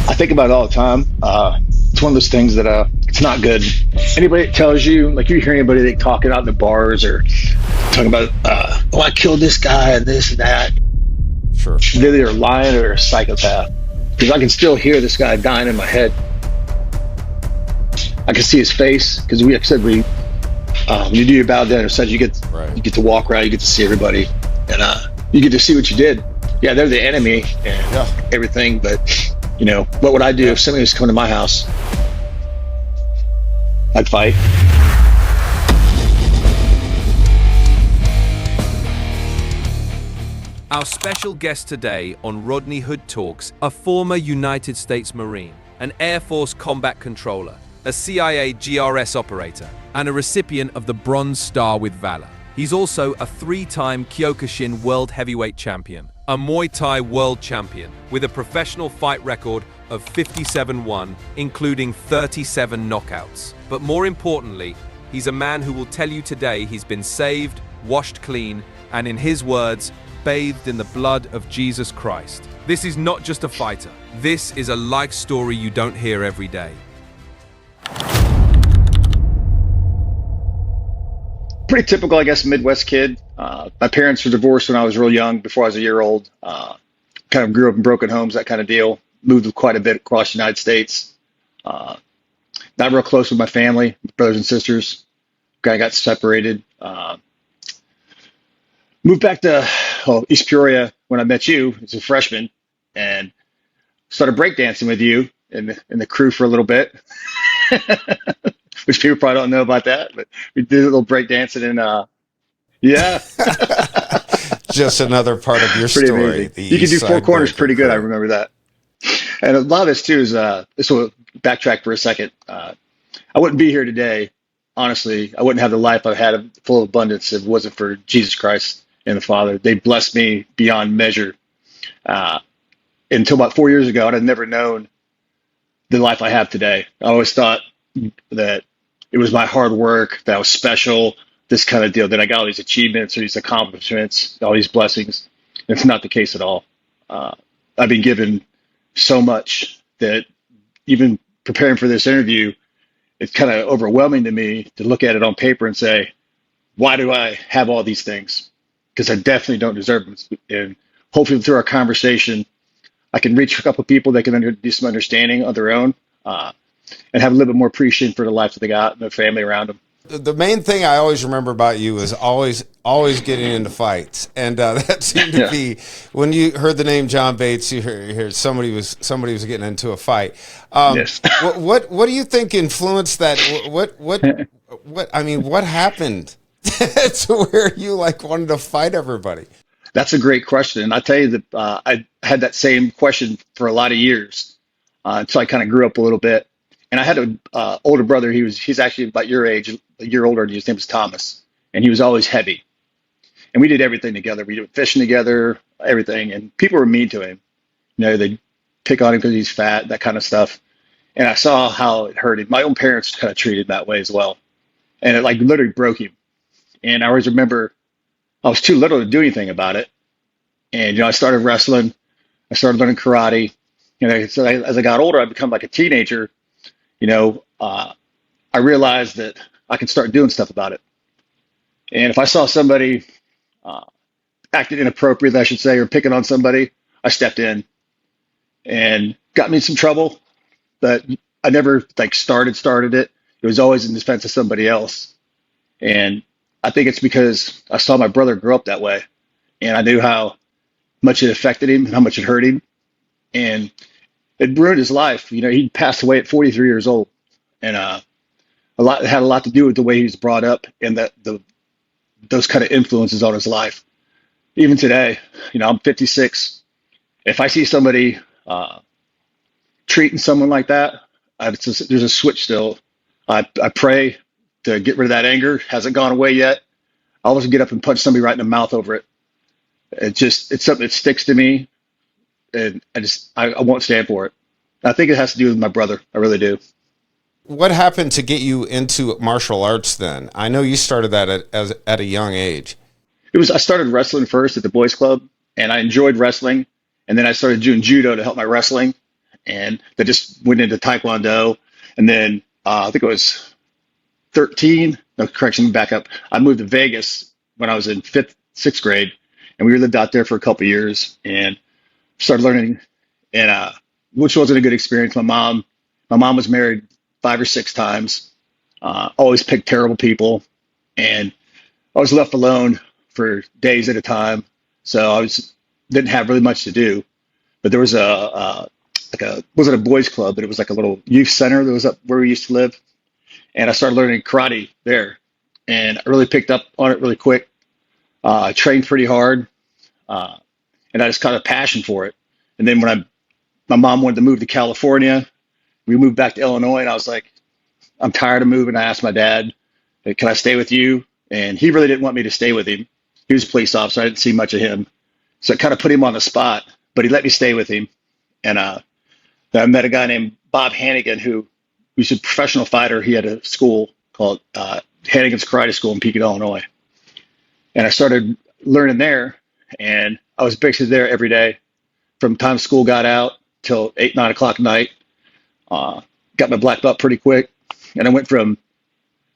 I think about it all the time. It's one of those things that it's not good. Anybody that tells you, like you hear anybody that talking out in the bars or talking about, oh, I killed this guy and this and that. Sure. They're either lying or a psychopath. Because I can still hear this guy dying in my head. I can see his face because we said when you do your bow down or such, you get to walk around, you get to see everybody, and you get to see what you did. Yeah, they're the enemy and everything, but what would I do if somebody was coming to my house? I'd fight. Our special guest today on Rodney Hood Talks, a former United States Marine, an Air Force combat controller, a CIA GRS operator, and a recipient of the Bronze Star with Valor. He's also a 3-time Kyokushin World Heavyweight Champion, a Muay Thai World Champion, with a professional fight record of 57-1, including 37 knockouts. But more importantly, he's a man who will tell you today he's been saved, washed clean, and in his words, bathed in the blood of Jesus Christ. This is not just a fighter. This is a life story you don't hear every day. Pretty typical, I guess, Midwest kid. My parents were divorced when I was real young, before I was a year old. Kind of grew up in broken homes, that kind of deal. Moved quite a bit across the United States. Not real close with my family, brothers and sisters. Kind of got separated. Moved back to East Peoria when I met you as a freshman, and started breakdancing with you in the crew for a little bit. Which people probably don't know about that, but we did a little breakdancing and yeah. Just another part of your pretty story. You can do four corners pretty good. I remember that. And a lot of this too is this will backtrack for a second. I wouldn't be here today. Honestly, I wouldn't have the life I've had full of abundance if it wasn't for Jesus Christ and the Father. They blessed me beyond measure. Until about 4 years ago, I'd have never known the life I have today. I always thought that it was my hard work, that I was special, this kind of deal, that I got all these achievements or these accomplishments, all these blessings. And it's not the case at all. I've been given so much that even preparing for this interview, it's kind of overwhelming to me to look at it on paper and say, why do I have all these things? Because I definitely don't deserve them. And hopefully through our conversation, I can reach a couple of people that can do some understanding on their own, and have a little bit more appreciation for the life that they got and their family around them. The main thing I always remember about you is always getting into fights, and that seemed to be when you heard the name John Bates. You heard somebody was getting into a fight. Yes. What do you think influenced that? What I mean, what happened to where you wanted to fight everybody? That's a great question, and I tell you that I had that same question for a lot of years until I kind of grew up a little bit. And I had an older brother. He's actually about your age, a year older. His name was Thomas, and he was always heavy. And we did everything together. We did fishing together, everything. And people were mean to him. They'd pick on him because he's fat, that kind of stuff. And I saw how it hurt him. My own parents kind of treated him that way as well. And it literally broke him. And I always remember I was too little to do anything about it. And I started wrestling. I started learning karate. So as I got older, I become like a teenager. I realized that I could start doing stuff about it. And if I saw somebody acting inappropriately, I should say, or picking on somebody, I stepped in and got me in some trouble. But I never started it. It was always in defense of somebody else. And I think it's because I saw my brother grow up that way, and I knew how much it affected him and how much it hurt him. And it ruined his life. He passed away at 43 years old, and it had a lot to do with the way he was brought up and those kind of influences on his life. Even today, I'm 56. If I see somebody treating someone like that, there's a switch still. I pray to get rid of that anger. Hasn't gone away yet. I always get up and punch somebody right in the mouth over it. It's something that sticks to me. And I won't stand for it. I think it has to do with my brother. I really do. What happened to get you into martial arts then? I know you started that at a young age. I started wrestling first at the boys club, and I enjoyed wrestling. And then I started doing judo to help my wrestling. and that just went into Taekwondo. And then I think it was 13. No, correction, back up. I moved to Vegas when I was in sixth grade, and we lived out there for a couple of years and started learning. And which wasn't a good experience. My mom was married 5 or 6 times. Always picked terrible people, and I was left alone for days at a time. So didn't have really much to do. But there was wasn't a boys club, but it was like a little youth center that was up where we used to live. And I started learning karate there, and I really picked up on it really quick. I trained pretty hard, and I just caught a passion for it. And then when my mom wanted to move to California, we moved back to Illinois, and I was like, I'm tired of moving. I asked my dad, "Hey, can I stay with you?" And he really didn't want me to stay with him. He was a police officer. I didn't see much of him. So I kind of put him on the spot, but he let me stay with him. And then I met a guy named Bob Hannigan, who was a professional fighter. He had a school called Hannigan's Karate School in Pekin, Illinois. And I started learning there, and I was basically there every day from the time school got out till 8, 9 o'clock at night. Got my black belt pretty quick. And I went from,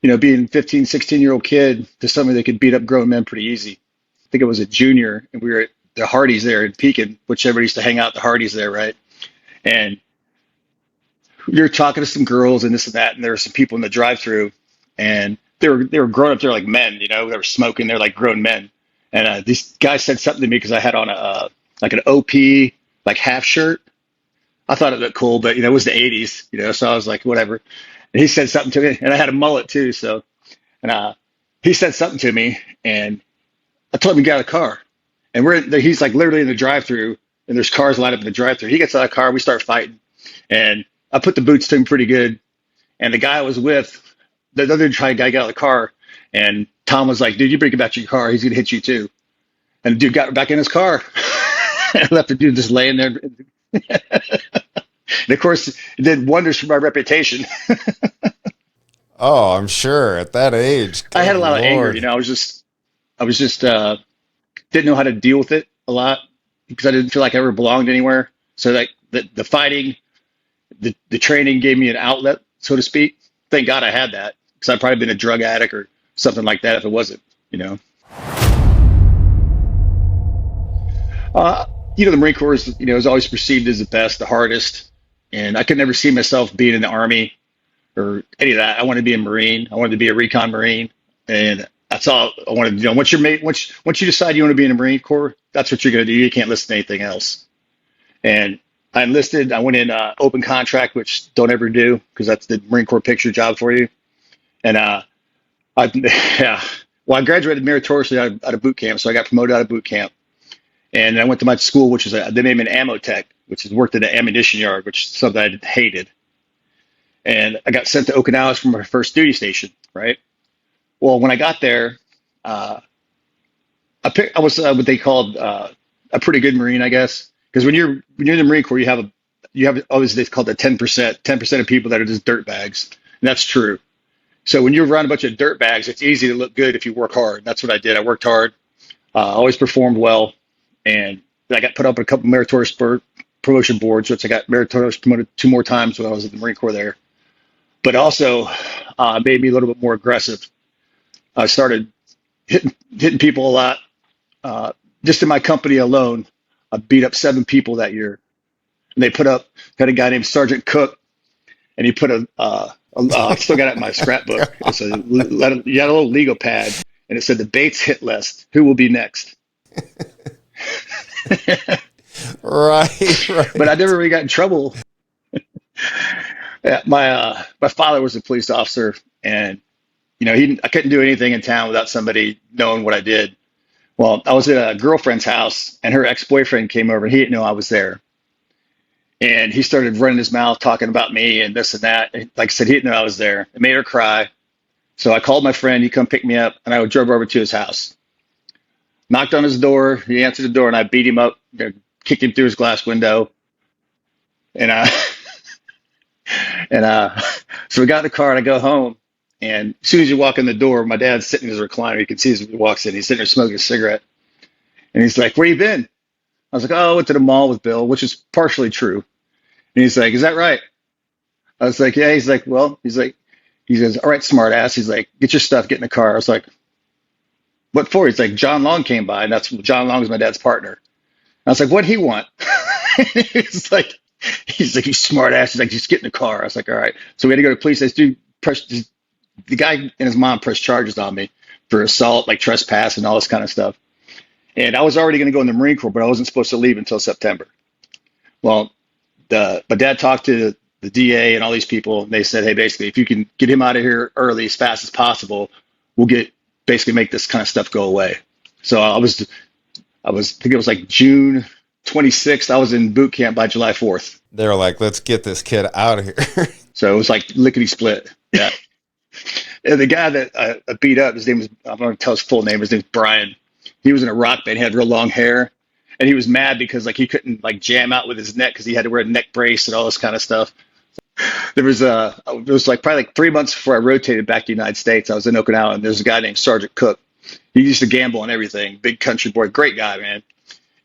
being 15, 16-year-old kid to somebody that could beat up grown men pretty easy. I think I was a junior, and we were at the Hardee's there in Pekin, which everybody used to hang out at the Hardee's there, right? And you're talking to some girls and this and that, and there were some people in the drive-through, and they were grown up there like men, they were smoking, they're like grown men. And these guys said something to me because I had on like an OP like half shirt. I thought it looked cool, but it was the 80s, so I was like, whatever. And he said something to me, and I had a mullet too, so and he said something to me, and I told him to get out of the car. And he's like literally in the drive-through, and there's cars lined up in the drive-through. He gets out of the car, we start fighting, and I put the boots to him pretty good. And the guy I was with, the other guy got out of the car, and Tom was like, "Dude, you bring him back to your car. He's gonna hit you too." And the dude got back in his car. I left the dude just laying there. And of course, it did wonders for my reputation. Oh, I'm sure at that age. I had a lot Lord. of anger. I was just didn't know how to deal with it a lot because I didn't feel like I ever belonged anywhere. So like the fighting, the training gave me an outlet, so to speak. Thank God I had that, because I'd probably been a drug addict or something like that if it wasn't. The Marine Corps is always perceived as the best, the hardest, and I could never see myself being in the Army or any of that. I wanted to be a Marine. I wanted to be a recon Marine, and that's all I wanted to do. Once you decide you want to be in the Marine Corps, that's what you're going to do. You can't listen to anything else. And I enlisted. I went in open contract, which don't ever do, because that's the Marine Corps picture job for you. And I graduated meritoriously out of boot camp, so I got promoted out of boot camp. And I went to my school, which is they named an ammo tech, which is worked at an ammunition yard, which is something I hated. And I got sent to Okinawa for my first duty station, right? Well, when I got there, I was what they called a pretty good Marine, I guess, because when you're in the Marine Corps, you have always they called the 10% of people that are just dirt bags, and that's true. So when you're around a bunch of dirt bags, it's easy to look good if you work hard. That's what I did. I worked hard, always performed well, and I got put up on a couple of meritorious promotion boards, which I got meritorious promoted 2 more times when I was in the Marine Corps there. But also made me a little bit more aggressive. I started hitting people a lot. Just in my company alone, I beat up 7 people that year. And they had a guy named Sergeant Cook, and he put I still got it in my scrapbook. It's you had a little legal pad, and it said the Bates hit list. Who will be next? Right. But I never really got in trouble. Yeah, my father was a police officer, and I couldn't do anything in town without somebody knowing what I did. Well, I was at a girlfriend's house, and her ex-boyfriend came over, and he didn't know I was there. And he started running his mouth, talking about me and this and that. And like I said, he didn't know I was there. It made her cry. So I called my friend. He come pick me up, and I drove over to his house. Knocked on his door. He answered the door, and I beat him up, kicked him through his glass window. And so we got in the car, and I go home. And as soon as you walk in the door, my dad's sitting in his recliner. You can see as he walks in. He's sitting there smoking a cigarette. And he's like, "Where you been?" I was like, "Oh, I went to the mall with Bill," which is partially true. And he's like, is that right? I was like, yeah. He's like, well, he says, all right, smart ass. He's like, get your stuff, get in the car. I was like, what for? He's like, John Long came by, and that's John Long is my dad's partner. I was like, what'd he want? He's like, you smart ass. He's like, just get in the car. I was like, all right. So we had to go to police. The guy and his mom pressed charges on me for assault, like trespass and all this kind of stuff. And I was already going to go in the Marine Corps, but I wasn't supposed to leave until September. Well, my dad talked to the DA and all these people, and they said, hey, basically, if you can get him out of here early as fast as possible, we'll basically make this kind of stuff go away. So I think it was like June 26th. I was in boot camp by July 4th. They were like, let's get this kid out of here. So it was like lickety split. Yeah. And the guy that I beat up, his name was, I'm going to tell his full name. His name's Brian. He was in a rock band. He had real long hair. And he was mad because like he couldn't like jam out with his neck because he had to wear a neck brace and all this kind of stuff. It was like probably like 3 months before I rotated back to the United States. I was in Okinawa, and there's a guy named Sergeant Cook. He used to gamble on everything. Big country boy, great guy, man.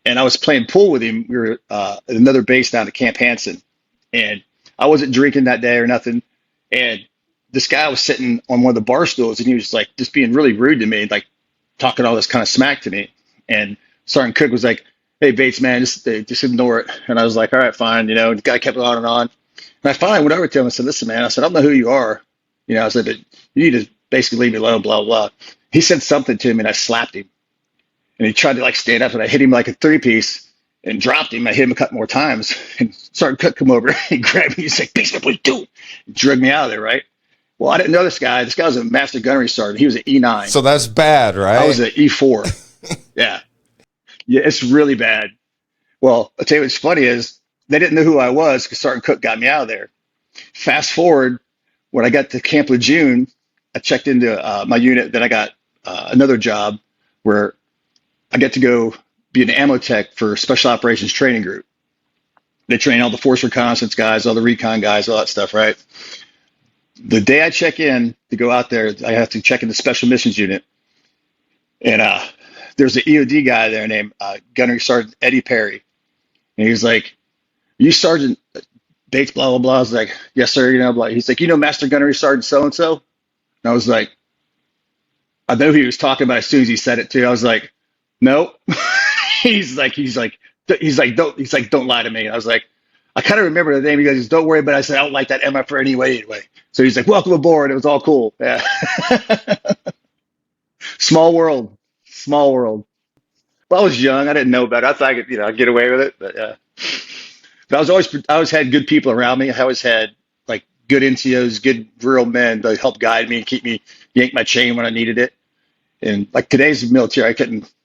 And I was playing pool with him. We were at another base down at Camp Hansen, and I wasn't drinking that day or nothing. And this guy was sitting on one of the bar stools, and he was like just being really rude to me, like talking all this kind of smack to me. And Sergeant Cook was like, hey, Bates, man, just ignore it. And I was like, all right, fine. You know, the guy kept on and on. And I finally went over to him and said, listen, man, I said, I don't know who you are. You know, I said, but you need to basically leave me alone, blah, blah. He said something to me, and I slapped him. And he tried to like stand up, and I hit him like a 3-piece and dropped him. I hit him a couple more times. And Sergeant Cook come over and grabbed me. He's like, Bates, what are you doing? And drug me out of there, right? Well, I didn't know this guy. This guy was a master gunnery sergeant. He was an E9. So that's bad, right? I was an E4. Yeah. Yeah, it's really bad. Well, I'll tell you what's funny is they didn't know who I was because Sergeant Cook got me out of there. Fast forward, when I got to Camp Lejeune, I checked into my unit. Then I got another job where I get to go be an ammo tech for Special Operations Training Group. They train all the force reconnaissance guys, all the recon guys, all that stuff, right? The day I check in to go out there, I have to check in the Special Missions Unit. And there's an EOD guy there named Gunnery Sergeant Eddie Perry. And he was like, you Sergeant Bates, blah, blah, blah. I was like, yes, sir. You know, blah. He's like, you know, Master Gunnery Sergeant so-and-so? And I was like, I know who he was talking about as soon as he said it too. I was like, no. He's like, don't lie to me. And I was like, I kind of remember the name. He goes, don't worry, but I said, I don't like that MF anyway. So he's like, welcome aboard. It was all cool. Yeah. Small world. Well, I was young. I didn't know better. I thought I could, I'd get away with it. But But I always had good people around me. I always had like good NCOs, good real men to help guide me and keep me, yank my chain when I needed it. And like today's military,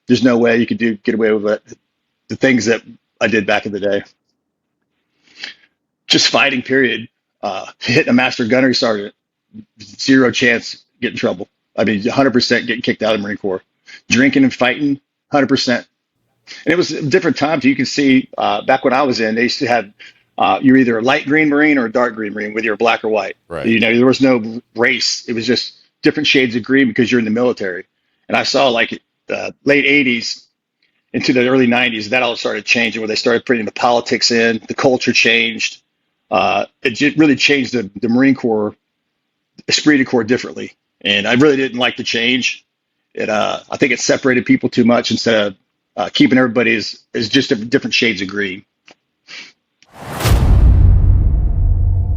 there's no way you could get away with it. The things that I did back in the day. Just fighting, period. Hitting a master gunnery sergeant, 0 chance get in trouble. I mean, 100% getting kicked out of the Marine Corps. Drinking and fighting, 100%. And it was different times. You can see back when I was in, they used to have you're either a light green Marine or a dark green Marine, whether you're black or white. Right. There was no race. It was just different shades of green because you're in the military. And I saw like late 80s into the early 90s, that all started changing where they started putting the politics in, the culture changed. It really changed the Marine Corps, esprit de corps differently. And I really didn't like the change. I think it separated people too much instead of keeping everybody as just different shades of green.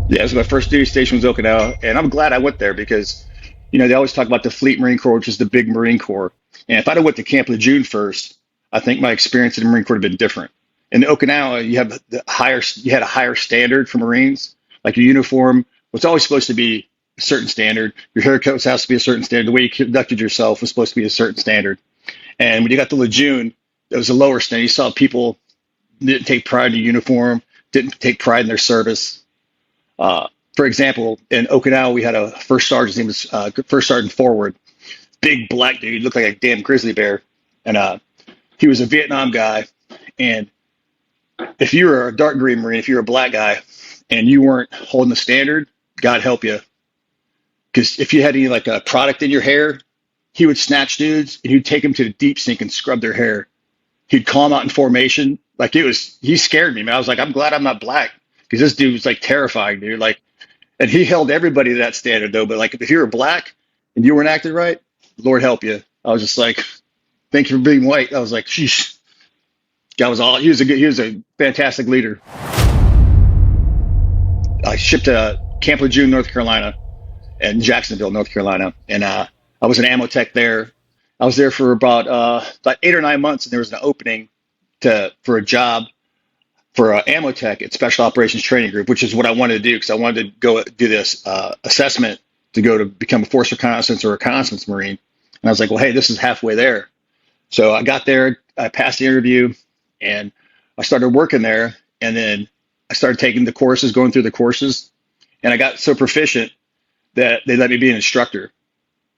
Yeah, so my first duty station was Okinawa, and I'm glad I went there because, they always talk about the Fleet Marine Corps, which is the big Marine Corps. And if I'd have went to Camp Lejeune first, I think my experience in the Marine Corps would have been different. In Okinawa, you had a higher standard for Marines. Like your uniform was always supposed to be a certain standard. Your haircut was has to be a certain standard. The way you conducted yourself was supposed to be a certain standard. And when you got to Lejeune, it was a lower standard. You saw people didn't take pride in the uniform, didn't take pride in their service. For example, in Okinawa, we had a first sergeant. His name was First Sergeant Forward. Big black dude. He looked like a damn grizzly bear. And he was a Vietnam guy. And if you were a dark green Marine, if you were a black guy, and you weren't holding the standard, God help you. Because if you had any like a product in your hair, he would snatch dudes and he'd take them to the deep sink and scrub their hair. He'd call them out in formation. He scared me, man. I was like, I'm glad I'm not black. because this dude was like terrifying, dude. Like, and he held everybody to that standard though. But like, if you were black and you weren't acting right, Lord help you. I was just like, thank you for being white. I was like, sheesh. Guy was all, he was a fantastic leader. I shipped to Camp Lejeune, North Carolina, and Jacksonville, North Carolina, and I was an ammo tech there. I was there for about 8 or 9 months, and there was an opening for a job for an ammo tech at Special Operations Training Group, which is what I wanted to do because I wanted to go do this assessment to go to become a force reconnaissance or reconnaissance Marine. And I was like, well, hey, this is halfway there. So I got there, I passed the interview, and I started working there. And then I started taking the courses, going through the courses, and I got so proficient that they let me be an instructor.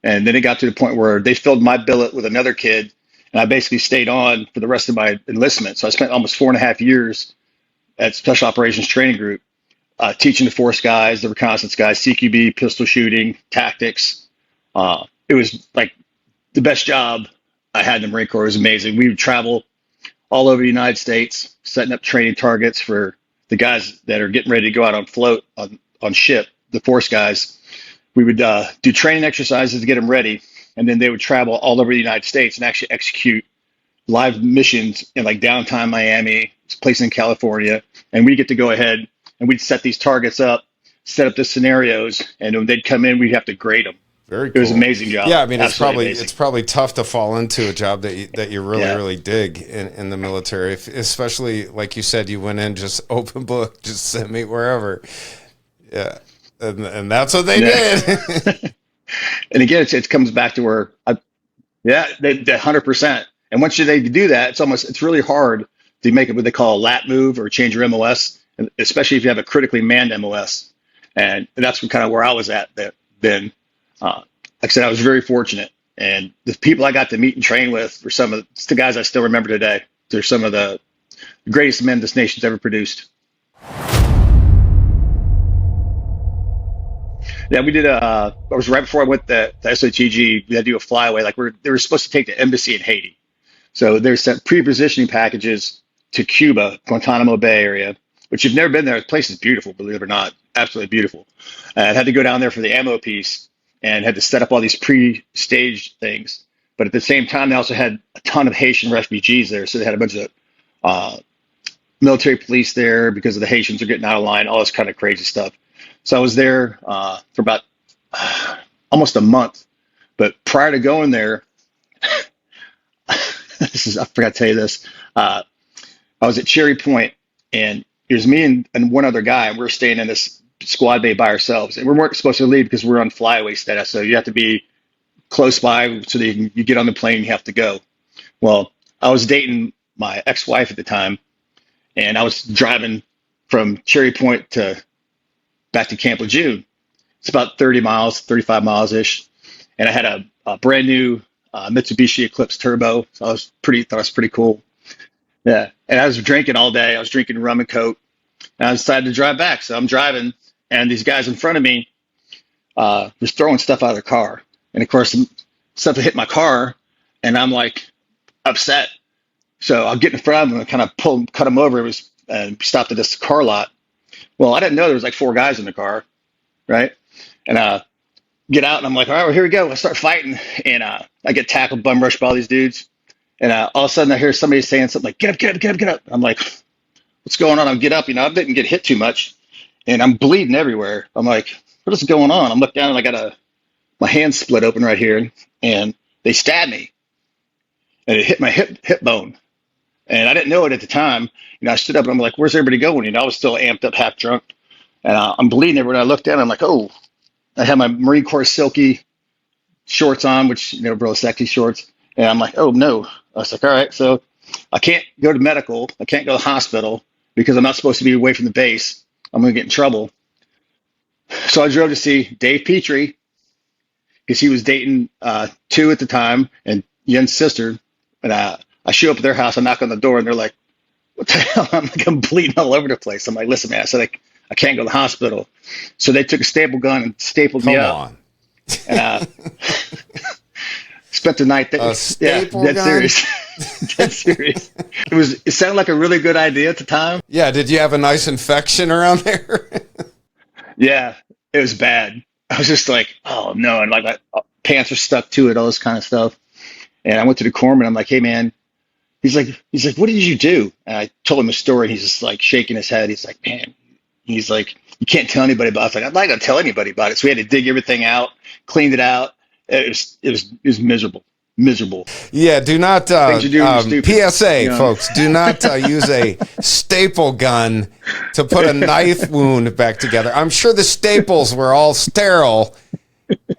And then it got to the point where they filled my billet with another kid, and I basically stayed on for the rest of my enlistment. So I spent almost 4.5 years at Special Operations Training Group, teaching the force guys, the reconnaissance guys, CQB, pistol shooting, tactics. It was like the best job I had in the Marine Corps. It was amazing. We would travel all over the United States, setting up training targets for the guys that are getting ready to go out on float on ship, the force guys. We would do training exercises to get them ready, and then they would travel all over the United States and actually execute live missions in like downtown Miami, place in California, and we get to go ahead and we'd set these targets up, set up the scenarios, and when they'd come in, we'd have to grade them. Very cool. It was an amazing job. Yeah, I mean, Absolutely it's probably tough to fall into a job that you really dig in the military, especially like you said, you went in just open book, just send me wherever. Yeah, and that's what they did. And again, it comes back to where, they 100%. And once they do that, it's really hard to make it what they call a lat move or change your MOS, and especially if you have a critically manned MOS. And that's kind of where I was at then. Like I said, I was very fortunate, and the people I got to meet and train with were some of the guys I still remember today. They're some of the greatest men this nation's ever produced. Yeah, we did I was right before I went to SOTG, we had to do a flyaway. Like they were supposed to take the embassy in Haiti. So they sent pre-positioning packages to Cuba, Guantanamo Bay area, which you've never been there. The place is beautiful, believe it or not, absolutely beautiful. I had to go down there for the ammo piece and had to set up all these pre-staged things. But at the same time, they also had a ton of Haitian refugees there. So they had a bunch of military police there because of the Haitians are getting out of line, all this kind of crazy stuff. So I was there for about almost a month. But prior to going there, I forgot to tell you this. I was at Cherry Point, and it was me and one other guy, and we were staying in this squad bay by ourselves. And we weren't supposed to leave because we were on flyaway status, so you have to be close by so that you get on the plane, you have to go. Well, I was dating my ex-wife at the time, and I was driving from Cherry Point back to Camp Lejeune. It's about 30 miles, 35 miles-ish. And I had a brand new Mitsubishi Eclipse Turbo. So thought it was pretty cool. Yeah. And I was drinking all day. I was drinking rum and Coke. And I decided to drive back. So I'm driving, and these guys in front of me was throwing stuff out of their car. And of course, stuff hit my car, and I'm like upset. So I'll get in front of them and kind of cut them over. And stopped at this car lot. Well, I didn't know there was like 4 guys in the car, right? And get out, and I'm like, all right, well, here we go. I start fighting, and I get tackled, bum rushed by all these dudes. And all of a sudden, I hear somebody saying something like, get up, get up, get up, get up. I'm like, what's going on? I get up, I didn't get hit too much, and I'm bleeding everywhere. I'm like, what is going on? I'm looking down, and I got my hand split open right here, and they stabbed me, and it hit my hip bone. And I didn't know it at the time. I stood up, and I'm like, where's everybody going? I was still amped up, half drunk, and I'm bleeding everywhere. And I looked down, and I'm like, oh, I had my Marine Corps silky shorts on, which, real sexy shorts. And I'm like, oh, no. I was like, all right, so I can't go to medical. I can't go to the hospital because I'm not supposed to be away from the base. I'm going to get in trouble. So I drove to see Dave Petrie because he was dating 2 at the time and Yen's sister. And I show up at their house. I knock on the door, and they're like, what the hell? I'm bleeding all over the place. I'm like, listen, man, I said, I can't go to the hospital. So they took a staple gun and stapled me up. Come on. And spent the night there. Staple gun? Dead serious. Dead serious. It sounded like a really good idea at the time. Yeah. Did you have a nice infection around there? Yeah, it was bad. I was just like, oh no, and like my pants were stuck to it, all this kind of stuff. And I went to the corpsman. I'm like, hey man, he's like, what did you do? And I told him the story. And he's just like shaking his head. He's like, man, he's like, you can't tell anybody about it. I was like, I'm not gonna tell anybody about it. So we had to dig everything out, cleaned it out. It was miserable. Yeah, do not, Things you do when you're stupid, PSA, you know? folks, do not use a staple gun to put a knife wound back together. I'm sure the staples were all sterile,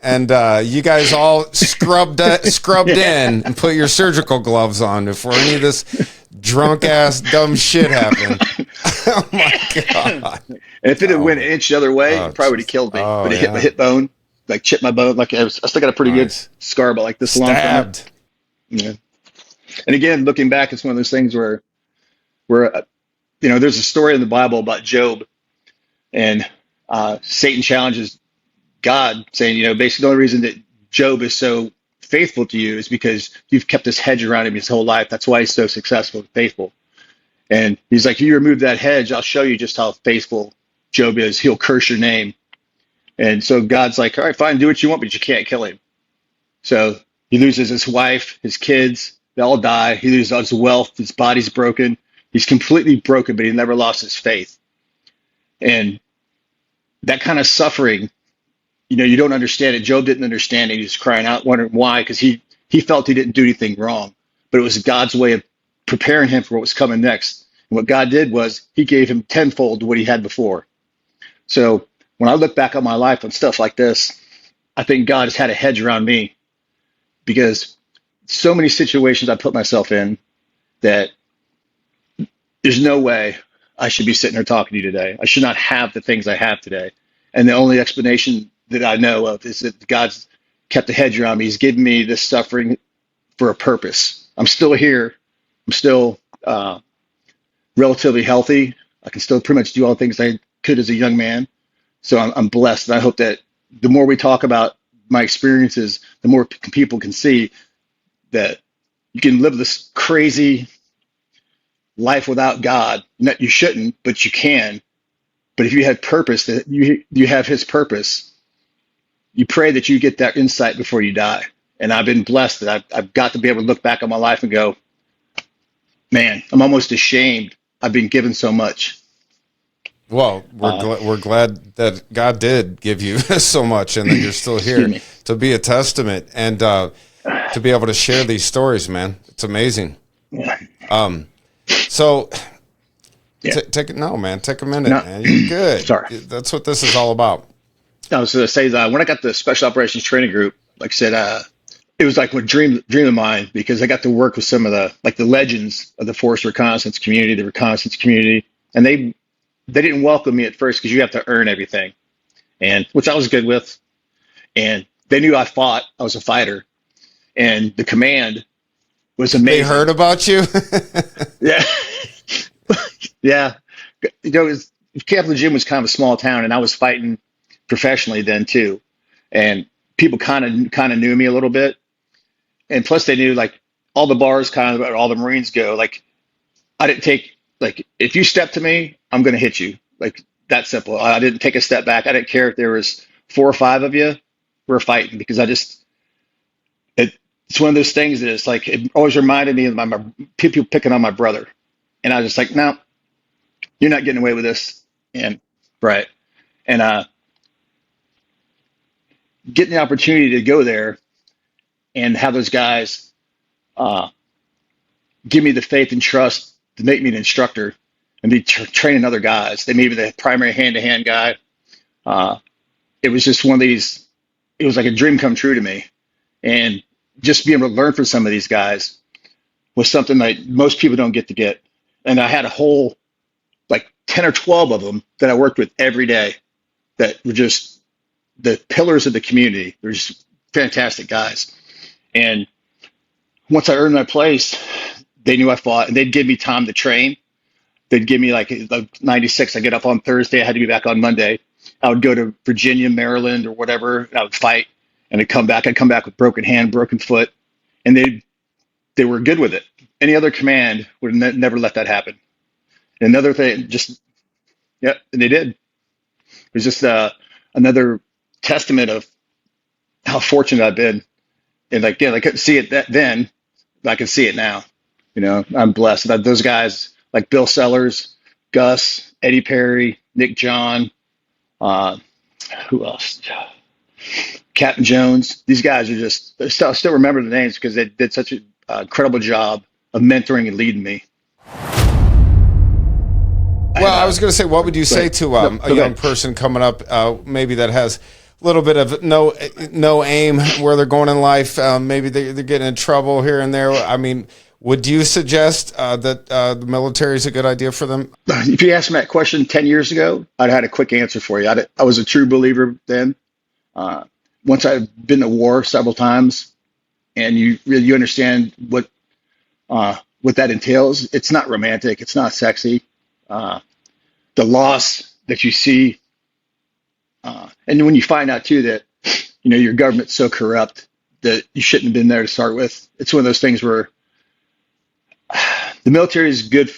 and you guys all scrubbed in and put your surgical gloves on before any of this drunk-ass dumb shit happened. Oh, my God. And if it had went an inch the other way, it probably would have killed me. But it hit my hip bone, like chipped my bone. Like I still got a pretty good scar, but like this long from it. Yeah. And again, looking back, it's one of those things where there's a story in the Bible about Job, and Satan challenges God, saying, basically the only reason that Job is so faithful to you is because you've kept this hedge around him his whole life. That's why he's so successful and faithful. And he's like, if you remove that hedge, I'll show you just how faithful Job is. He'll curse your name. And so God's like, all right, fine, do what you want, but you can't kill him. So he loses his wife, his kids, they all die. He loses all his wealth, his body's broken. He's completely broken, but he never lost his faith. And that kind of suffering, you don't understand it. Job didn't understand it. He was crying out, wondering why, because he felt he didn't do anything wrong. But it was God's way of preparing him for what was coming next. And what God did was he gave him tenfold what he had before. So when I look back on my life and stuff like this, I think God has had a hedge around me, because so many situations I put myself in that there's no way I should be sitting here talking to you today. I should not have the things I have today. And the only explanation that I know of is that God's kept a hedge around me. He's given me this suffering for a purpose. I'm still here. I'm still relatively healthy. I can still pretty much do all the things I could as a young man. So I'm blessed. And I hope that the more we talk about my experiences, the more people can see that you can live this crazy life without God. You shouldn't, but you can. But if you had purpose, that you have his purpose, you pray that you get that insight before you die. And I've been blessed that I've got to be able to look back on my life and go, man, I'm almost ashamed. I've been given so much. Well, we're glad that God did give you so much, and that you're still here to be a testament and to be able to share these stories, man. It's amazing. Yeah. So Yeah. take a minute, man. You're good. Sorry. That's what this is all about. I was going to say that when I got the Special Operations Training Group, like I said, it was like a dream of mine, because I got to work with some of the legends of the force reconnaissance community, the reconnaissance community, and they didn't welcome me at first because you have to earn everything, and which I was good with, and they knew I fought. I was a fighter, and the command was amazing. They heard about you. Yeah, yeah. Camp Lejeune was kind of a small town, and I was fighting professionally then too, and people kind of knew me a little bit, and plus they knew like all the bars, kind of all the Marines go. Like I didn't take, like, if you step to me, I'm going to hit you. Like that simple. I didn't take a step back. I didn't care if there was 4 or 5 of you. We're fighting, because it's one of those things that it's like, it always reminded me of my people picking on my brother, and I was just like, no, you're not getting away with this. And right, and getting the opportunity to go there and have those guys give me the faith and trust to make me an instructor and be training other guys. They made me the primary hand-to-hand guy. It was just one of these, it was like a dream come true to me. And just being able to learn from some of these guys was something that most people don't get to get. And I had a whole, like 10 or 12 of them that I worked with every day that were just the pillars of the community. They're just fantastic guys. And once I earned my place, they knew I fought, and they'd give me time to train. They'd give me like 96. I get up on Thursday. I had to be back on Monday. I would go to Virginia, Maryland, or whatever, and I would fight, and I'd come back. I'd come back with broken hand, broken foot, and they were good with it. Any other command would never let that happen. Another thing, just, yeah, and they did. It was just another testament of how fortunate I've been. And like, yeah, I couldn't see it then, but I can see it now. I'm blessed that those guys like Bill Sellers, Gus, Eddie Perry, Nick John, uh, who else? Captain Jones. These guys are just, I still remember the names because they did such an incredible job of mentoring and leading me. Well, I was going to say, what would you say to a young person coming up, maybe that has a little bit of no aim where they're going in life? Maybe they're getting in trouble here and there. I mean, would you suggest that the military is a good idea for them? If you asked me that question 10 years ago, I'd had a quick answer for you. I was a true believer then. Once I've been to war several times, and you understand what that entails, it's not romantic. It's not sexy. The loss that you see, and when you find out too that your government's so corrupt that you shouldn't have been there to start with. It's one of those things where the military is good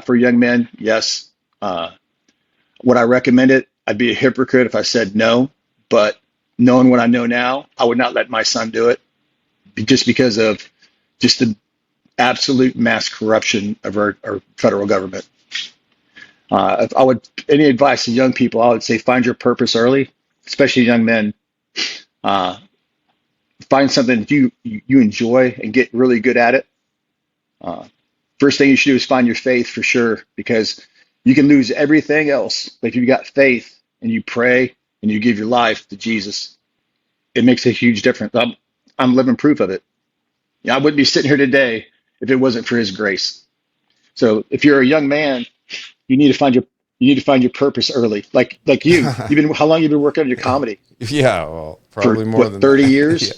for young men. Yes. Would I recommend it? I'd be a hypocrite if I said no. But knowing what I know now, I would not let my son do it, just because of just the absolute mass corruption of our federal government. If I would, any advice to young people, I would say find your purpose early, especially young men. Find something that you enjoy and get really good at it. First thing you should do is find your faith for sure, because you can lose everything else. But if you've got faith and you pray and you give your life to Jesus, it makes a huge difference. I'm living proof of it. I wouldn't be sitting here today if it wasn't for His grace. So if you're a young man, you need to find your purpose early. Like you. How long you been working on your comedy? Yeah, well, probably for, more than 30 years. Yeah.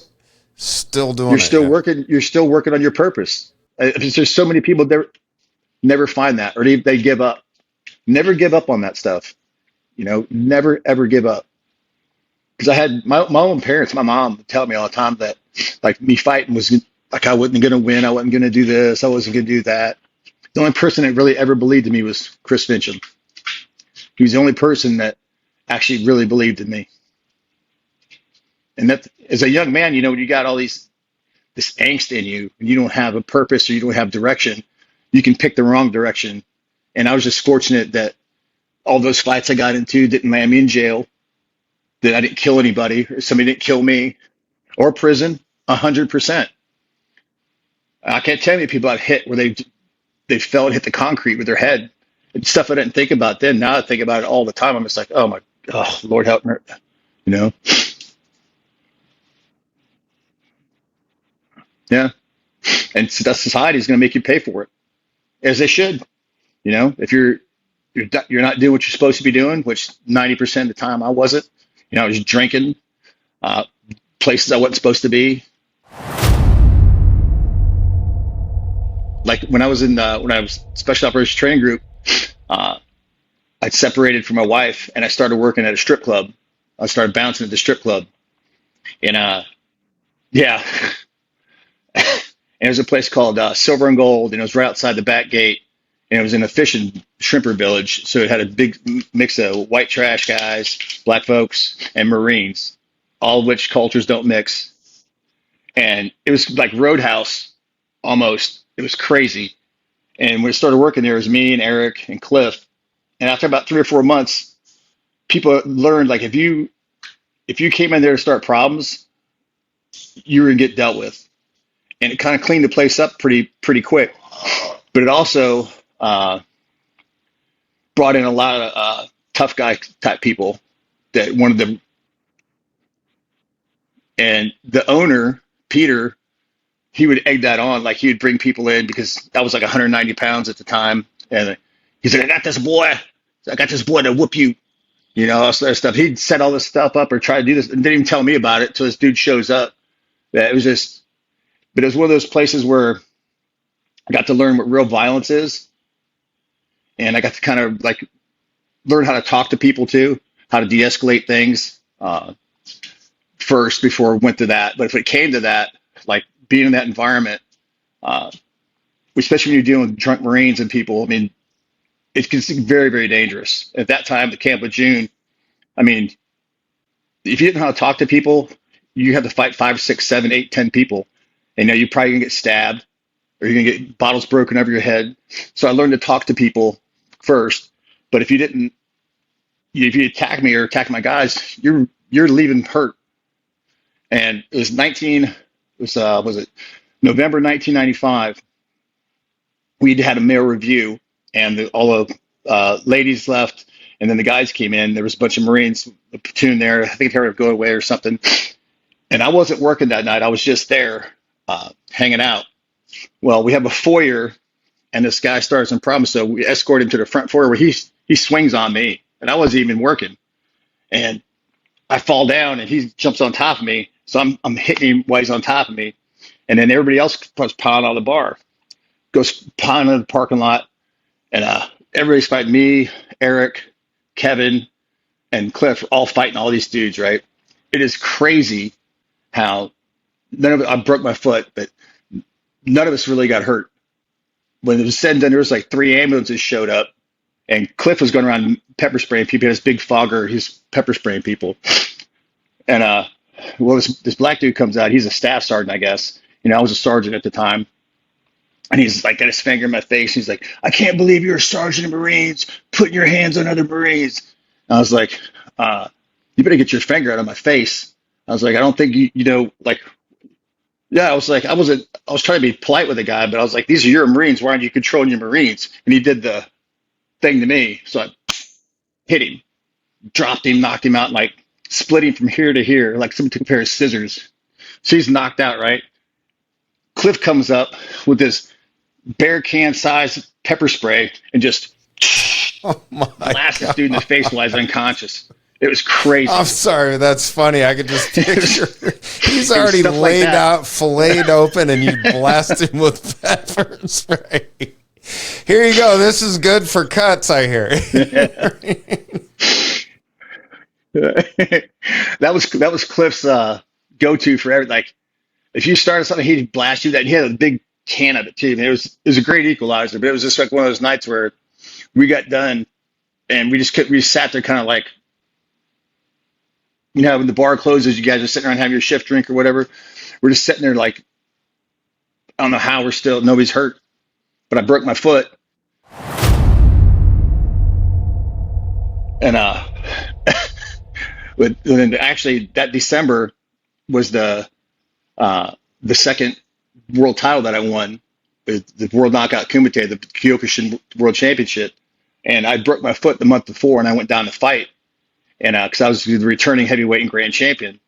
Still doing You're it. still working. You're still working on your purpose. There's so many people that never find that, or they give up. Never give up on that stuff. Never ever give up. Because I had my own parents. My mom would tell me all the time that like me fighting was like I wasn't going to win. I wasn't going to do this. I wasn't going to do that. The only person that really ever believed in me was Chris Fincham. He was the only person that actually really believed in me. And that, as a young man, when you got all this angst in you, and you don't have a purpose or you don't have direction, you can pick the wrong direction. And I was just fortunate that all those fights I got into didn't land me in jail, that I didn't kill anybody, or somebody didn't kill me, or prison. 100%. I can't tell you how many people I've hit where they fell and hit the concrete with their head. It's stuff I didn't think about then. Now I think about it all the time. I'm just like, oh Lord help me, Yeah. And that society is going to make you pay for it, as they should. If you're not doing what you're supposed to be doing, which 90% of the time I wasn't. I was drinking, places I wasn't supposed to be. Like when I was Special Operations Training Group, I'd separated from my wife and I started working at a strip club. I started bouncing at the strip club, and yeah. And it was a place called Silver and Gold, and it was right outside the back gate, and it was in a fishing shrimper village. So it had a big mix of white trash guys, black folks, and Marines, all of which cultures don't mix. And it was like Roadhouse almost. It was crazy. And when I started working there, it was me and Eric and Cliff. And after about 3 or 4 months, people learned, like, if you came in there to start problems, you were gonna get dealt with. And it kind of cleaned the place up pretty quick. But it also brought in a lot of tough guy type people that wanted them. And the owner, Peter, he would egg that on. Like, he would bring people in because I was like 190 pounds at the time. And he said, I got this boy to whoop you. All that stuff. He'd set all this stuff up or try to do this and didn't even tell me about it until this dude shows up. It was just, but it was one of those places where I got to learn what real violence is. And I got to kind of like learn how to talk to people too, how to de-escalate things first before I went to that. But if it came to that, like being in that environment, especially when you're dealing with drunk Marines and people. I mean, it can be very, very dangerous. At that time, the Camp of June, I mean, if you didn't know how to talk to people, you have to fight 5, 6, 7, 8, 10 people. And you're probably gonna get stabbed, or you're gonna get bottles broken over your head. So I learned to talk to people first. But if you attack me or attack my guys, you're leaving hurt. And it was was it November 1995? We'd had a male review, and all the ladies left, and then the guys came in. There was a bunch of Marines, a platoon there. I think they were going away or something. And I wasn't working that night. I was just there hanging out. Well, we have a foyer, and this guy started some problems, so we escort him to the front foyer where he swings on me, and I wasn't even working. And I fall down, and he jumps on top of me. So I'm hitting him while he's on top of me. And then everybody else starts piling out of the bar, goes piling in the parking lot. And everybody's fighting me, Eric, Kevin, and Cliff, all fighting all these dudes, right? It is crazy how I broke my foot, but none of us really got hurt. When it was said and done, there was like 3 ambulances showed up, and Cliff was going around pepper spraying people. He had this big fogger. He's pepper spraying people. And well, this black dude comes out. He's a staff sergeant, I guess. You know, I was a sergeant at the time. And he's like got his finger in my face. He's like, "I can't believe you're a sergeant of Marines putting your hands on other Marines." And I was like, "You better get your finger out of my face." I was like, "I don't think you know, like, yeah." I was like, I was trying to be polite with the guy, but I was like, "These are your Marines. Why aren't you controlling your Marines?" And he did the thing to me. So I hit him, dropped him, knocked him out, and like split him from here to here, like someone took a pair of scissors. So he's knocked out, right? Cliff comes up with this bear can size pepper spray and just blasts this dude in the face while he's unconscious. It was crazy. I'm sorry, that's funny. I could just picture he's already laid like out, filleted open, and you blast him with pepper spray. Here you go. This is good for cuts, I hear. That was Cliff's go-to for everything. Like, if you started something, he'd blast you. That he had a big can of it too. I mean, it was a great equalizer, but it was just like one of those nights where we got done and we sat there kind of like, you know, when the bar closes, you guys are sitting around having your shift drink or whatever. We're just sitting there like, I don't know how nobody's hurt, but I broke my foot. And and actually that December was the second world title that I won, the World Knockout Kumite, the Kyokushin World Championship. And I broke my foot the month before, and I went down to fight, and because I was the returning heavyweight and grand champion,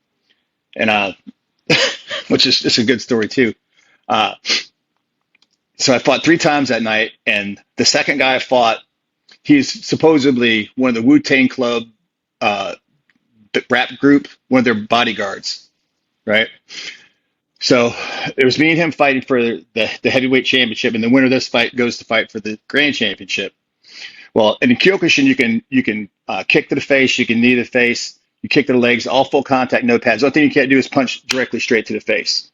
and which is just a good story too. So I fought 3 times that night, and the second guy I fought, he's supposedly one of the Wu-Tang Club rap group, one of their bodyguards, right? So it was me and him fighting for the heavyweight championship, and the winner of this fight goes to fight for the grand championship. Well, in Kyokushin, you can kick to the face, you can knee to the face, you kick to the legs, all full contact, no pads. The only thing you can't do is punch directly straight to the face.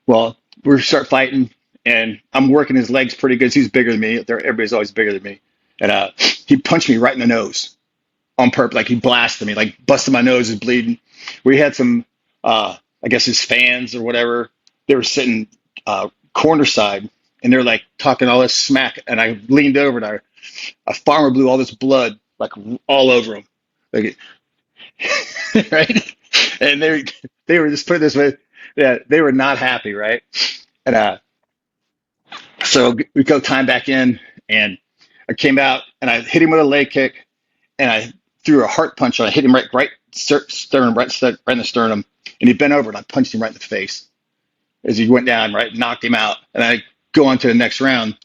Well, we start fighting, and I'm working his legs pretty good. He's bigger than me. Everybody's always bigger than me. And he punched me right in the nose on purpose. Like, he blasted me, like busted my nose, is bleeding. We had some, I guess his fans or whatever, they were sitting corner side, and they're like talking all this smack. And I leaned over, and a farmer blew all this blood like all over him, like, right? And they were, just put it this way, yeah, they were not happy, right? And so we go time back in, and I came out, and I hit him with a leg kick, and I threw a heart punch on. I hit him right sternum, right in the sternum, and he bent over, and I punched him right in the face as he went down, right, knocked him out. And I go on to the next round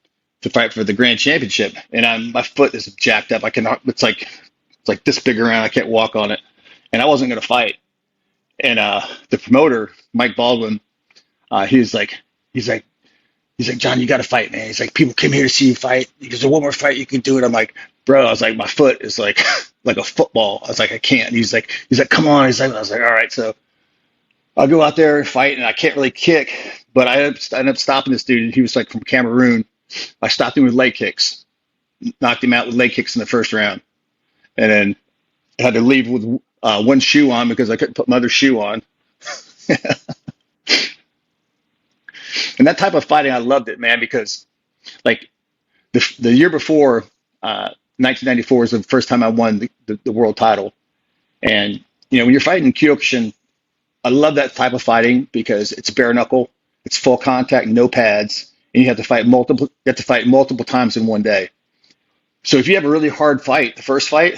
to fight for the grand championship, and my foot is jacked up. I cannot. It's like this big around. I can't walk on it, and I wasn't going to fight. And the promoter, Mike Baldwin, he's like, "John, you got to fight, man." He's like, "People come here to see you fight. There's one more fight you can do it." I'm like, "Bro," I was like, "My foot is like like a football." I was like, "I can't." And he's like, "Come on." I was like, "All right." So I'll go out there and fight, and I can't really kick, but I ended up stopping this dude. He was like from Cameroon. I stopped him with leg kicks, knocked him out with leg kicks in the first round, and then I had to leave with one shoe on because I couldn't put my other shoe on. And that type of fighting, I loved it, man, because like the year before, 1994 was the first time I won the world title. And, when you're fighting Kyokushin, I love that type of fighting because it's bare knuckle, it's full contact, no pads, and you have to fight multiple times in one day. So if you have a really hard fight, the first fight,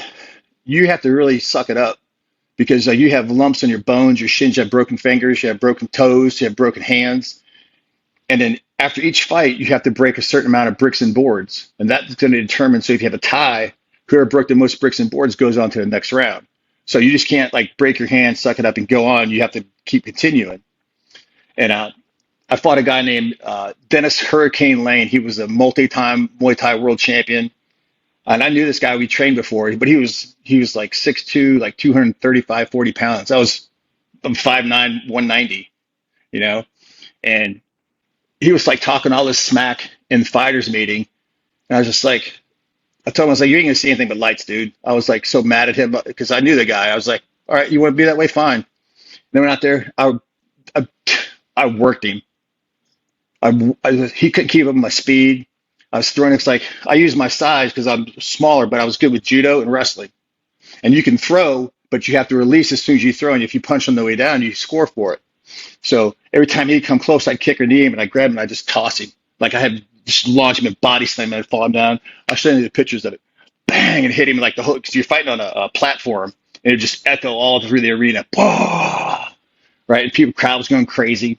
you have to really suck it up because you have lumps on your bones, your shins, you have broken fingers, you have broken toes, you have broken hands. And then after each fight, you have to break a certain amount of bricks and boards. And that's going to determine, so if you have a tie, whoever broke the most bricks and boards goes on to the next round. So you just can't like break your hand, suck it up, and go on. You have to keep continuing. And I fought a guy named Dennis Hurricane Lane. He was a multi-time Muay Thai World Champion. And I knew this guy, we trained before, but he was like 6'2", like 235, 40 pounds. I'm 5'9", 190, and he was like talking all this smack in the fighters meeting. And I was just like, I told him, I was like, you ain't gonna see anything but lights, dude. I was like so mad at him because I knew the guy. I was like, all right, you want to be that way? Fine. And then went out there. I worked him. He couldn't keep up my speed. I was throwing. It's like I used my size because I'm smaller, but I was good with judo and wrestling. And you can throw, but you have to release as soon as you throw. And if you punch on the way down, you score for it. So every time he'd come close, I'd kick or knee him, and I'd grab him and I'd just toss him. Like I had just launch him and body slam him and I'd fall him down. I'll show you the pictures of it. Bang, and hit him like the hook because you're fighting on a platform and it just echo all through the arena. Right? And crowd was going crazy.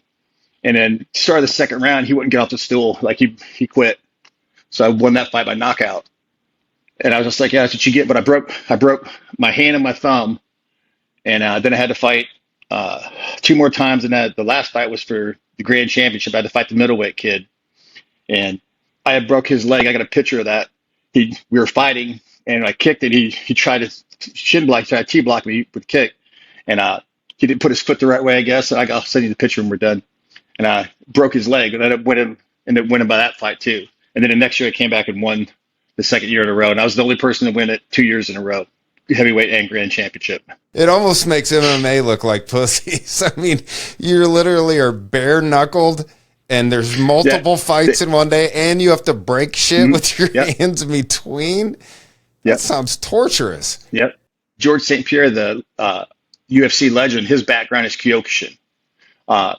And then start of the second round, he wouldn't get off the stool. Like he quit. So I won that fight by knockout. And I was just like, yeah, that's what you get. But I broke my hand and my thumb. And then I had to fight two more times. And the last fight was for the grand championship. I had to fight the middleweight kid. And I had broke his leg. I got a picture of that. We were fighting, and I kicked it. He tried to tried to T-block me with a kick. And he didn't put his foot the right way, I guess. And I'll send you the picture when we're done. And I broke his leg. And then it went him by that fight, too. And then the next year I came back and won the second year in a row. And I was the only person to win it 2 years in a row, heavyweight and grand championship. It almost makes MMA look like pussies. I mean, you literally are bare knuckled and there's multiple fights in one day and you have to break shit with your hands in between. That sounds torturous. Yep. George St. Pierre, the UFC legend, his background is Kyokushin.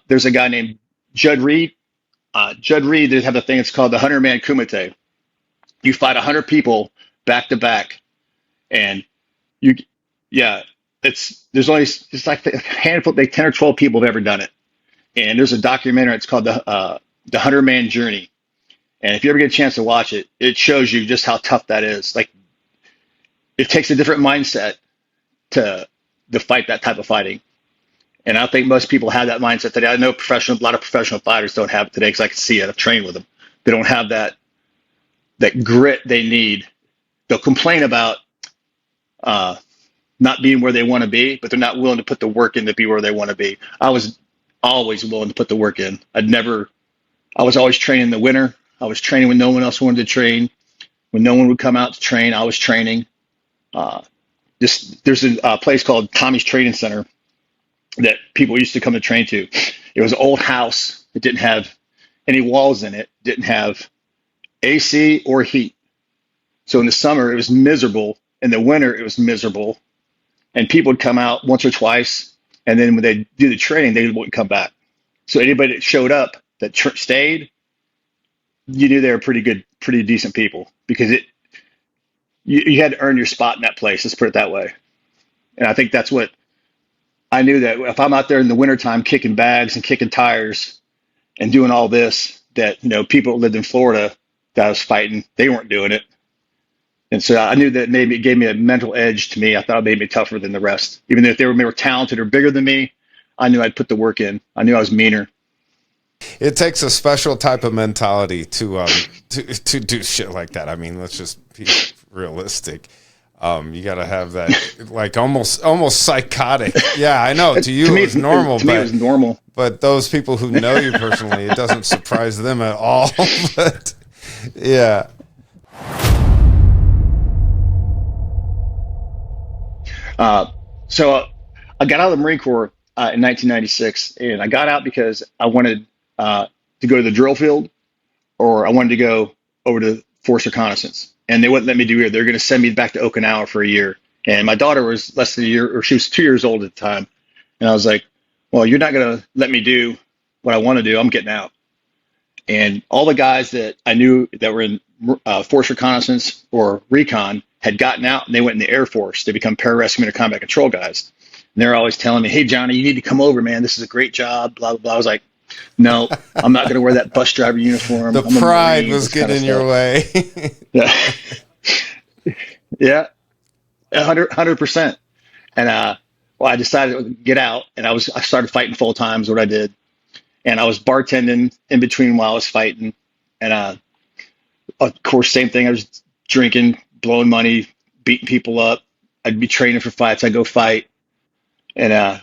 There's a guy named Judd Reed. Judd Reed, they have a thing, it's called the 100-man kumite. You fight 100 people back to back, and it's like a handful, like 10 or 12 people have ever done it. And there's a documentary, it's called the 100-man journey. And if you ever get a chance to watch it, it shows you just how tough that is. Like, it takes a different mindset to fight that type of fighting. And I think most people have that mindset today. I know a lot of professional fighters don't have it today because I can see it. I've trained with them. They don't have that grit they need. They'll complain about not being where they want to be, but they're not willing to put the work in to be where they want to be. I was always willing to put the work in. I was always training in the winter. I was training when no one else wanted to train. When no one would come out to train, I was training. There's a place called Tommy's Training Center that people used to come to train to. It was an old house. It didn't have any walls in it. Didn't have AC or heat. So in the summer, it was miserable. In the winter, it was miserable. And people would come out once or twice. And then when they do the training, they wouldn't come back. So anybody that showed up that stayed, you knew they were pretty decent people because you had to earn your spot in that place. Let's put it that way. And I think that's what I knew, that if I'm out there in the wintertime kicking bags and kicking tires and doing all this, that, people that lived in Florida that I was fighting, they weren't doing it. And so I knew that maybe it gave me a mental edge to me. I thought it made me tougher than the rest. Even if they were talented or bigger than me, I knew I'd put the work in. I knew I was meaner. It takes a special type of mentality to do shit like that. I mean, let's just be realistic. You got to have that, like almost psychotic. Yeah, I know. To you, me, it was normal. To me, it was normal. But those people who know you personally, it doesn't surprise them at all. But yeah. So I got out of the Marine Corps in 1996, and I got out because I wanted to go to the drill field, or I wanted to go over to force reconnaissance, and they wouldn't let me do either. They're going to send me back to Okinawa for a year, and my daughter was less than a year, or she was 2 years old at the time, and I was like, "Well, you're not going to let me do what I want to do. I'm getting out." And all the guys that I knew that were in force reconnaissance or recon had gotten out, and they went in the Air Force. They become pararescue and combat control guys. And they're always telling me, "Hey, Johnny, you need to come over, man. This is a great job, blah, blah, blah." I was like, "No, I'm not going to wear that bus driver uniform." The pride was getting in your way. Yeah. Yeah, 100%. And well, I decided to get out, and I started fighting full time is what I did. And I was bartending in between while I was fighting. And of course, same thing. I was drinking, blowing money, beating people up. I'd be training for fights. I'd go fight. And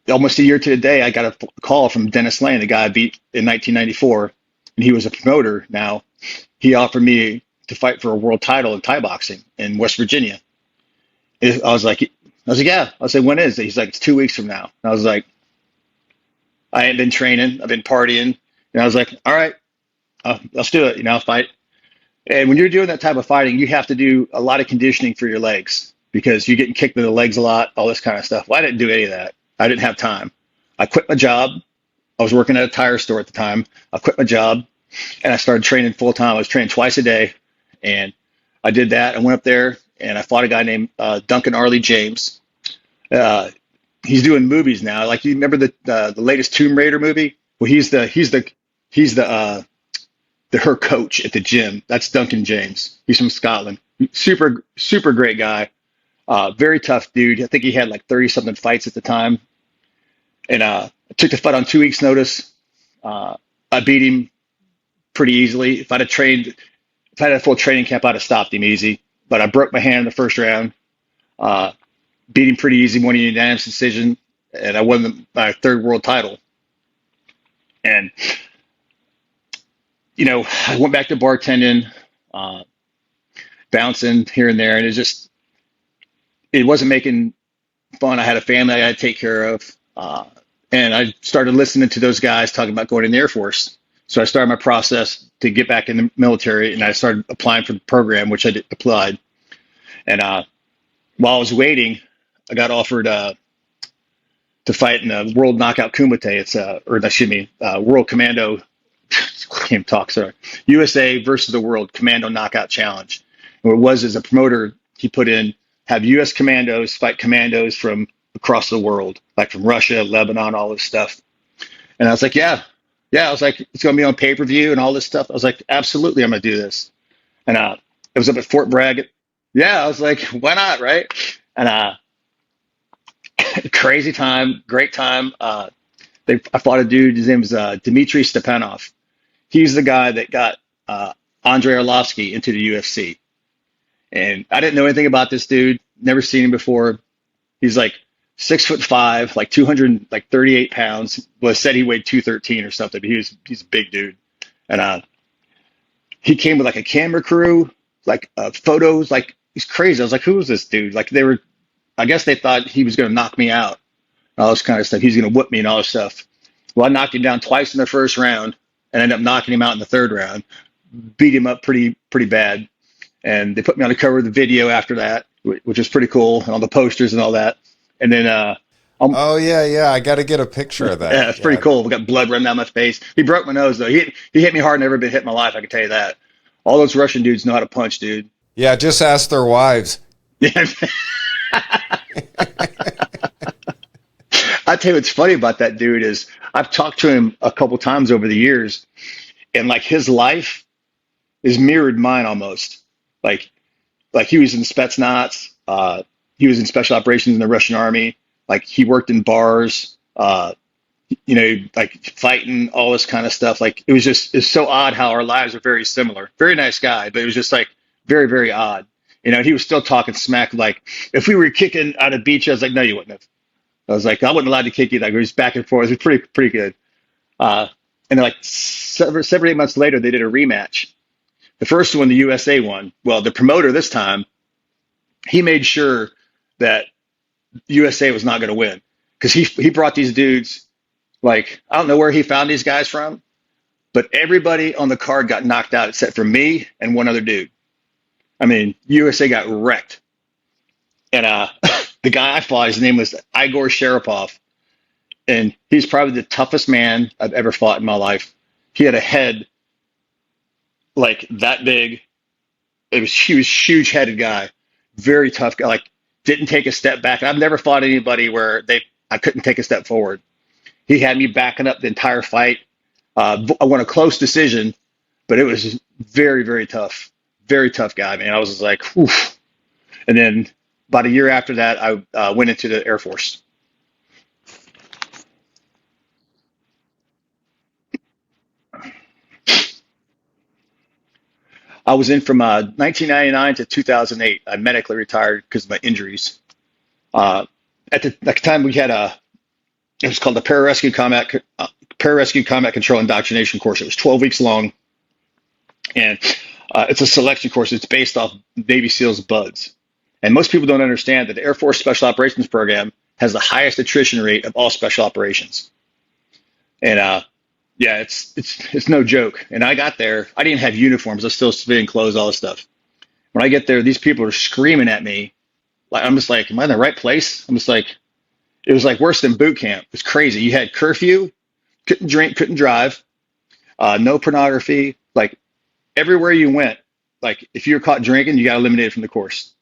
almost a year to the day, I got a call from Dennis Lane, the guy I beat in 1994. And he was a promoter now. He offered me to fight for a world title in Thai boxing in West Virginia. I was like, yeah. I was like, "When is it?" He's like, "It's 2 weeks from now." And I was like, I ain't been training. I've been partying. And I was like, "All right, let's do it. I'll fight." And when you're doing that type of fighting, you have to do a lot of conditioning for your legs because you're getting kicked in the legs a lot, all this kind of stuff. Well, I didn't do any of that. I didn't have time. I quit my job. I was working at a tire store at the time. I quit my job and I started training full time. I was training twice a day. And I did that. I went up there and I fought a guy named Duncan Arley James. He's doing movies now. Like, you remember the latest Tomb Raider movie? Well, he's her coach at the gym. That's Duncan James. He's from Scotland. Super great guy. Very tough dude. I think he had like 30 something fights at the time. And I took the fight on 2 weeks notice. I beat him pretty easily. If I had a full training camp, I'd have stopped him easy. But I broke my hand in the first round. Beat him pretty easy, won a unanimous decision, and I won my third world title. And, I went back to bartending, bouncing here and there, and it wasn't making fun. I had a family I had to take care of, and I started listening to those guys talking about going in the Air Force. So I started my process to get back in the military, and I started applying for the program, which I applied. And while I was waiting, I got offered to fight in a World Knockout Kumite. It's World Commando. Can't talk. Sorry, USA versus the World Commando Knockout Challenge. And what it was is a promoter. He put in have U.S. commandos fight commandos from across the world, like from Russia, Lebanon, all this stuff. And I was like, yeah. I was like, it's going to be on pay-per-view and all this stuff. I was like, absolutely, I'm going to do this. And it was up at Fort Bragg. Yeah, I was like, why not, right? And crazy time, great time. I fought a dude. His name was Dmitry Stepanov. He's the guy that got Andrei Arlovsky into the UFC. And I didn't know anything about this dude. Never seen him before. He's like 6'5", like 238 pounds. Was said he weighed 213 or something. But he's a big dude. And he came with like a camera crew, like photos. Like, he's crazy. I was like, who is this dude? Like, I guess they thought he was going to knock me out, all this kind of stuff. He's going to whoop me and all this stuff. Well, I knocked him down twice in the first round and ended up knocking him out in the third round. Beat him up pretty bad. And they put me on the cover of the video after that, which is pretty cool, and all the posters and all that. And then oh yeah, I got to get a picture of that. Yeah, it's pretty cool. We got blood running down my face. He broke my nose though. He hit me hard, never been hit in my life. I can tell you that. All those Russian dudes know how to punch, dude. Yeah, just ask their wives. Yeah. I tell you what's funny about that dude is I've talked to him a couple times over the years, and like his life is mirrored mine almost. Like he was in Spetsnaz, he was in special operations in the Russian army. Like, he worked in bars, like fighting, all this kind of stuff. Like, it's so odd how our lives are very similar. Very nice guy, but it was just like very, very odd. He was still talking smack. Like, if we were kicking out of beach, I was like, no, you wouldn't have. I was like, I wasn't allowed to kick you. Like, we was back and forth. It was pretty good. Uh, and then like 7 or 8 months later, they did a rematch. The first one, the USA won. Well, the promoter this time, he made sure that USA was not going to win because he brought these dudes. Like, I don't know where he found these guys from, but everybody on the card got knocked out except for me and one other dude. I mean, USA got wrecked. And the guy I fought, his name was Igor Sharapov, and he's probably the toughest man I've ever fought in my life. He had a head like that big. He was huge headed guy, very tough guy. Like, didn't take a step back. I've never fought anybody where I couldn't take a step forward. He had me backing up the entire fight. I won a close decision, but it was very, very tough. Very tough guy, man. I was just like, whew. And then about a year after that, I went into the Air Force. I was in from 1999 to 2008. I medically retired because of my injuries. Uh, at the time, we had it was called the Pararescue Combat Control Indoctrination course. It was 12 weeks long, and it's a selection course. It's based off Navy SEALs BUDS. And most people don't understand that the Air Force Special Operations Program has the highest attrition rate of all special operations. And yeah, it's no joke. And I got there. I didn't have uniforms. I was still civilian clothes, all this stuff. When I get there, these people are screaming at me. Like, I'm just like, am I in the right place? I'm just like, it was like worse than boot camp. It was crazy. You had curfew, couldn't drink, couldn't drive, no pornography. Like, everywhere you went, like, if you were caught drinking, you got eliminated from the course.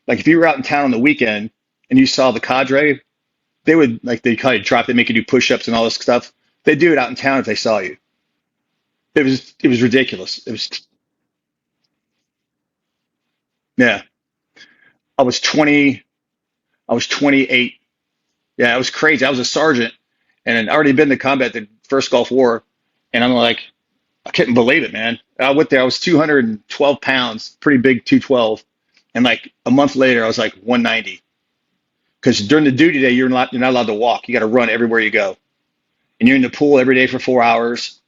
Like, if you were out in town on the weekend and you saw the cadre, they kind of drop, they make you do push-ups and all this stuff. They'd do it out in town if they saw you. It was ridiculous. It was, yeah. I was 20, I was 28. Yeah, it was crazy. I was a sergeant and I'd already been to combat the first Gulf War. And I'm like, I couldn't believe it, man. I went there, I was 212 pounds, pretty big 212. And like a month later, I was like 190. Because during the duty day, you're not allowed to walk. You got to run everywhere you go. And you're in the pool every day for 4 hours.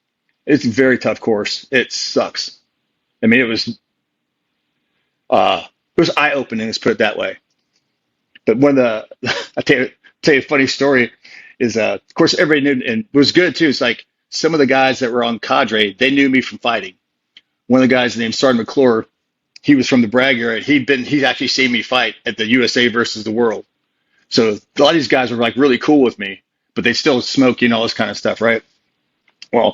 It's a very tough course. It sucks. I mean, it was eye-opening, let's put it that way. But one of the, tell you a funny story is, of course, everybody knew, and it was good too. It's like some of the guys that were on cadre, they knew me from fighting. One of the guys named Sergeant McClure, he was from the Bragg area. He'd actually seen me fight at the USA versus the world. So a lot of these guys were like really cool with me, but they still smoke, all this kind of stuff, right? Well,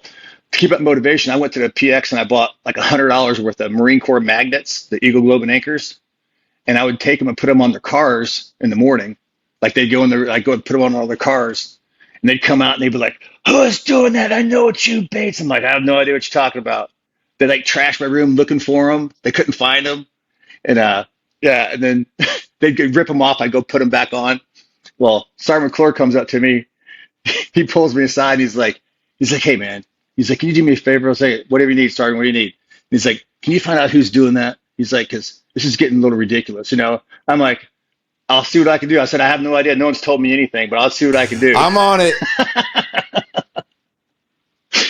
to keep up motivation, I went to the PX and I bought like $100 worth of Marine Corps magnets, the Eagle Globe and Anchors, and I would take them and put them on their cars in the morning. Like, they'd go in there, I'd go and put them on all their cars, and they'd come out and they'd be like, "Who's doing that? I know it's you, Bates." I'm like, I have no idea what you're talking about. They like trashed my room looking for them. They couldn't find them. And yeah, and then they'd rip them off. I'd go put them back on. Well, Sergeant McClure comes up to me. He pulls me aside. And he's like, "Hey, man." He's like, "Can you do me a favor?" I was like, "Whatever you need, Sergeant. What do you need?" He's like, "Can you find out who's doing that?" He's like, "Because this is getting a little ridiculous, I'm like, "I'll see what I can do." I said, "I have no idea. No one's told me anything, but I'll see what I can do." I'm on it.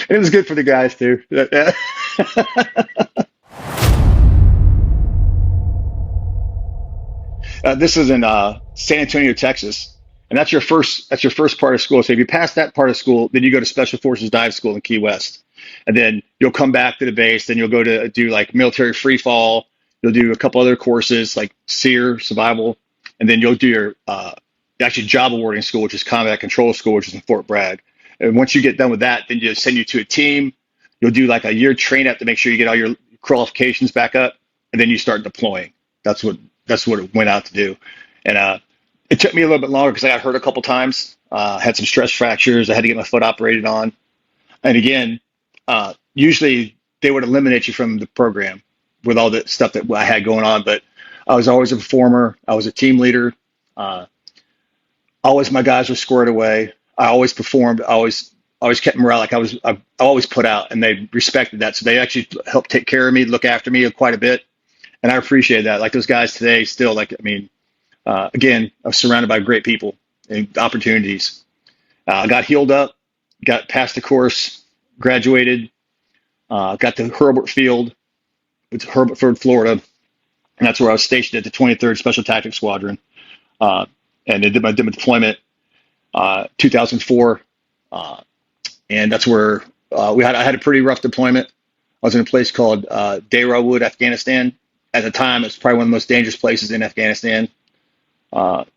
It was good for the guys too. This is in San Antonio, Texas, and that's your first part of school. So if you pass that part of school, then you go to Special Forces Dive School in Key West, and then you'll come back to the base. Then you'll go to do like military free fall. You'll do a couple other courses like SEER, survival, and then you'll do your actually job awarding school, which is combat control school, which is in Fort Bragg. And once you get done with that, then you send you to a team. You'll do like a year train up to make sure you get all your qualifications back up, and then you start deploying. That's what it went out to do. And it took me a little bit longer because I got hurt a couple times. Had some stress fractures. I had to get my foot operated on. And again, usually they would eliminate you from the program with all the stuff that I had going on. But I was always a performer. I was a team leader. Always my guys were squared away. I always performed. I always kept morale. Like I always put out, and they respected that. So they actually helped take care of me, look after me quite a bit. And I appreciate that. Like those guys today still, like, I mean, again, I was surrounded by great people and opportunities. Got healed up, got past the course, graduated, got to Hurlburt Field, it's Herbertford, Florida, and that's where I was stationed at the 23rd Special Tactics Squadron. And I did my deployment 2004, and that's where I had a pretty rough deployment. I was in a place called Dehra Wood, Afghanistan. At the time, it's probably one of the most dangerous places in Afghanistan. Had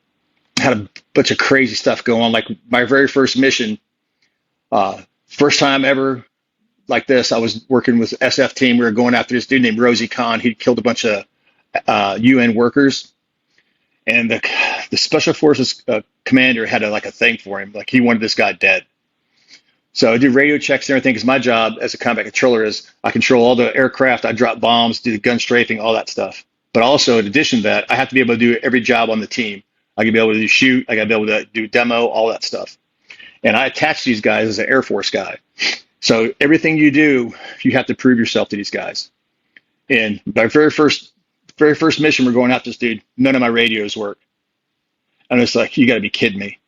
a bunch of crazy stuff going on. Like my very first mission, first time ever like this, I was working with SF team. We were going after this dude named Rosie Khan. He'd killed a bunch of UN workers. And the Special Forces commander had a thing for him. Like he wanted this guy dead. So I do radio checks and everything because my job as a combat controller is I control all the aircraft, I drop bombs, do the gun strafing, all that stuff. But also in addition to that, I have to be able to do every job on the team. I got to be able to shoot, I got to be able to do demo, all that stuff. And I attach these guys as an Air Force guy. So everything you do, you have to prove yourself to these guys. And my very first mission, we're going after this dude. None of my radios work. And it's like, you got to be kidding me.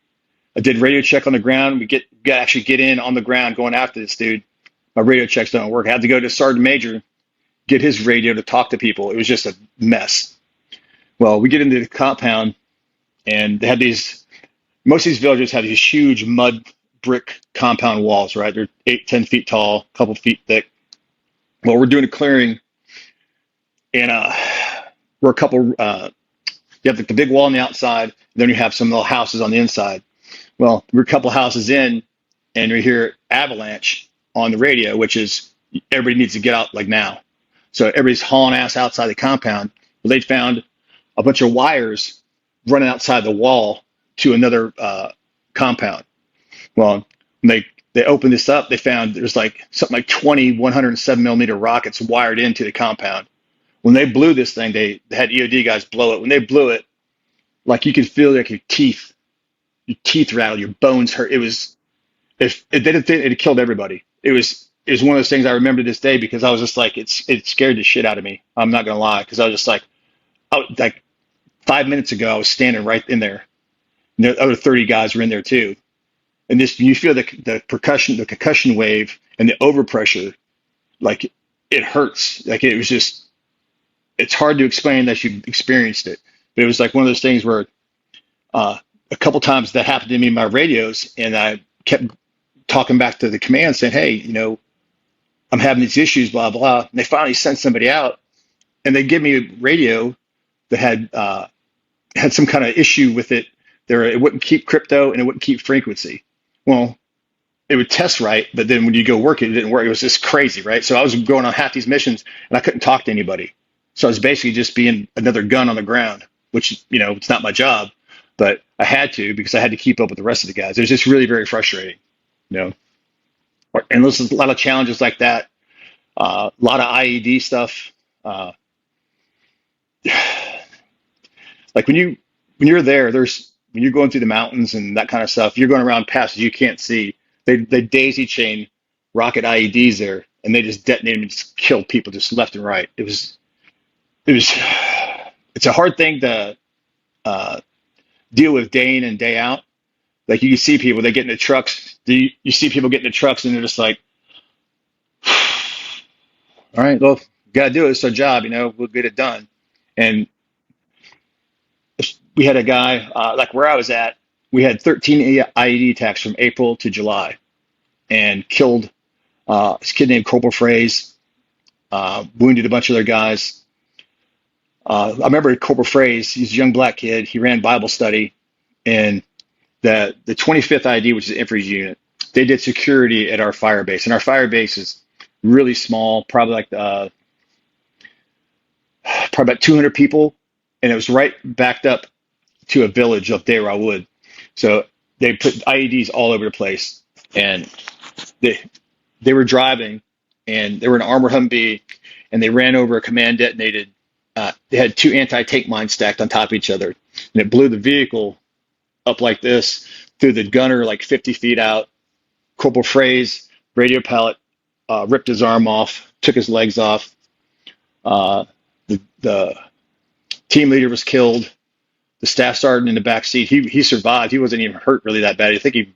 I did radio check on the ground. We actually get in on the ground going after this dude. My radio checks don't work. I had to go to Sergeant Major, get his radio to talk to people. It was just a mess. Well, we get into the compound, and they had most of these villages have these huge mud brick compound walls, right? They're 8-10 feet tall, a couple feet thick. Well, we're doing a clearing, and we're a couple, you have the big wall on the outside, then you have some little houses on the inside. Well, we're a couple houses in, and we hear avalanche on the radio, which is everybody needs to get out like now. So everybody's hauling ass outside the compound. Well, they found a bunch of wires running outside the wall to another compound. Well, when they opened this up, they found there's something like 20 107 millimeter rockets wired into the compound. When they blew this thing, they had EOD guys blow it. When they blew it, like you could feel like your teeth rattle, your bones hurt. It killed everybody. It was one of those things I remember to this day because I was just like, it scared the shit out of me. I'm not gonna lie, because I was just like 5 minutes ago, I was standing right in there. And the other 30 guys were in there too. And you feel the concussion wave and the overpressure, like it hurts. Like it was just, it's hard to explain that you experienced it. But it was like one of those things where a couple times that happened to me in my radios, and I kept talking back to the command saying, hey, I'm having these issues, blah, blah. And they finally sent somebody out, and they give me a radio that had some kind of issue with it. It wouldn't keep crypto and it wouldn't keep frequency. Well, it would test right, but then when you go work it, it didn't work. It was just crazy, right? So I was going on half these missions, and I couldn't talk to anybody. So I was basically just being another gun on the ground, which, it's not my job, but I had to because I had to keep up with the rest of the guys. It was just really very frustrating, And there's a lot of challenges like that, a lot of IED stuff. Like when you're there, when you're going through the mountains and that kind of stuff, you're going around passes you can't see. They daisy chain rocket IEDs there, and they just detonated and just killed people just left and right. It's a hard thing to deal with day in and day out. Like you see people, they get in the trucks. You see people get in the trucks, and they're just like, all right, well, gotta do it. It's our job, we'll get it done. And we had a guy, like where I was at, we had 13 IED attacks from April to July, and killed this kid named Corporal Fraze, wounded a bunch of other guys. I remember Corporal Fraze, he's a young black kid. He ran Bible study, and the 25th IED, which is the infantry unit, they did security at our fire base. And our fire base is really small, probably about 200 people. And it was right backed up to a village of Dehra Wood. So they put IEDs all over the place. And they were driving, and they were in an armored Humvee, and they ran over a command detonated. They had two anti-tank mines stacked on top of each other, and it blew the vehicle up like this, threw the gunner like 50 feet out. Corporal Fraze, radio pilot, ripped his arm off, took his legs off. The team leader was killed. The staff sergeant in the back seat, he survived. He wasn't even hurt really that bad. I think he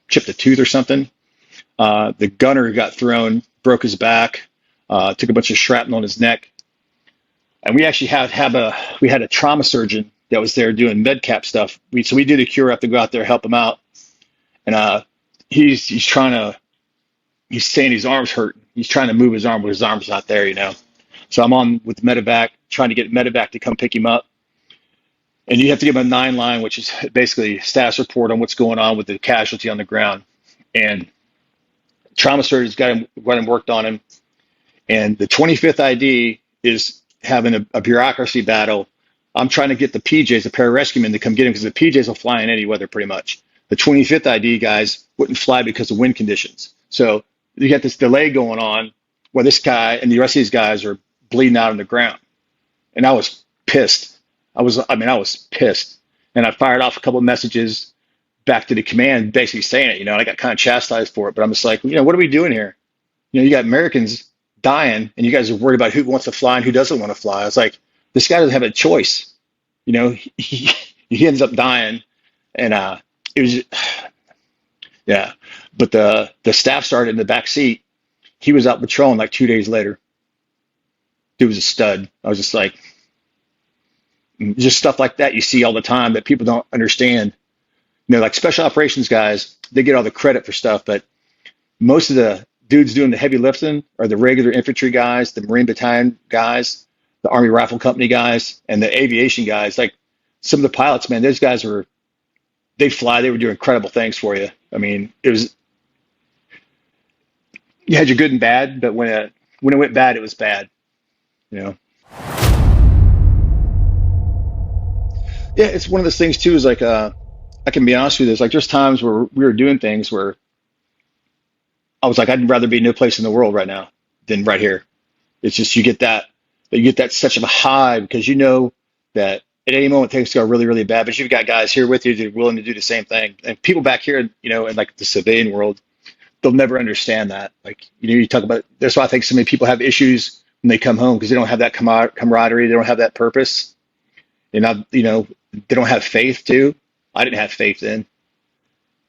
chipped a tooth or something. The gunner got thrown, broke his back, took a bunch of shrapnel on his neck. And we actually had a trauma surgeon that was there doing med cap stuff. So we did a cure, have to go out there, help him out. And he's saying his arm's hurt. He's trying to move his arm, but his arm's not there, So I'm on with medevac, trying to get medevac to come pick him up. And you have to give him a 9-line, which is basically status report on what's going on with the casualty on the ground. And trauma surgeon's got him worked on him. And the 25th ID is having a bureaucracy battle. I'm trying to get the PJs, the pararescuemen, to come get him because the PJs will fly in any weather pretty much. The 25th ID guys wouldn't fly because of wind conditions. So you got this delay going on where this guy and the rest of these guys are bleeding out on the ground. And I was pissed. I was pissed. And I fired off a couple of messages back to the command, basically saying it, and I got kind of chastised for it. But I'm just like, what are we doing here? You got Americans dying, and you guys are worried about who wants to fly and who doesn't want to fly. I was like, this guy doesn't have a choice. He ends up dying, and it was, yeah. But the staff sergeant in the back seat, he was out patrolling like 2 days later. Dude was a stud. I was just like, just stuff like that you see all the time that people don't understand. Like special operations guys, they get all the credit for stuff, but most of the dudes doing the heavy lifting are the regular infantry guys, the Marine Battalion guys, the Army Rifle Company guys, and the aviation guys. Like some of the pilots, man, those guys they'd fly, they would do incredible things for you. I mean, you had your good and bad, but when it went bad, it was bad, Yeah, it's one of those things too, is like, I can be honest with you, like there's times where we were doing things where I was like, I'd rather be no place in the world right now than right here. It's just, you get that such of a high because that at any moment things go really, really bad, but you've got guys here with you that are willing to do the same thing. And people back here, in like the civilian world, they'll never understand that. Like, you talk about, that's why I think so many people have issues when they come home because they don't have that camaraderie. They don't have that purpose. And they don't have faith too. I didn't have faith then.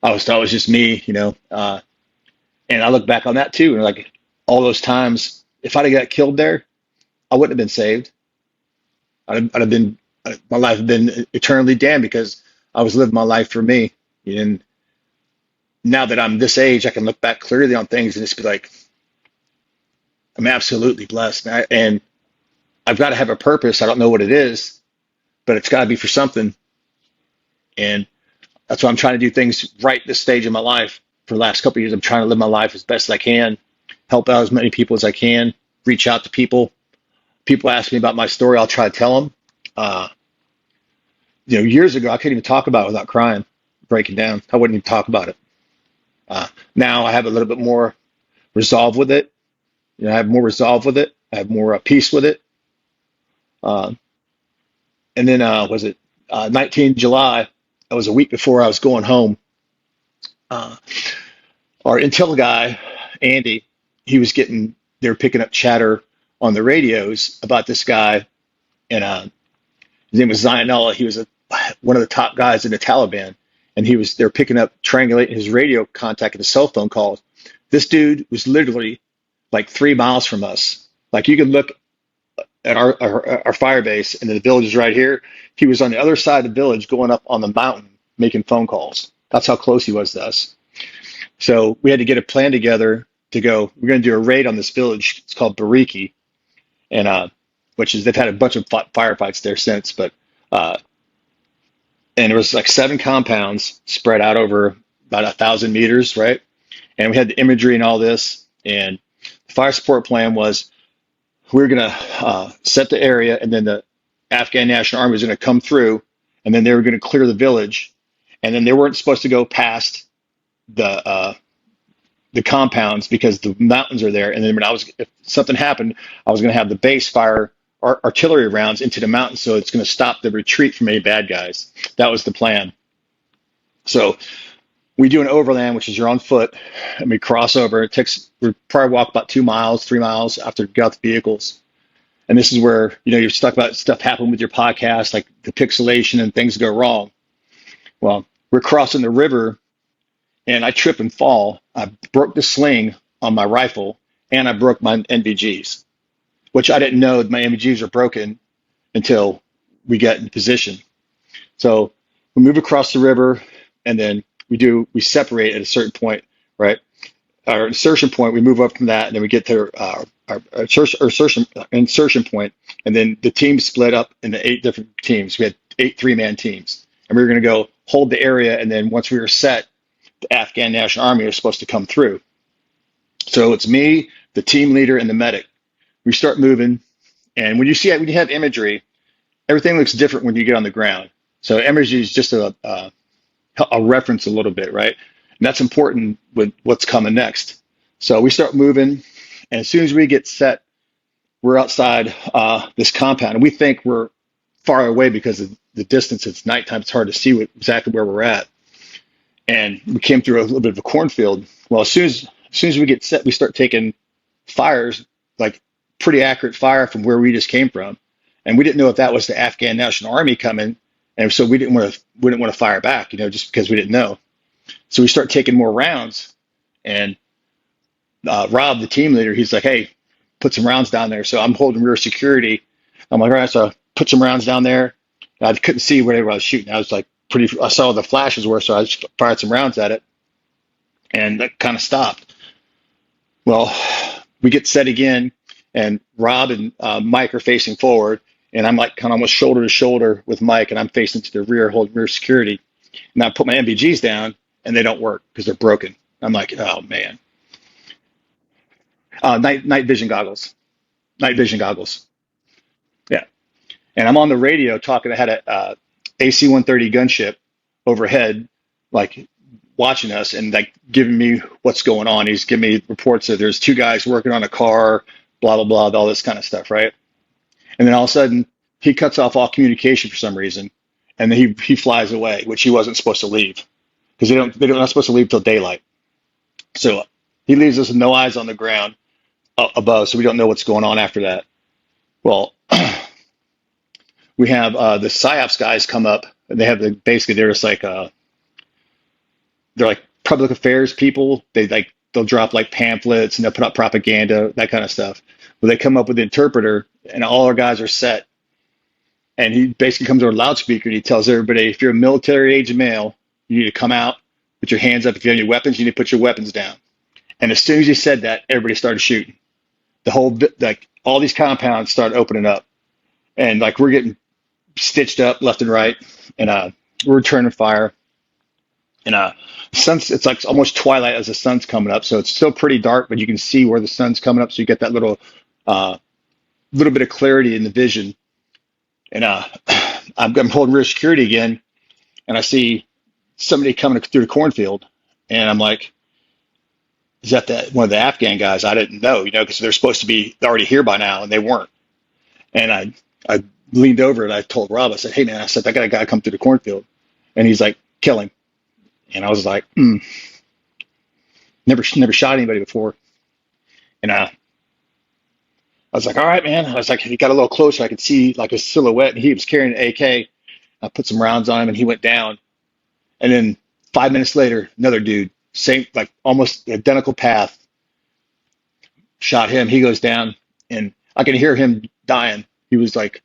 I was just me, and I look back on that too. And like all those times, if I'd have got killed there, I wouldn't have been saved. I'd have been, my life had been eternally damned because I was living my life for me. And now that I'm this age, I can look back clearly on things and just be like, I'm absolutely blessed. And I've got to have a purpose. I don't know what it is, but it's got to be for something. And that's why I'm trying to do things right this stage of my life. For the last couple of years, I'm trying to live my life as best as I can, help out as many people as I can, reach out to people. People ask me about my story, I'll try to tell them. Years ago, I couldn't even talk about it without crying, breaking down. I wouldn't even talk about it. Now I have a little bit more resolve with it. I have more resolve with it. I have more peace with it. And then was it 19 July? That was a week before I was going home. Our intel guy, Andy, they were picking up chatter on the radios about this guy, and his name was Zainullah. He was one of the top guys in the Taliban, and they're picking up, triangulating his radio contact and his cell phone calls. This dude was literally like 3 miles from us. Like you can look at our fire base, and the village is right here. He was on the other side of the village, going up on the mountain, making phone calls. That's how close he was to us. So we had to get a plan together to go. We're going to do a raid on this village. It's called Buriki, and they've had a bunch of firefights there since. But and there was like 7 compounds spread out over about 1,000 meters, right? And we had the imagery and all this. And the fire support plan was we were going to set the area, and then the Afghan National Army was going to come through, and then they were going to clear the village, and then they weren't supposed to go past the compounds because the mountains are there. And then if something happened, I was going to have the base fire artillery rounds into the mountains, so it's going to stop the retreat from any bad guys. That was the plan. So we do an overland, which is you're on foot, and we cross over. We probably walk about 2 miles, 3 miles after we get out the vehicles. And this is where, you're stuck about stuff happening with your podcast, like the pixelation and things go wrong. Well, we're crossing the river and I trip and fall. I broke the sling on my rifle and I broke my NVGs, which I didn't know my NVGs were broken until we got in position. So we move across the river and then we separate at a certain point, right? Our insertion point, we move up from that and then we get to our insertion point, and then the team split up into 8 different teams. We had 8 3-man teams, and we were going to go hold the area, and then once we were set, the Afghan National Army was supposed to come through. So it's me, the team leader, and the medic. We start moving, and when you have imagery, everything looks different when you get on the ground. So imagery is just a reference a little bit, right? And that's important with what's coming next. So we start moving, and as soon as we get set, we're outside this compound, and we think we're far away because of the distance. It's nighttime; it's hard to see exactly where we're at. And we came through a little bit of a cornfield. Well, as soon as we get set, we start taking fires, like pretty accurate fire from where we just came from, and we didn't know if that was the Afghan National Army coming, and so we didn't want to fire back, just because we didn't know. So we start taking more rounds, and Rob, the team leader, he's like, "Hey, put some rounds down there." So I'm holding rear security. I'm like, "All right," so I put some rounds down there. I couldn't see whatever I was shooting. I was like I saw the flashes were, so I just fired some rounds at it, and that kind of stopped. Well, we get set again, and Rob and Mike are facing forward, and I'm like kind of almost shoulder to shoulder with Mike, and I'm facing to the rear, holding rear security. And I put my NVGs down, and they don't work because they're broken. I'm like, oh man. Night vision goggles. Night vision goggles. Yeah. And I'm on the radio talking. I had a AC-130 gunship overhead, like watching us and like giving me what's going on. He's giving me reports that there's 2 guys working on a car, blah, blah, blah, all this kind of stuff, right? And then all of a sudden, he cuts off all communication for some reason, and then he flies away, which he wasn't supposed to leave because they're not supposed to leave till daylight. So he leaves us with no eyes on the ground above, so we don't know what's going on after that. Well, we have the PSYOPs guys come up, and they have basically they're just like they're like public affairs people. They'll drop like pamphlets and they'll put up propaganda, that kind of stuff. Well, they come up with the interpreter, and all our guys are set. And he basically comes over a loudspeaker and he tells everybody, if you're a military age male, you need to come out, put your hands up. If you have any weapons, you need to put your weapons down. And as soon as he said that, everybody started shooting. All these compounds started opening up, and like we're getting stitched up left and right, and we're returning fire. And it's like almost twilight as the sun's coming up, so it's still pretty dark, but you can see where the sun's coming up, so you get that little bit of clarity in the vision. And I'm holding rear security again, and I see somebody coming through the cornfield, and I'm like, is that one of the Afghan guys? I didn't know, because they're supposed to be already here by now, and they weren't. And I leaned over and I told Rob, I said, hey man, I said, I got a guy come through the cornfield, and he's like, kill him. And I was like, never shot anybody before. And I was like, all right, man. I was like, he got a little closer, I could see like a silhouette, and he was carrying an AK. I put some rounds on him, and he went down. And then 5 minutes later, another dude, same, like almost identical path, shot him. He goes down, and I can hear him dying. He was like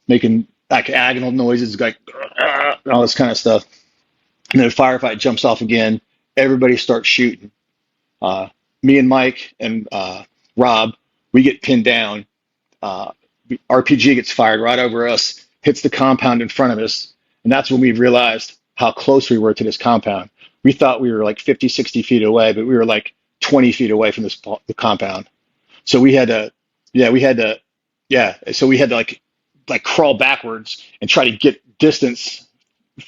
making like agonal noises, like and all this kind of stuff. And then the firefight jumps off again. Everybody starts shooting. Me and Mike and Rob, we get pinned down. RPG gets fired right over us, hits the compound in front of us. And that's when we realized how close we were to this compound. We thought we were like 50, 60 feet away, but we were like 20 feet away from the compound. So we had to like crawl backwards and try to get distance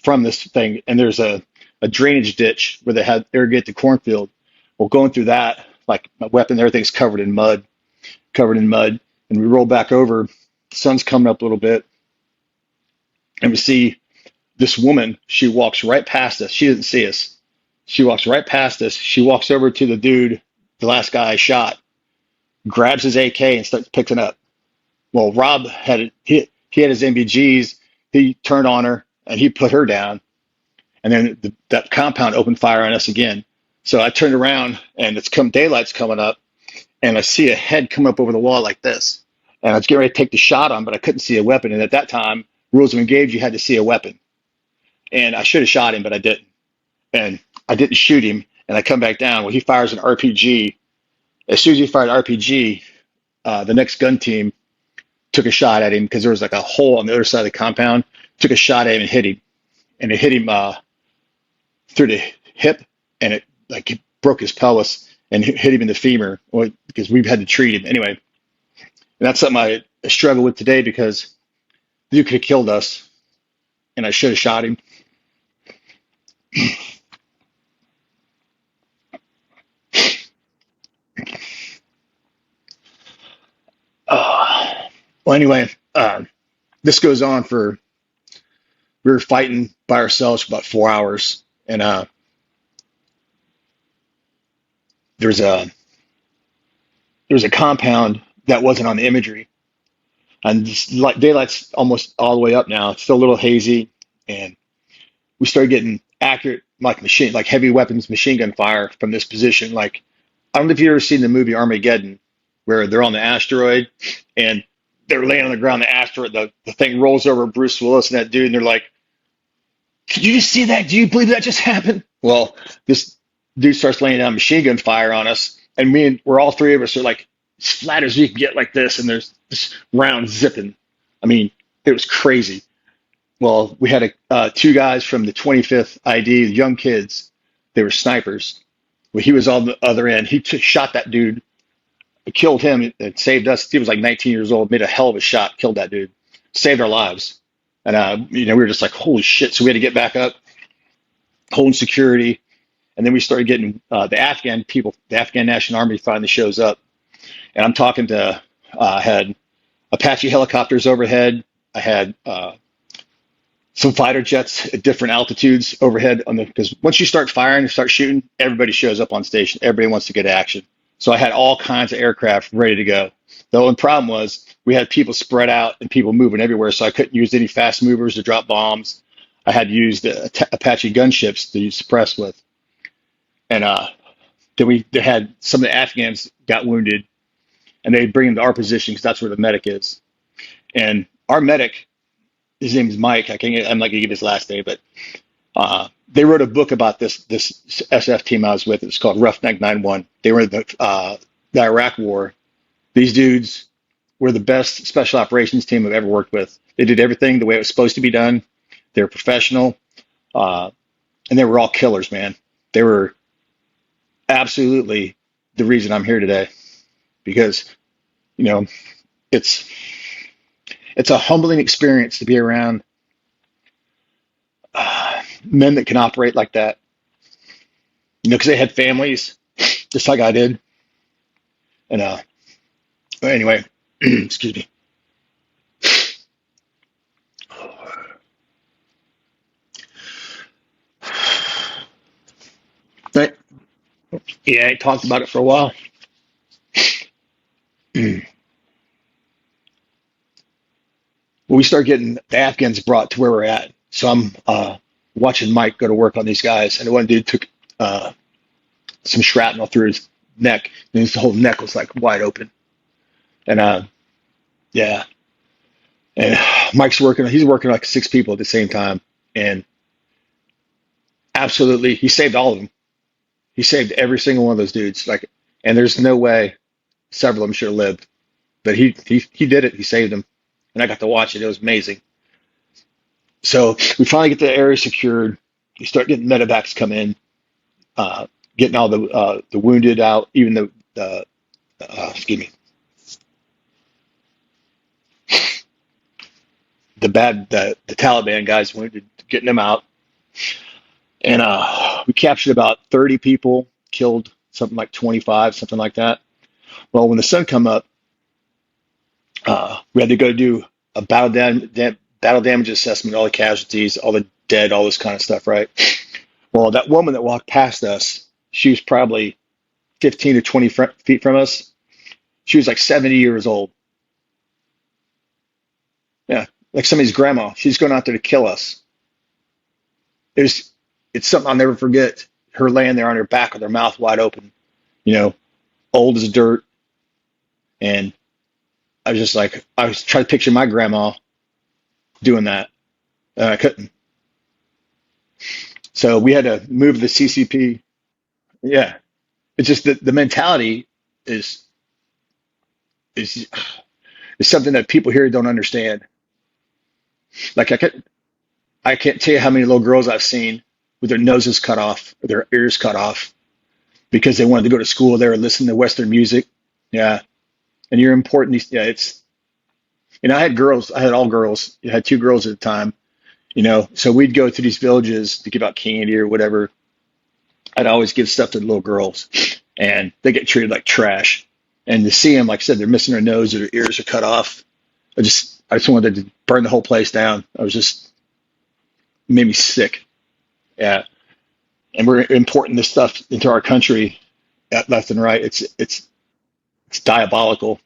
from this thing. And there's a drainage ditch where they had irrigate the cornfield. Well, going through that, like my weapon, everything's covered in mud. And we roll back over. The sun's coming up a little bit. And we see this woman. She walks right past us. She didn't see us. She walks right past us. She walks over to the dude, the last guy I shot, grabs his AK and starts picking up. Well, Rob had he had his MBGs. He turned on her and he put her down. And then that compound opened fire on us again. So I turned around and daylight's coming up, and I see a head come up over the wall like this. And I was getting ready to take the shot on, but I couldn't see a weapon. And at that time, rules of engage, you had to see a weapon. And I should have shot him, but I didn't. And I didn't shoot him. And I come back down. Well, he fires an RPG. As soon as he fired RPG, the next gun team took a shot at him because there was like a hole on the other side of the compound. Took a shot at him and hit him. And it hit him through the hip, and it broke his pelvis and hit him in the femur because we've had to treat him. Anyway, and that's something I struggle with today because you could have killed us, and I should have shot him. Well, anyway, this goes on we were fighting by ourselves for about 4 hours, and there's a compound that wasn't on the imagery, and daylight's almost all the way up now. It's still a little hazy, and we started getting accurate like heavy weapons machine gun fire from this position. Like, I don't know if you've ever seen the movie Armageddon, where they're on the asteroid and they're laying on the ground. The asteroid, the thing rolls over Bruce Willis and that dude, and they're like, "Did you just see that? Do you believe that just happened?" Well, this dude starts laying down machine gun fire on us, and we're all three of us are like as flat as we can get like this, and there's this round zipping. I mean, it was crazy. Well, we had two guys from the 25th ID, young kids. They were snipers. Well, he was on the other end. He shot that dude, killed him, and saved us. He was like 19 years old, made a hell of a shot, killed that dude, saved our lives. And we were just like, holy shit! So we had to get back up, holding security, and then we started getting the Afghan people. The Afghan National Army finally shows up, and I'm talking to. I had Apache helicopters overhead. I had some fighter jets at different altitudes overhead because once you start firing and start shooting, everybody shows up on station. Everybody wants to get action. So I had all kinds of aircraft ready to go. The only problem was we had people spread out and people moving everywhere, so I couldn't use any fast movers to drop bombs. I had to use the Apache gunships to suppress with. And then they had some of the Afghans got wounded, and they'd bring them to our position because that's where the medic is. And our medic, his name is Mike. I'm not gonna give his last name, but they wrote a book about this SF team I was with. It's called Roughneck 9-1. They were in the Iraq War. These dudes were the best special operations team I've ever worked with. They did everything the way it was supposed to be done. They were professional, and they were all killers, man. They were absolutely the reason I'm here today, because it's a humbling experience to be around men that can operate like that, because they had families just like I did. And anyway, excuse me. Right. Yeah, I talked about it for a while. Well, we start getting the Afghans brought to where we're at. So I'm watching Mike go to work on these guys, and one dude took some shrapnel through his neck, and his whole neck was like wide open. And yeah, and Mike's he's working like 6 people at the same time, and absolutely, he saved all of them. He saved every single one of those dudes. And there's no way several of them should have lived, but he did it. He saved them, and I got to watch it. It was amazing. So we finally get the area secured. We start getting medevacs come in, getting all the wounded out, even the excuse me, the Taliban guys wounded, getting them out. And we captured about 30 people, killed something like 25, something like that. Well, when the sun come up, we had to go do a battle damage assessment, all the casualties, all the dead, all this kind of stuff, right? Well, that woman that walked past us, she was probably 15 to 20 feet from us. She was like 70 years old. like somebody's grandma. She's going out there to kill us. It's something I'll never forget. Her laying there on her back with her mouth wide open, you know, old as dirt. And I was just like, I was trying to picture my grandma doing that, and I couldn't. So we had to move the CCP. Yeah, it's just the mentality is is is something that people here don't understand. Like I can't tell you how many little girls I've seen with their noses cut off or their ears cut off because they wanted to go to school there and listen to Western music. Yeah, and you're important. Yeah, it's, I had girls. I had all girls. I had two girls at the time. So we'd go to these villages to give out candy or whatever. I'd always give stuff to the little girls, and they get treated like trash. And to see them, like I said, they're missing their nose or their ears are cut off. I just wanted to burn the whole place down. It made me sick. Yeah, and we're importing this stuff into our country left and right. It's diabolical.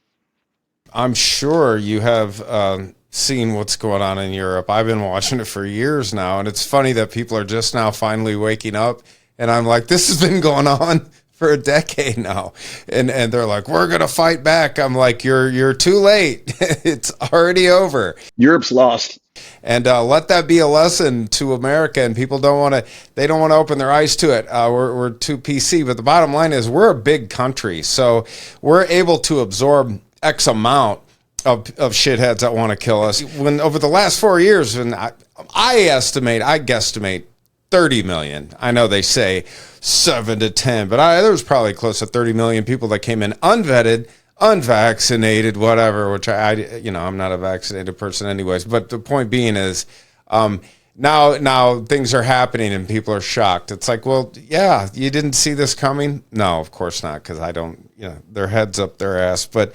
I'm sure you have seen what's going on in Europe. I've been watching it for years now, and it's funny that people are just now finally waking up. And I'm like, this has been going on for a decade now, and they're like, we're gonna fight back. I'm like, you're too late. It's already over. Europe's lost. And let that be a lesson to America. And people don't want to open their eyes to it. We're too PC. But the bottom line is we're a big country, so we're able to absorb X amount of shitheads that want to kill us. When over the last 4 years, and I guesstimate 30 million. I know they say 7 to 10, but there was probably close to 30 million people that came in unvetted, unvaccinated, whatever, which I'm not a vaccinated person anyways. But the point being is, now things are happening and people are shocked. It's like, well, yeah, you didn't see this coming? No, of course not, because I don't, their heads up their ass. But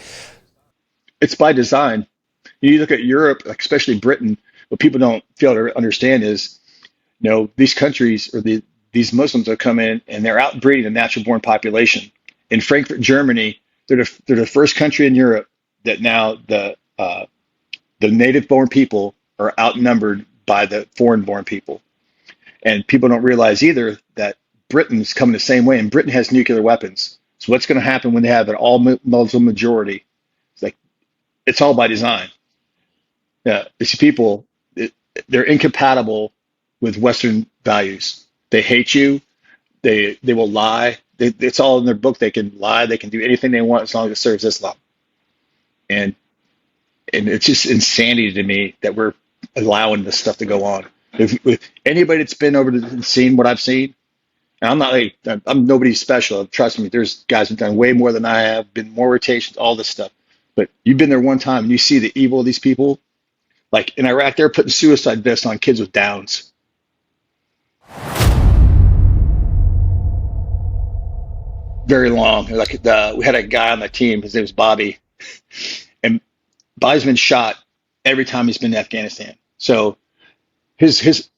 it's by design. You look at Europe, like especially Britain, what people don't fail to understand is, these countries or these Muslims have come in and they're outbreeding the natural born population. In Frankfurt, Germany, they're the first country in Europe that now the native born people are outnumbered by the foreign born people. And people don't realize either that Britain's coming the same way, and Britain has nuclear weapons. So what's going to happen when they have an all Muslim majority? It's all by design. Yeah, these people, they're incompatible with Western values. They hate you. They will lie. It's all in their book. They can lie. They can do anything they want as long as it serves Islam. And it's just insanity to me that we're allowing this stuff to go on. If anybody that's been over and seen what I've seen, and I'm nobody special. Trust me, there's guys who've done way more than I have, been more rotations, all this stuff. But you've been there one time and you see the evil of these people. Like in Iraq, they're putting suicide vests on kids with Downs. Very long. Like we had a guy on the team. His name was Bobby, and Bobby's been shot every time he's been to Afghanistan. So his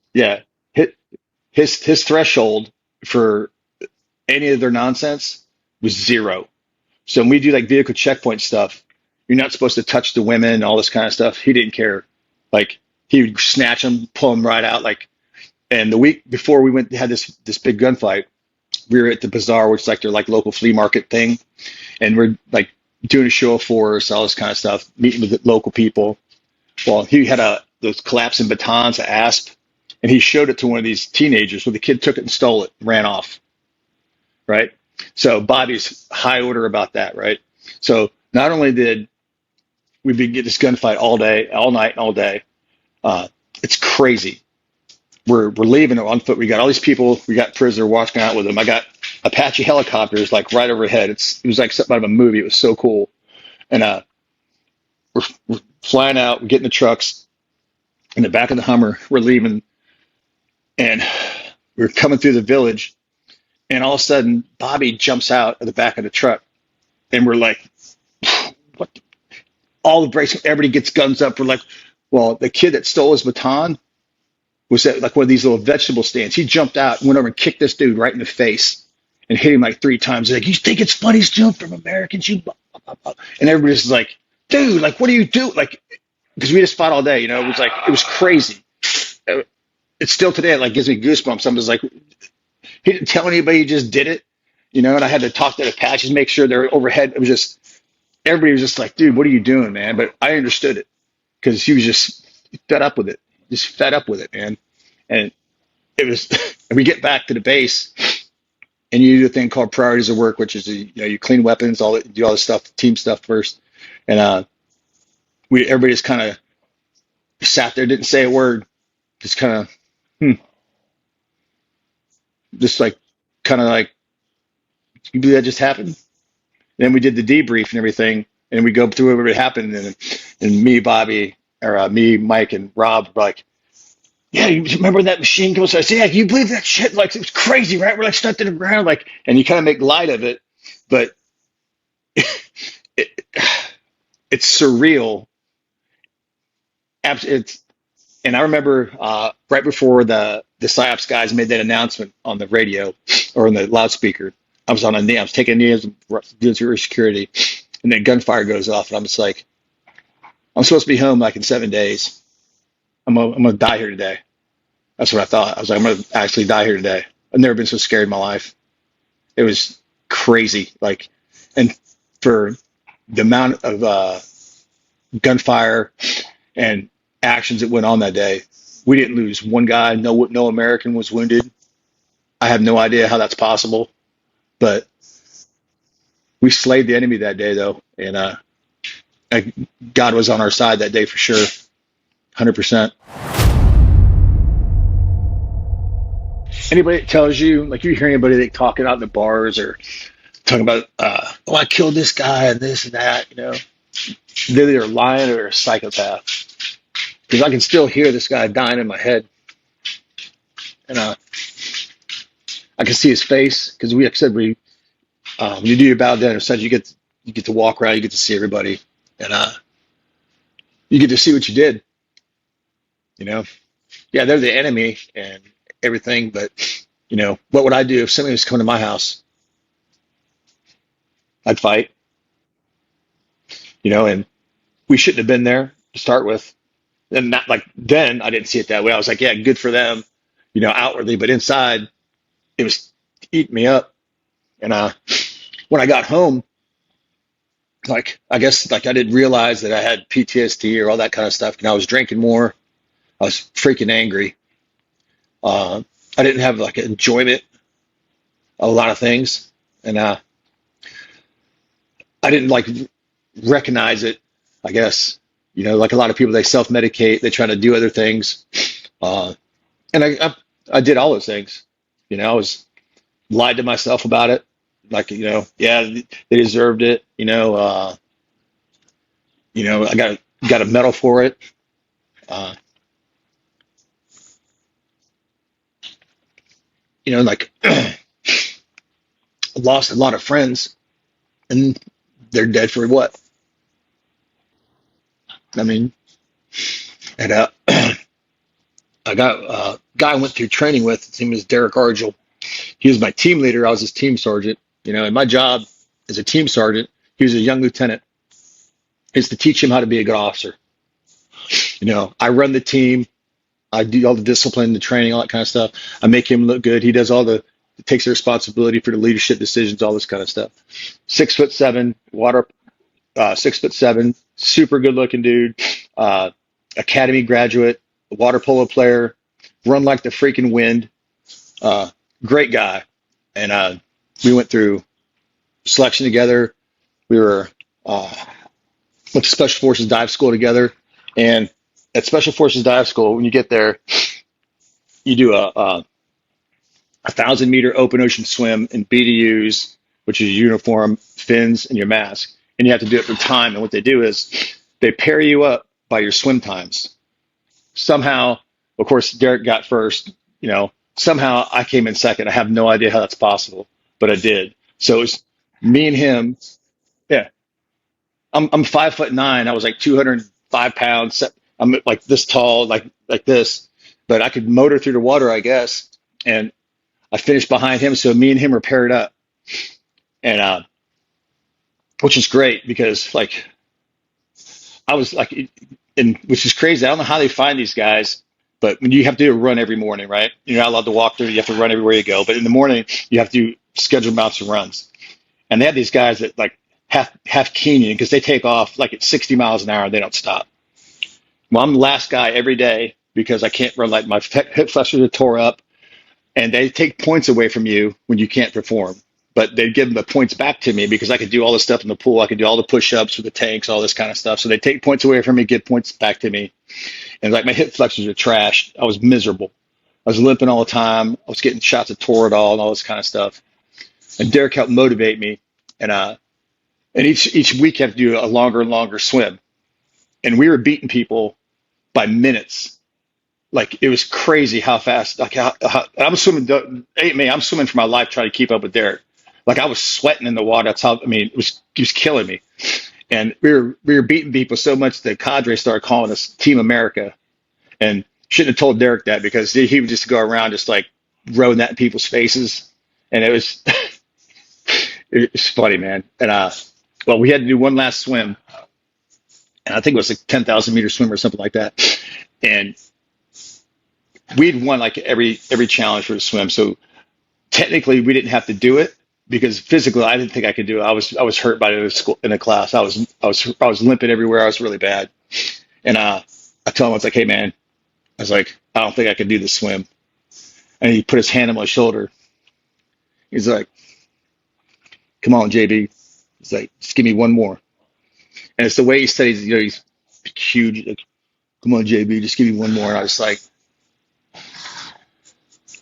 threshold for any of their nonsense was zero. So when we do like vehicle checkpoint stuff, you're not supposed to touch the women and all this kind of stuff. He didn't care. Like he would snatch them, pull them right out. And the week before we had this big gunfight, we were at the bazaar, which is like their local flea market thing, and we're like doing a show of force, all this kind of stuff, meeting with the local people. Well, he had those collapsing batons, a ASP, and he showed it to one of these teenagers. Well, the kid took it and stole it, and ran off. Right. So Bobby's high order about that. Right. So not only did we get this gunfight all day, all night, and all day, it's crazy. We're leaving on foot. We got all these people. We got prisoner walking out with them. I got Apache helicopters like right overhead. It was like something out of a movie. It was so cool. And we're flying out. We get in the trucks. In the back of the Hummer, we're leaving, and we're coming through the village. And all of a sudden, Bobby jumps out of the back of the truck, and we're like, "What?" All the brakes. Everybody gets guns up. We're like, "Well, the kid that stole his baton was at like one of these little vegetable stands. He jumped out and went over and kicked this dude right in the face and hit him like 3 times. He's like, you think it's funny stealing from Americans? You blah, blah, blah. And everybody's like, dude, like, what do you do? Like, because we just fought all day. It was like, it was crazy. It's still today, it like gives me goosebumps. I'm just like, he didn't tell anybody, he just did it, and I had to talk to the Apaches, make sure they're overhead. It was just, everybody was just like, dude, what are you doing, man? But I understood it because he was just fed up with it, man. And it was, and we get back to the base, and you do a thing called priorities of work, which is, you clean weapons, do all this stuff, team stuff first. And everybody just kind of sat there, didn't say a word, just kind of, just like, kind of like, you believe that just happened? And then we did the debrief and everything, and we go through what happened, and me, Bobby, or me, Mike, and Rob were like, yeah, you remember that machine goes? I said, yeah, you believe that shit? Like, it was crazy, right? We're like stuck to the ground, like, and you kind of make light of it, but it, it's surreal. And I remember right before the PSYOPs guys made that announcement on the radio or on the loudspeaker, I was taking a knee, doing security, and then gunfire goes off, and I'm just like, I'm supposed to be home like in 7 days. I'm gonna die here today. That's what I thought. I was like, I'm gonna actually die here today. I've never been so scared in my life. It was crazy. Like, and for the amount of gunfire and actions that went on that day, we didn't lose one guy. No American was wounded. I have no idea how that's possible, but we slayed the enemy that day, though, and God was on our side that day for sure, 100%. Anybody that tells you, like, you hear anybody that talking out in the bars or talking about, oh, I killed this guy and this and that, they're either lying or they're a psychopath. Because I can still hear this guy dying in my head, and I can see his face. Because like I said, you do your bow down, such you get to walk around, you get to see everybody, and you get to see what you did. Yeah, they're the enemy and everything, but what would I do if somebody was coming to my house? I'd fight. And we shouldn't have been there to start with. And not like then I didn't see it that way. I was like, yeah, good for them, outwardly, but inside it was eating me up. And when I got home, like, I guess, like, I didn't realize that I had PTSD or all that kind of stuff. I was drinking more. I was freaking angry. I didn't have like enjoyment of a lot of things, and I didn't like recognize it. I guess like a lot of people, they self-medicate, they try to do other things, and I did all those things. I was lied to myself about it. Like, yeah, they deserved it. I got a medal for it. Like, lost a lot of friends, and they're dead for what? I mean, and I got a guy I went through training with. His name is Derek Argel. He was my team leader. I was his team sergeant. And my job as a team sergeant, he was a young lieutenant, is to teach him how to be a good officer. I run the team. I do all the discipline, the training, all that kind of stuff. I make him look good. He does takes the responsibility for the leadership decisions, all this kind of stuff. 6'7", 6'7", super good looking dude, academy graduate, water polo player, run like the freaking wind, great guy. And we went through selection together. We were went to Special Forces dive school together, and at Special Forces dive school, when you get there, you do a 1,000-meter open ocean swim in BDUs, which is your uniform, fins, and your mask. And you have to do it for time. And what they do is they pair you up by your swim times. Somehow, of course, Derek got first. Somehow I came in second. I have no idea how that's possible, but I did. So it was me and him. Yeah, I'm 5'9". I was like 205 pounds. I'm like this tall, like this, but I could motor through the water, I guess. And I finished behind him, so me and him were paired up, and which is great because, like, I was like, and which is crazy. I don't know how they find these guys, but when you have to do a run every morning, right? You're not allowed to walk through. You have to run everywhere you go. But in the morning, you have to do scheduled amounts of runs. And they have these guys that like half Kenyan because they take off like at 60 miles an hour and they don't stop. Well, I'm the last guy every day because I can't run. Like my hip flexors are tore up, and they take points away from you when you can't perform. But they give the points back to me because I could do all this stuff in the pool. I could do all the push-ups with the tanks, all this kind of stuff. So they take points away from me, give points back to me. And like my hip flexors are trashed. I was miserable. I was limping all the time. I was getting shots of Toradol and all this kind of stuff. And Derek helped motivate me. And each week I had to do a longer and longer swim. And we were beating people by minutes. Like it was crazy how fast. Like how I was swimming. I'm swimming for my life trying to keep up with Derek. Like I was sweating in the water. That's how. I mean, it was killing me. And we were beating people so much that cadre started calling us Team America. And shouldn't have told Derek that because he would just go around just like throwing that in people's faces. And it was it's funny, man. And well, we had to do one last swim, and I think it was like 10,000 meter swim or something like that. And we'd won like every challenge for the swim. So technically, we didn't have to do it because physically, I didn't think I could do it. I was hurt by the school in the class. I was limping everywhere. I was really bad. And I told him, I was like, hey man, I was like, I don't think I can do the swim. And he put his hand on my shoulder. He's like, come on, JB. He's like, just give me one more. And it's the way he said he's huge. Like, come on, JB, just give me one more. And I was like,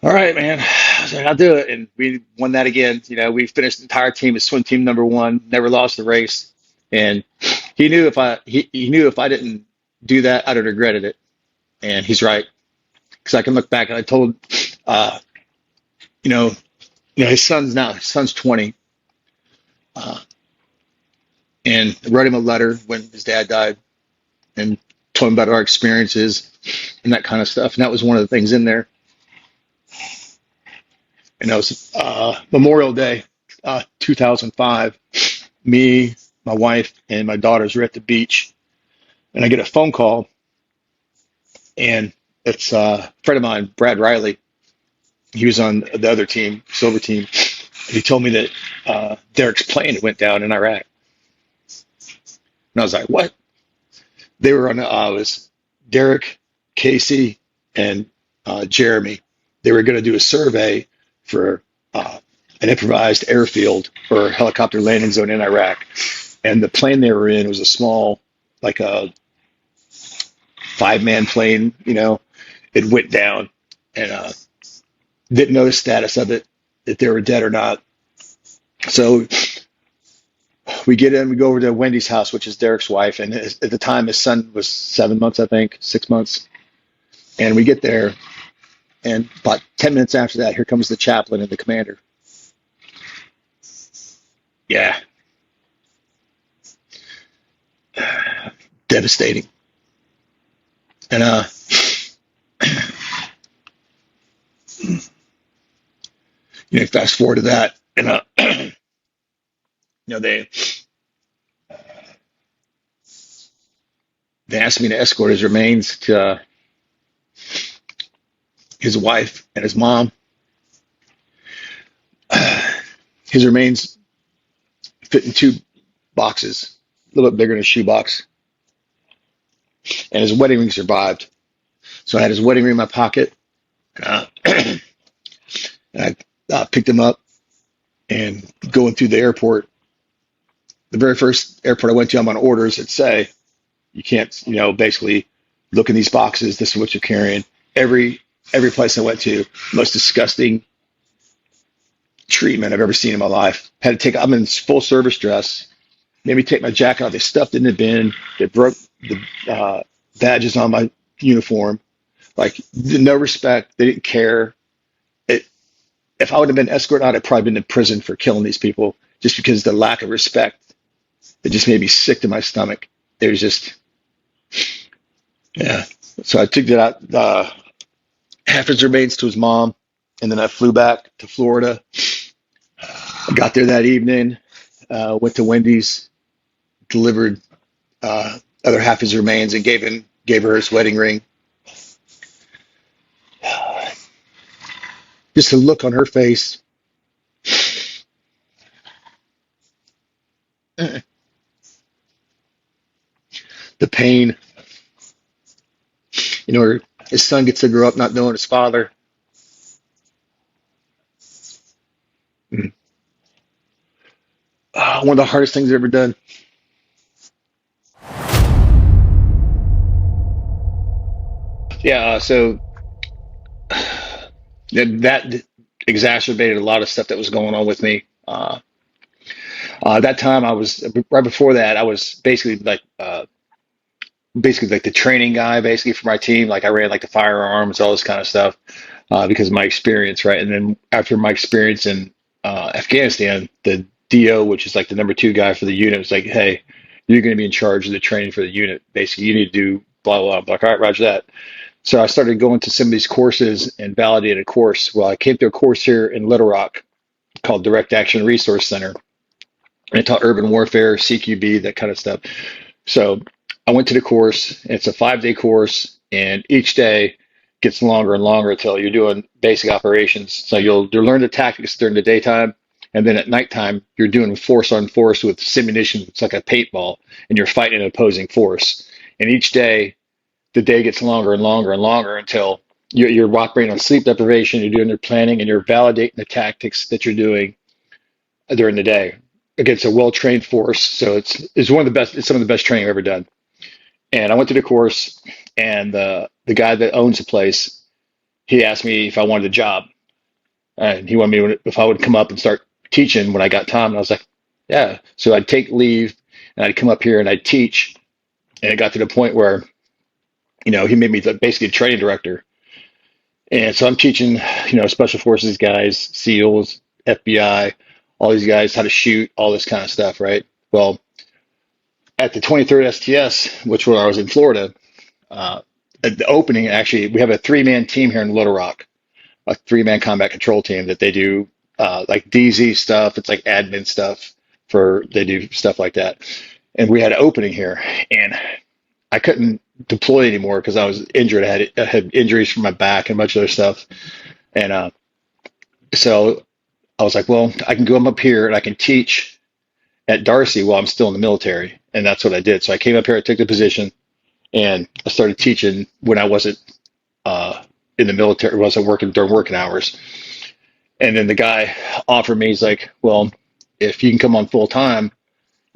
all right, man. I was like, I'll do it. And we won that again. We finished the entire team as swim team number one, never lost the race. And he knew he knew if I didn't do that, I'd have regretted it. And he's right. Because I can look back and I told, his son's 20. And I wrote him a letter when his dad died and told him about our experiences and that kind of stuff. And that was one of the things in there. And that was Memorial Day, 2005. Me, my wife, and my daughters were at the beach. And I get a phone call. And it's a friend of mine, Brad Riley. He was on the other team, silver team. He told me that Derek's plane went down in Iraq. And I was like, what? They were on, it was Derek, Casey, and Jeremy. They were going to do a survey for an improvised airfield or helicopter landing zone in Iraq. And the plane they were in was a small, like a 5-man plane, it went down and didn't know the status of it, if they were dead or not. So we get in, we go over to Wendy's house, which is Derek's wife. And at the time, his son was 7 months, I think, 6 months. And we get there, and about 10 minutes after that, here comes the chaplain and the commander. Yeah. Devastating. And fast forward to that, and they asked me to escort his remains to his wife and his mom. His remains fit in 2 boxes, a little bit bigger than a shoebox. And his wedding ring survived. So I had his wedding ring in my pocket. And I picked him up and going through the airport. The very first airport I went to, I'm on orders that say, you can't, basically look in these boxes. This is what you're carrying. Every place I went to, most disgusting treatment I've ever seen in my life. I'm in full service dress. Made me take my jacket off. They stuffed it in the bin. They broke the badges on my uniform. Like, no respect. They didn't care. If I would have been escorted out, I'd probably been in prison for killing these people just because the lack of respect. It just made me sick to my stomach. It was just, yeah. So I took that out, half his remains to his mom, and then I flew back to Florida. I got there that evening, went to Wendy's, delivered a other half of his remains and gave her his wedding ring. Just the look on her face. The pain. His son gets to grow up not knowing his father. One of the hardest things I've ever done. Yeah, so that exacerbated a lot of stuff that was going on with me. That time right before that, I was basically like the training guy basically for my team. Like I ran like the firearms, all this kind of stuff, because of my experience, right? And then after my experience in Afghanistan, the DO, which is like the number 2 guy for the unit, was like, hey, you're going to be in charge of the training for the unit. Basically, you need to do blah, blah, blah. I'm like, all right, roger that. So I started going to some of these courses and validated a course. Well, I came to a course here in Little Rock called Direct Action Resource Center. And it taught urban warfare, CQB, that kind of stuff. So I went to the course. It's a 5-day course, and each day gets longer and longer until you're doing basic operations. So you'll learn the tactics during the daytime, and then at nighttime you're doing force on force with simunition. It's like a paintball, and you're fighting an opposing force. And each day, the day gets longer and longer and longer until you're operating on sleep deprivation. You're doing your planning, and you're validating the tactics that you're doing during the day against a well-trained force. So it's one of the best. It's some of the best training I've ever done. And I went to the course, and the guy that owns the place, he asked me if I wanted a job, and he wanted me if I would come up and start teaching when I got time. And I was like, yeah. So I'd take leave, and I'd come up here and I'd teach. And it got to the point where, he made me basically a training director. And so I'm teaching, special forces guys, SEALs, FBI, all these guys how to shoot, all this kind of stuff, right? Well, at the 23rd STS, which where I was in Florida, at the opening, actually, we have a 3-man team here in Little Rock, a 3-man combat control team that they do like DZ stuff. It's like admin stuff they do stuff like that. And we had an opening here, and I couldn't deploy anymore because I was injured. I had injuries from my back and a bunch of other stuff. And so I was like, well, I can go up here and I can teach at Darcy while I'm still in the military. And that's what I did. So I came up here, I took the position, and I started teaching when I wasn't in the military, wasn't working during working hours. And then the guy offered me, he's like, well, if you can come on full time,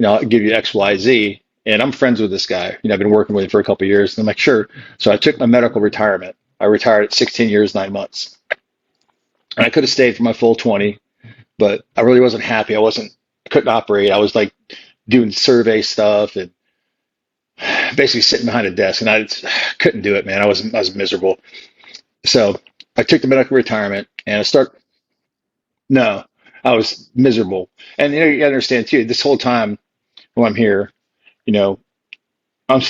I'll give you X, Y, Z. And I'm friends with this guy. I've been working with him for a couple of years. And I'm like, sure. So I took my medical retirement. I retired at 16 years, 9 months. And I could have stayed for my full 20, but I really wasn't happy. I couldn't operate. I was like doing survey stuff and basically sitting behind a desk, and I couldn't do it, man. I was miserable. So I took the medical retirement, and no, I was miserable. And you gotta understand too, this whole time when I'm here, I'm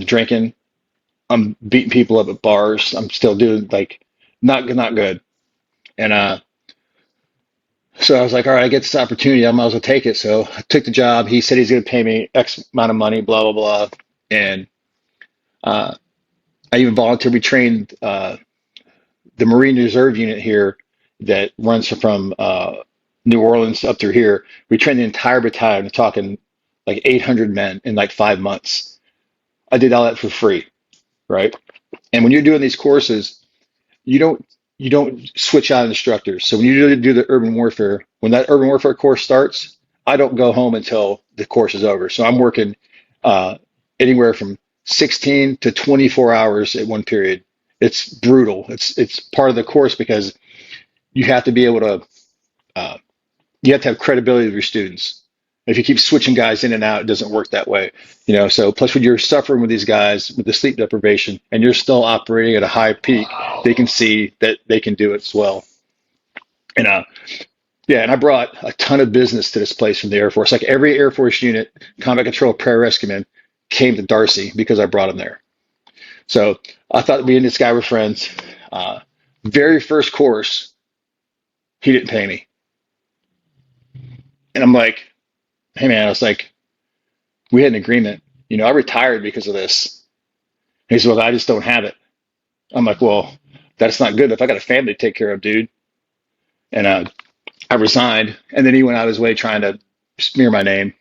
drinking, I'm beating people up at bars, I'm still doing like not good. And so I was like, all right, I get this opportunity, I might as well take it. So I took the job. He said he's going to pay me X amount of money, blah, blah, blah. And I even voluntarily trained the Marine Reserve unit here that runs from New Orleans up through here. We trained the entire battalion. We're talking like 800 men in like 5 months. I did all that for free, right? And when you're doing these courses, you don't switch out instructors. So when you do the urban warfare, when that urban warfare course starts, I don't go home until the course is over. So I'm working anywhere from 16 to 24 hours at one period. It's brutal. It's part of the course because you have to be able to you have to have credibility with your students. If you keep switching guys in and out, it doesn't work that way. So plus when you're suffering with these guys with the sleep deprivation and you're still operating at a high peak, they can see that they can do it as well. And and I brought a ton of business to this place from the Air Force. Like every Air Force unit, combat control, pararescuemen came to Darcy because I brought them there. So I thought me and this guy were friends. Very first course, he didn't pay me. And I'm like, hey man, I was like, we had an agreement. I retired because of this. He said, well, I just don't have it. I'm like, well, that's not good enough. I got a family to take care of, dude. And I resigned. And then he went out of his way trying to smear my name,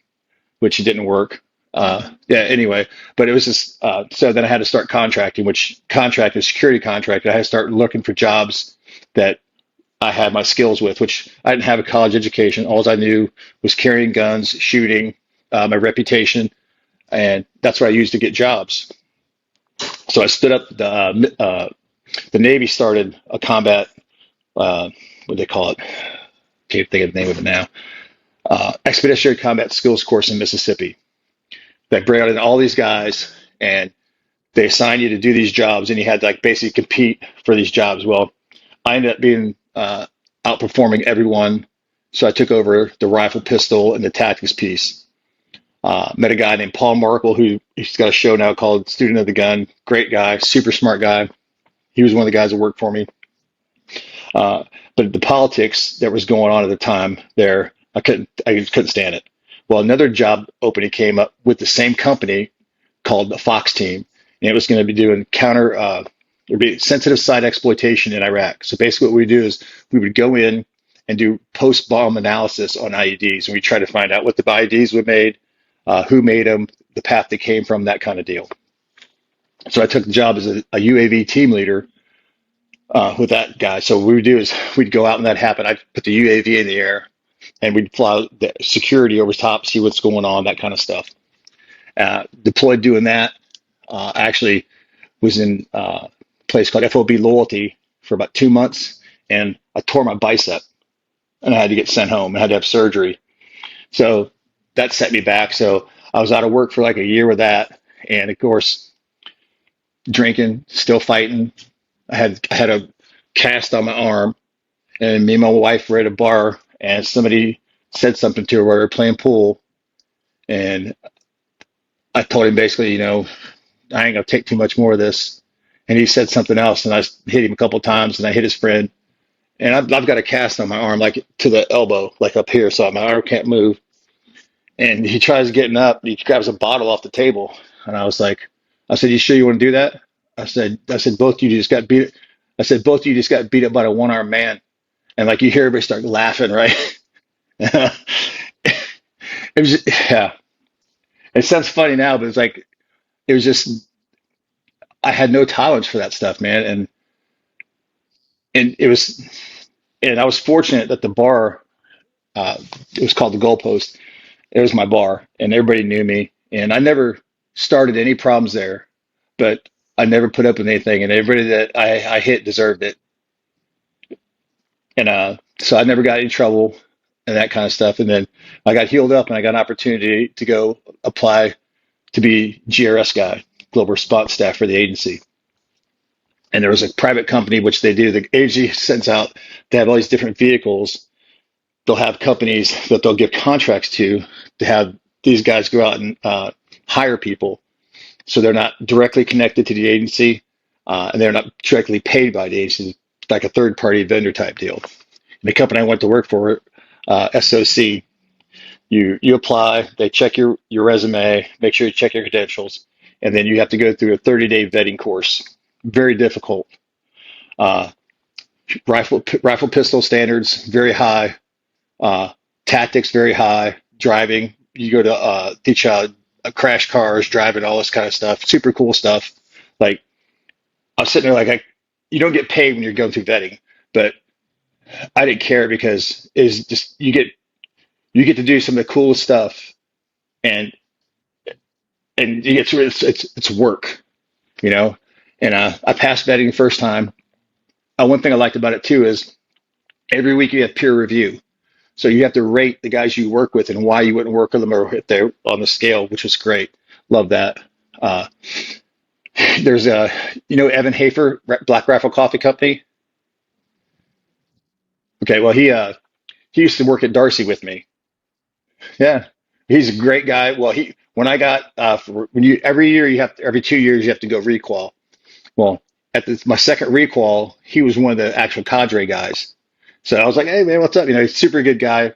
which didn't work. Anyway, but it was just, so then I had to start contracting, which contract security contract. I had to start looking for jobs that I had my skills with, which I didn't have a college education. All I knew was carrying guns, shooting, my reputation, and that's what I used to get jobs. So I stood up. The Navy started a combat. What do they call it? Can't think of the name of it now. Expeditionary Combat Skills Course in Mississippi. They bring out in all these guys, and they assign you to do these jobs, and you had to like basically compete for these jobs. Well, I ended up being outperforming everyone, so I took over the rifle, pistol, and the tactics piece. Met a guy named Paul Markle, he's got a show now called Student of the Gun. Great guy, super smart guy. He was one of the guys that worked for me. But the politics that was going on at the time there, I couldn't stand it. Well, another job opening came up with the same company called the Fox Team, and it was going to be doing there'd be sensitive site exploitation in Iraq. So basically what we do is we would go in and do post-bomb analysis on IEDs, and we try to find out what the IEDs were made, who made them, the path they came from, that kind of deal. So I took the job as a UAV team leader with that guy. So what we would do is we'd go out when that happened. I'd put the UAV in the air, and we'd fly the security over top, see what's going on, that kind of stuff. Deployed doing that. Actually was in a place called FOB Loyalty for about 2 months, and I tore my bicep, and I had to get sent home. I had to have surgery. So that set me back. So I was out of work for like a year with that, and of course, drinking, still fighting. I had a cast on my arm, and me and my wife were at a bar, and somebody said something to her while we were playing pool, and I told him basically, I ain't gonna take too much more of this. And he said something else, and I hit him a couple of times, and I hit his friend, and I've got a cast on my arm, like to the elbow, like up here, so my arm can't move. And he tries getting up, and he grabs a bottle off the table, and I said, "You sure you want to do that?" I said, both of you just got beat. I said, both of you just got beat up by a one-armed man, and like you hear everybody start laughing, right? It was just, yeah. It sounds funny now, but it was just, I had no tolerance for that stuff, man. And I was fortunate that the bar, it was called the Goalpost. It was my bar, and everybody knew me, and I never started any problems there, but I never put up with anything, and everybody that I hit deserved it. And so I never got any trouble and that kind of stuff. And then I got healed up, and I got an opportunity to go apply to be GRS guy, global response staff for the agency. And there was a private company, which they do. The agency sends out, they have all these different vehicles. They'll have companies that they'll give contracts to have these guys go out and hire people. So they're not directly connected to the agency, and they're not directly paid by the agency. It's like a third-party vendor type deal. And the company I went to work for, SOC, you apply, they check your resume, make sure you check your credentials, and then you have to go through a 30-day vetting course. Very difficult. Rifle pistol standards very high. Tactics very high. Driving, you go to teach crash cars, driving, all this kind of stuff. Super cool stuff. Like I'm sitting there like you don't get paid when you're going through vetting, but I didn't care because it's just you get to do some of the coolest stuff, and you get to it's work, And I passed vetting the first time. One thing I liked about it too is every week you have peer review. So you have to rate the guys you work with and why you wouldn't work with them or if they're on the scale, which was great. Love that. There's Evan Hafer, Black Rifle Coffee Company. Okay, well he used to work at Darcy with me. Yeah, he's a great guy. Well, when I got every 2 years you have to go requal. Well, my second requal, he was one of the actual cadre guys. So I was like, "Hey man, what's up?" He's a super good guy.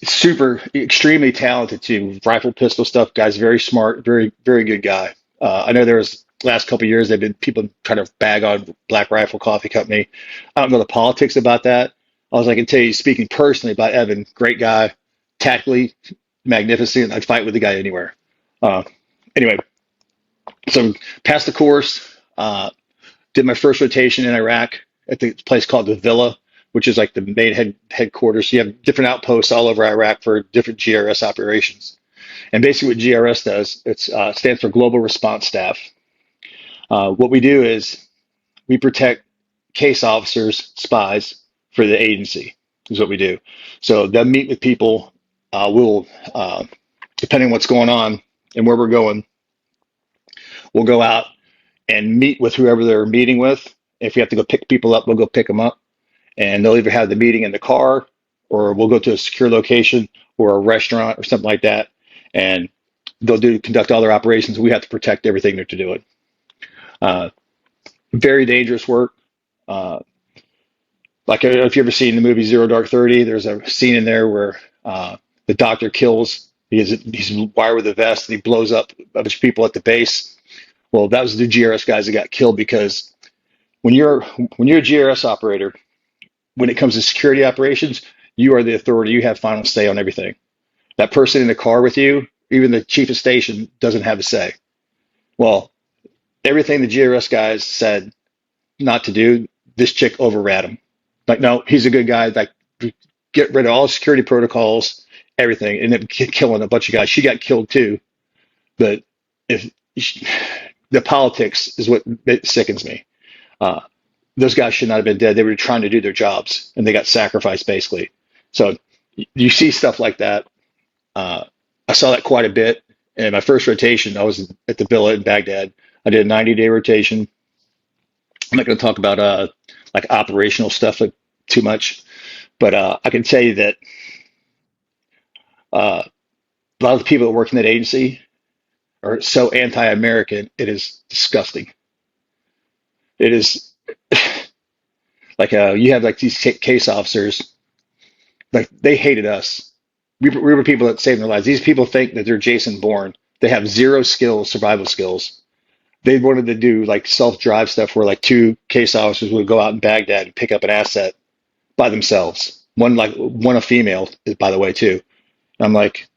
super, extremely talented too. Rifle, pistol stuff. Guy's very smart, very, very good guy. I know there was last couple of years they've been people trying to bag on Black Rifle Coffee Company. I don't know the politics about that. All I can tell you, speaking personally about Evan, great guy, tactically magnificent. I'd fight with the guy anywhere. Uh, anyway, so passed the course. Did my first rotation in Iraq at the place called the Villa, which is like the main headquarters. You have different outposts all over Iraq for different GRS operations. And basically, what GRS does, it stands for Global Response Staff. What we do is we protect case officers, spies for the agency. Is what we do. So they'll meet with people. We'll, depending on what's going on and where we're going, we'll go out and meet with whoever they're meeting with. If we have to go pick people up, we'll go pick them up. And they'll either have the meeting in the car, or we'll go to a secure location or a restaurant or something like that. And they'll conduct all their operations. We have to protect everything they're doing. Very dangerous work. Like if you've ever seen the movie Zero Dark 30, there's a scene in there where the doctor kills. He's wired with a vest and he blows up a bunch of people at the base. Well, that was the GRS guys that got killed, because when you're a GRS operator, when it comes to security operations, you are the authority. You have final say on everything. That person in the car with you, even the chief of station, doesn't have a say. Well, everything the GRS guys said not to do, this chick override him. Like, no, he's a good guy. Like, get rid of all security protocols, everything, and then killing a bunch of guys. She got killed too. But the politics is what sickens me. Those guys should not have been dead. They were trying to do their jobs, and they got sacrificed, basically. So you see stuff like that. I saw that quite a bit. And my first rotation, I was at the villa in Baghdad. I did a 90-day rotation. I'm not going to talk about like operational stuff too much, but I can tell you that a lot of the people that work in that agency are so anti-American. It is disgusting. It is like you have like these case officers, like they hated us. We were people that saved their lives. These people think that they're Jason Bourne. They have zero skills, survival skills. They wanted to do like self-drive stuff where like two case officers would go out in Baghdad and pick up an asset by themselves. One a female, by the way, too. And I'm like,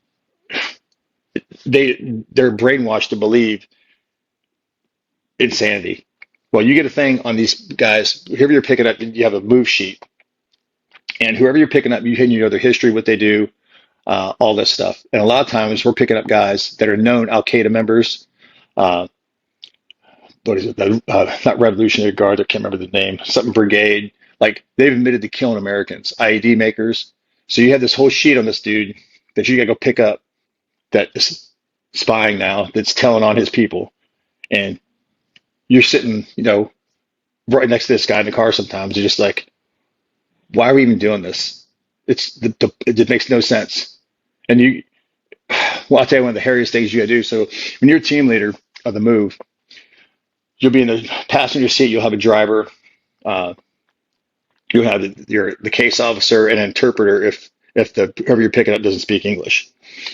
they're brainwashed to believe insanity. Well, you get a thing on these guys. Whoever you're picking up, you have a move sheet, and whoever you're picking up, you know their history, what they do, all this stuff. And a lot of times we're picking up guys that are known Al Qaeda members. What is it? Not Revolutionary Guard. I can't remember the name. Something Brigade. Like, they've admitted to killing Americans, IED makers. So you have this whole sheet on this dude that you got to go pick up that is spying now, that's telling on his people. And you're sitting, right next to this guy in the car sometimes. You're just like, why are we even doing this? It makes no sense. And well, I'll tell you one of the hairiest things you got to do. So when you're a team leader of the move, you'll be in the passenger seat. You'll have a driver. You'll have the case officer and an interpreter if whoever you're picking up doesn't speak English.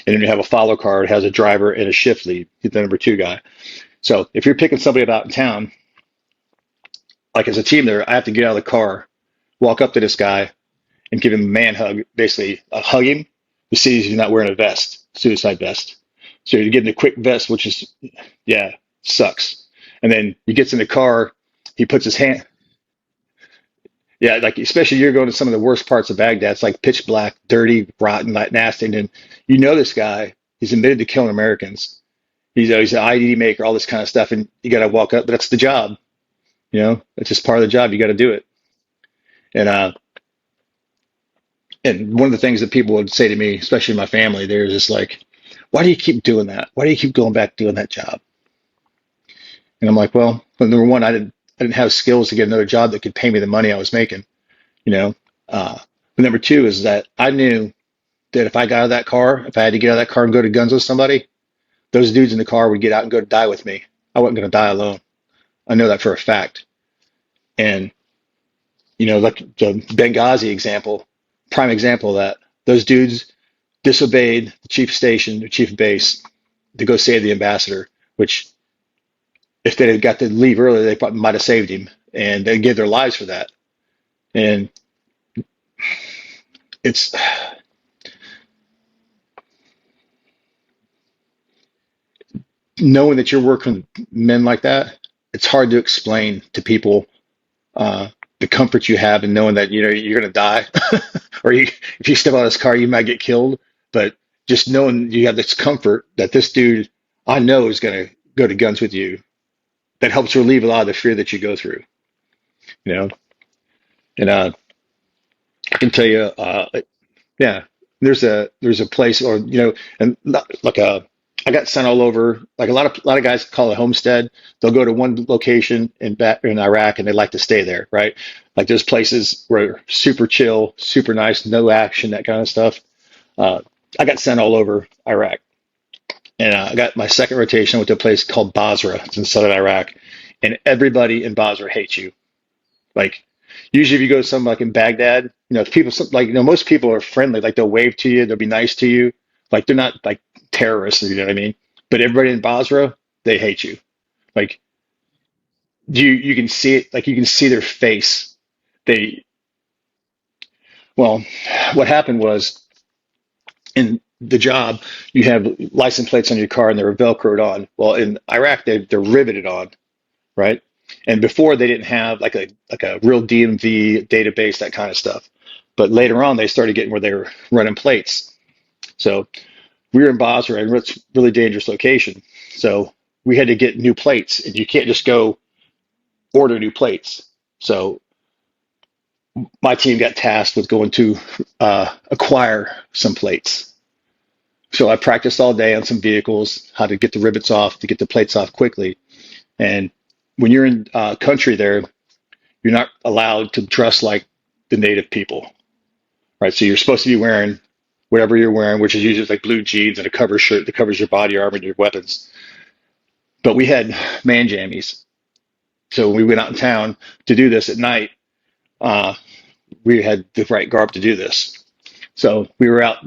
And then you have a follow car. It has a driver and a shift lead. He's the number 2 guy. So if you're picking somebody up out in town, like as a team leader, I have to get out of the car, walk up to this guy, and give him a man hug. Basically, hug him to see he's not wearing a vest, suicide vest. So you're getting a quick vest, which is, sucks. And then he gets in the car, he puts his hand. Yeah, like especially you're going to some of the worst parts of Baghdad. It's like pitch black, dirty, rotten, like nasty. And this guy, he's admitted to killing Americans. He's an IED maker, all this kind of stuff. And you got to walk up, but that's the job. It's just part of the job. You got to do it. And one of the things that people would say to me, especially my family, they're just like, why do you keep doing that? Why do you keep going back doing that job? And I'm like, well, number one, I didn't have skills to get another job that could pay me the money I was making, But number two is that I knew that if I got out of that car, if I had to get out of that car and go to guns with somebody, those dudes in the car would get out and go to die with me. I wasn't going to die alone. I know that for a fact. And, like the Benghazi example, prime example of that, those dudes disobeyed the chief of station, the chief of base, to go save the ambassador, which if they had got to leave earlier, they probably might have saved him, and they gave their lives for that. And it's knowing that you're working with men like that. It's hard to explain to people the comfort you have in knowing that you're going to die, or if you step out of this car, you might get killed. But just knowing you have this comfort that this dude I know is going to go to guns with you, that helps relieve a lot of the fear that you go through. You know, and I can tell you, yeah, there's a place, or and like I got sent all over. Like a lot of guys call it homestead. They'll go to one location in Iraq and they like to stay there, right? Like there's places where super chill, super nice, no action, that kind of stuff. I got sent all over Iraq, and I got my second rotation with a place called Basra. It's in southern Iraq, and everybody in Basra hates you. Like usually, if you go to something like in Baghdad, people like most people are friendly. Like they'll wave to you, they'll be nice to you. Like they're not like terrorists, you know what I mean? But everybody in Basra, they hate you. Like you can see it. Like you can see their face. They Well, what happened was in the job, you have license plates on your car and they're Velcroed on. Well, in Iraq, they're riveted on, right? And before they didn't have like a real DMV database, that kind of stuff. But later on, they started getting where they were running plates. So we were in Basra, and it's a really dangerous location. So we had to get new plates, and you can't just go order new plates. So my team got tasked with going to acquire some plates. So I practiced all day on some vehicles, how to get the rivets off, to get the plates off quickly. And when you're in country there, you're not allowed to dress like the native people, right? So you're supposed to be wearing whatever you're wearing, which is usually like blue jeans and a cover shirt that covers your body armor and your weapons. But we had man jammies. So when we went out in town to do this at night, we had the right garb to do this. So we were out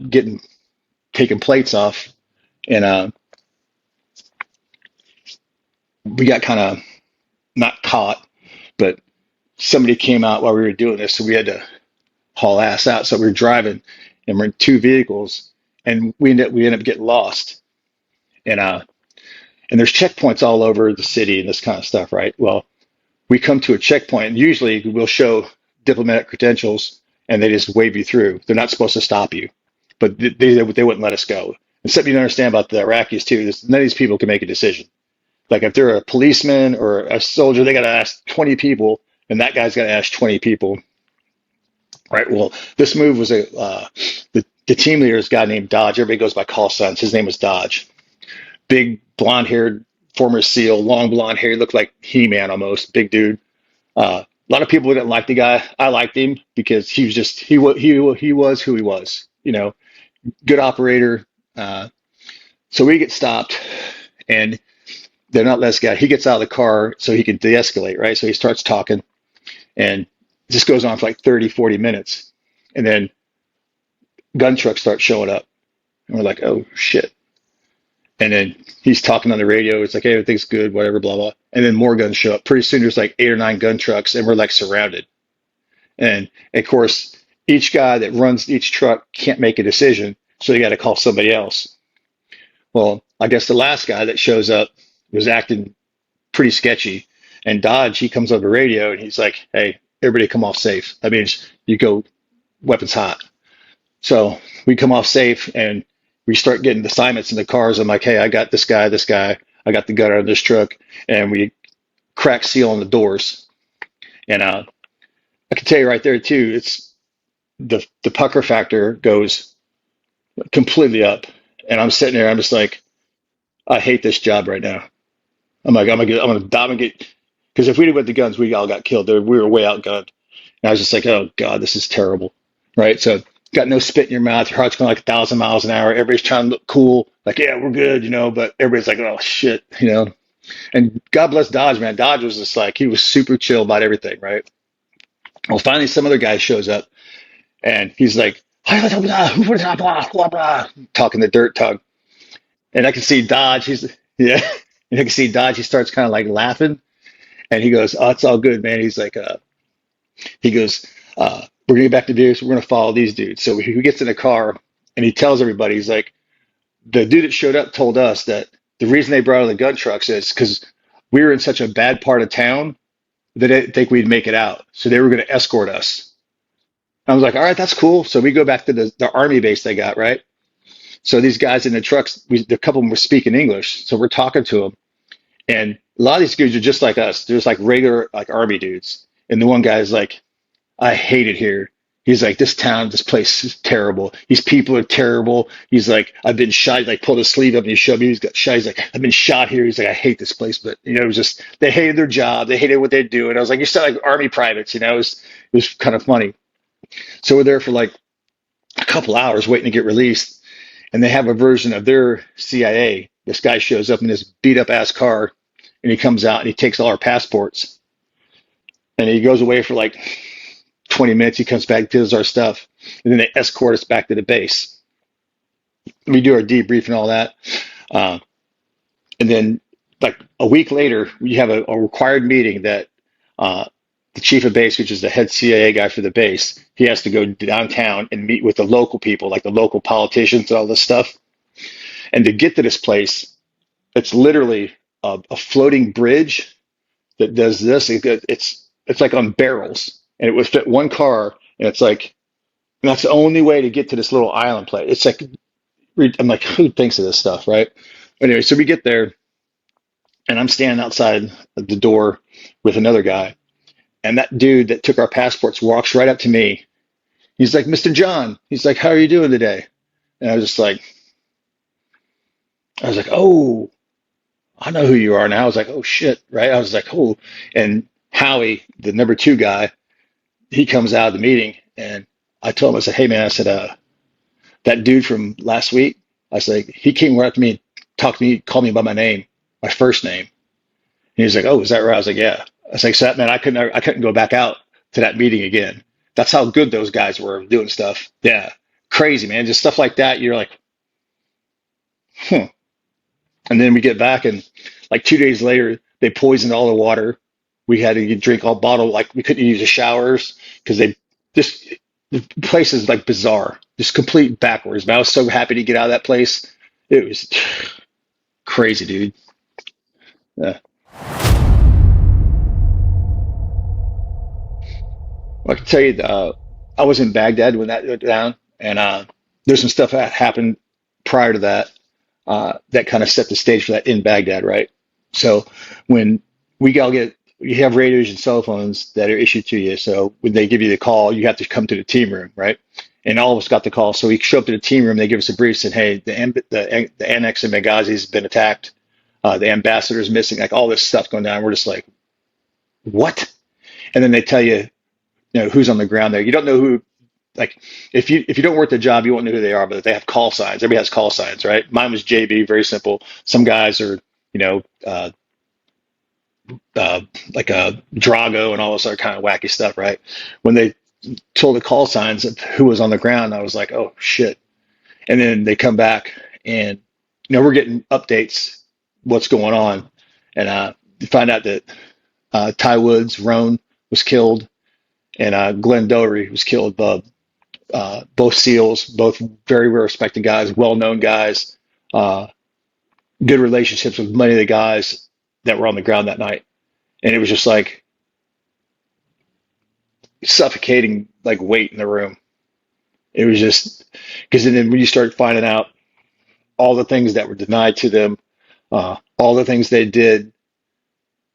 taking plates off, and we got kind of not caught, but somebody came out while we were doing this, so we had to haul ass out. So we were driving, and we're in two vehicles, and we end up getting lost, and there's checkpoints all over the city and this kind of stuff, right? Well, we come to a checkpoint, and usually we'll show diplomatic credentials, and they just wave you through. They're not supposed to stop you, but they wouldn't let us go. And something you don't understand about the Iraqis too is none of these people can make a decision. Like if they're a policeman or a soldier, they got to ask 20 people, and that guy's got to ask 20 people, right? Well, this move was the team leader is a guy named Dodge. Everybody goes by call signs. His name was Dodge. Big blonde-haired former SEAL, long blonde hair. He looked like He-Man almost. Big dude. A lot of people didn't like the guy. I liked him because he was just he was who he was. Good operator. So we get stopped, and they're not letting us go. He gets out of the car so he can de-escalate, right? So he starts talking, and it just goes on for like 30, 40 minutes. And then gun trucks start showing up, and we're like, oh, shit. And then he's talking on the radio. It's like, hey, everything's good, whatever, blah, blah. And then more guns show up. Pretty soon there's like 8 or 9 gun trucks, and we're like surrounded. And of course, each guy that runs each truck can't make a decision, so you got to call somebody else. Well, I guess the last guy that shows up was acting pretty sketchy. And Dodge, he comes on the radio, and he's like, hey, everybody come off safe. That means you go weapons hot. So we come off safe, and we start getting assignments in the cars. I'm like, hey, I got this guy, I got the gunner on this truck, and we crack seal on the doors. And I can tell you right there too, it's the pucker factor goes completely up. And I'm sitting there, I'm just like, I hate this job right now. I'm like, I'm gonna dominate, because if we didn't with the guns, we all got killed. We were way outgunned. And I was just like, oh God, this is terrible, right? So got no spit in your mouth. Your heart's going like 1,000 miles an hour. Everybody's trying to look cool. Like, yeah, we're good, but everybody's like, oh shit, And God bless Dodge, man. Dodge was just like, he was super chill about everything, right? Well, finally some other guy shows up, and he's like, talking the dirt tongue. And I can see Dodge. Yeah. And I can see Dodge. He starts kind of like laughing, and he goes, "Oh, it's all good, man." He's like, he goes, "We're gonna get back to dudes. We're gonna follow these dudes." So he gets in the car, and he tells everybody, he's like, "The dude that showed up told us that the reason they brought out the gun trucks is because we were in such a bad part of town that they didn't think we'd make it out. So they were going to escort us." I was like, "All right, that's cool." So we go back to the army base they got, right? So these guys in the trucks, a couple of them were speaking English. So we're talking to them. And a lot of these dudes are just like us. They're just like regular, like army dudes. And the one guy is like, "I hate it here." He's like, "This town, this place is terrible. These people are terrible." He's like, "I've been shot." He like pulled his sleeve up and he showed me he's got shot. He's like, "I've been shot here." He's like, "I hate this place." But it was just, they hated their job. They hated what they do. And I was like, "You sound like army privates." It was kind of funny. So we're there for like a couple hours waiting to get released. And they have a version of their CIA. This guy shows up in this beat up ass car, and he comes out and he takes all our passports, and he goes away for like 20 minutes. He comes back, does our stuff, and then they escort us back to the base. We do our debrief and all that. And then like a week later, we have a required meeting that the chief of base, which is the head CIA guy for the base, he has to go downtown and meet with the local people, like the local politicians and all this stuff. And to get to this place, it's literally a floating bridge that does this. It's like on barrels, and it would fit one car. And it's like, and that's the only way to get to this little island place. It's like, I'm like, who thinks of this stuff, right? Anyway, so we get there, and I'm standing outside the door with another guy. And that dude that took our passports walks right up to me. He's like, "Mr. John." He's like, "How are you doing today?" And I was like, "Oh, I know who you are now." I was like, "Oh shit," right? I was like, "Oh." And Howie, the number two guy, he comes out of the meeting, and I told him, I said, "Hey man," I said, "that dude from last week," I said, "he came right up to me, talked to me, called me by my name, my first name." And he was like, "Oh, is that right?" I was like, "Yeah." I was like, "So that meant I couldn't go back out to that meeting again." That's how good those guys were doing stuff. Yeah, crazy, man. Just stuff like that. You're like, hmm. And then we get back, and like 2 days later, they poisoned all the water. We had to drink all bottled. Like we couldn't use the showers because they just, the place is like bizarre, just complete backwards. But I was so happy to get out of that place. It was crazy, dude. Yeah. I can tell you, I was in Baghdad when that went down, and there's some stuff that happened prior to that that kind of set the stage for that in Baghdad, right? So when we all get, you have radios and cell phones that are issued to you. So when they give you the call, you have to come to the team room, right? And all of us got the call. So we show up to the team room. They give us a brief, said, "Hey, the annex in Benghazi has been attacked. The ambassador's missing." Like all this stuff going down. We're just like, what? And then they tell you, who's on the ground there. You don't know who. Like if you don't work the job, you won't know who they are, but they have call signs. Everybody has call signs, right? Mine was JB, very simple. Some guys are, like a Drago and all this other kind of wacky stuff, right? When they told the call signs of who was on the ground, I was like, oh shit. And then they come back, and we're getting updates, what's going on, and you find out that Ty Woods, Roan, was killed, and Glenn Doherty was killed. Both SEALs, both very well respected guys, well-known guys, good relationships with many of the guys that were on the ground that night. And it was just like suffocating, like weight in the room. It was just, because then when you start finding out all the things that were denied to them, all the things they did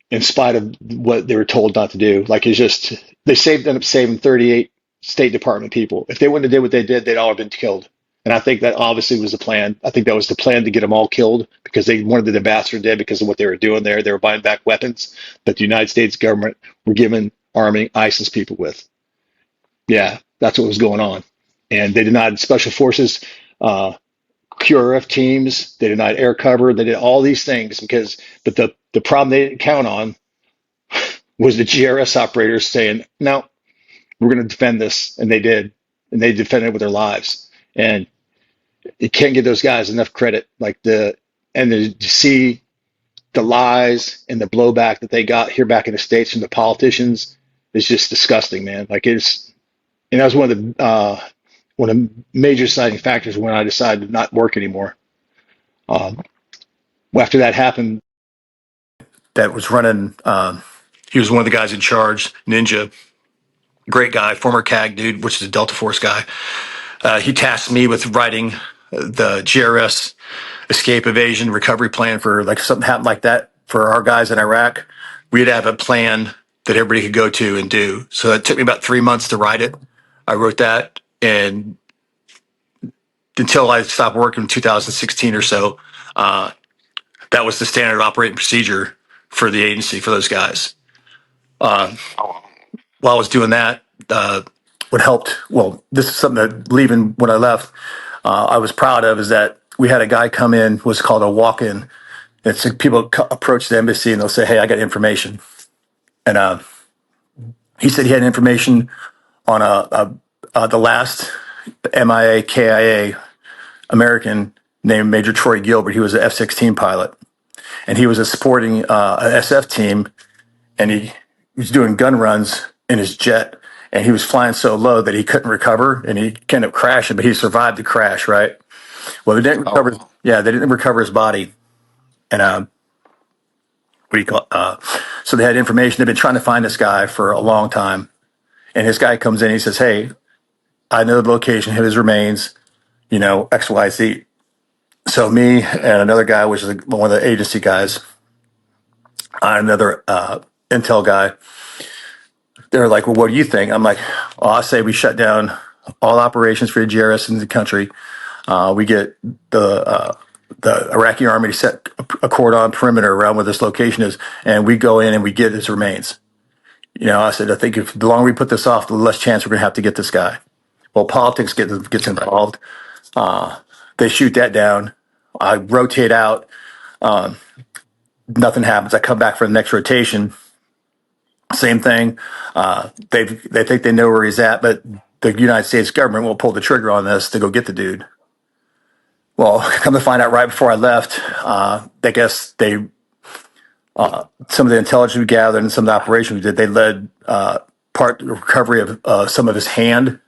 in spite of what they were told not to do, like it's just, they ended up saving 38 State Department people. If they wouldn't have did what they did, they'd all have been killed. And I think that obviously was the plan. I think that was the plan, to get them all killed, because they wanted the ambassador dead because of what they were doing there. They were buying back weapons that the United States government were giving, arming ISIS people with. Yeah, that's what was going on. And they denied special forces, QRF teams. They denied air cover. They did all these things but the problem they didn't count on was the GRS operators saying, no, we're going to defend this. And they did. and they defended it with their lives. And you can't give those guys enough credit. To see the lies and the blowback that they got here back in the States from the politicians is just disgusting, man. And that was one of the major deciding factors when I decided to not work anymore. After that happened, that was running. He was one of the guys in charge, Ninja, great guy, former CAG dude, which is a Delta Force guy. He tasked me with writing the GRS escape, evasion, recovery plan for like something happened like that for our guys in Iraq. We'd have a plan that everybody could go to and do. So it took me about 3 months to write it. I wrote that, and until I stopped working in 2016 or so, that was the standard operating procedure for the agency for those guys. While I was doing that, what helped, well, this is something that leaving when I left, I was proud of, is that we had a guy come in, what's called a walk-in. It's like people approach the embassy and they'll say, hey, I got information. And he said he had information on the last MIA, KIA American named Major Troy Gilbert. He was an F-16 pilot. And he was supporting an SF team, and he was doing gun runs in his jet, and he was flying so low that he couldn't recover, and he ended up crashing, but he survived the crash, right? Well, they didn't recover. Yeah, they didn't recover his body, and what do you call? So they had information. They've been trying to find this guy for a long time, and this guy comes in. And he says, "Hey, I know the location of his remains. X, Y, Z." So me and another guy, which is one of the agency guys, another intel guy, they're like, well, what do you think? I'm like, well, I say we shut down all operations for the GRS in the country. We get the Iraqi army to set a cordon perimeter around where this location is, and we go in and we get his remains. I said, I think if the longer we put this off, the less chance we're going to have to get this guy. Well, politics gets involved. They shoot that down. I rotate out. Nothing happens. I come back for the next rotation. Same thing. They think they know where he's at, but the United States government will pull the trigger on this to go get the dude. Well, come to find out, right before I left, I guess some of the intelligence we gathered and some of the operations we did, they led part recovery of some of his hand,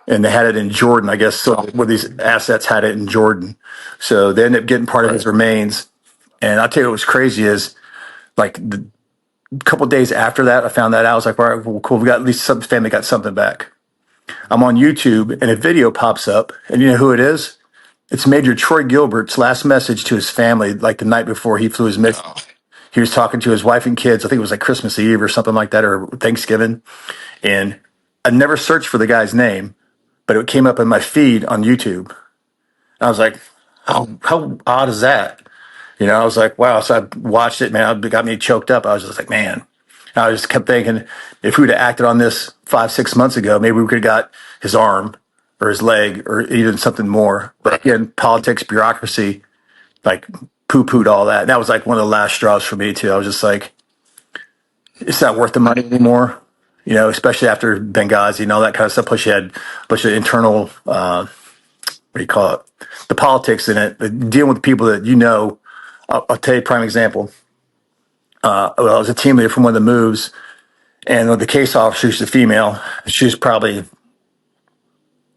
and they had it in Jordan, I guess. So where these assets had it in Jordan, so they ended up getting part of his remains. And I'll tell you what was crazy is, like, a couple of days after that, I found that out. I was like, all right, well, cool. We got at least some family got something back. I'm on YouTube and a video pops up, and you know who it is? It's Major Troy Gilbert's last message to his family, like the night before he flew his mission. Oh. He was talking to his wife and kids. I think it was like Christmas Eve or something like that, or Thanksgiving. And I never searched for the guy's name, but it came up in my feed on YouTube. And I was like, how odd is that? I was like, wow. So I watched it, man. It got me choked up. I was just like, man. And I just kept thinking, if we would have acted on this 5-6 months ago, maybe we could have got his arm or his leg or even something more. But again, politics, bureaucracy, like poo-pooed all that. And that was like one of the last straws for me too. I was just like, it's not worth the money anymore, especially after Benghazi and all that kind of stuff. Plus you had a bunch of internal, what do you call it? The politics in it, dealing with people that I'll tell you a prime example. I was a team leader from one of the moves, and the case officer, she's a female. She's probably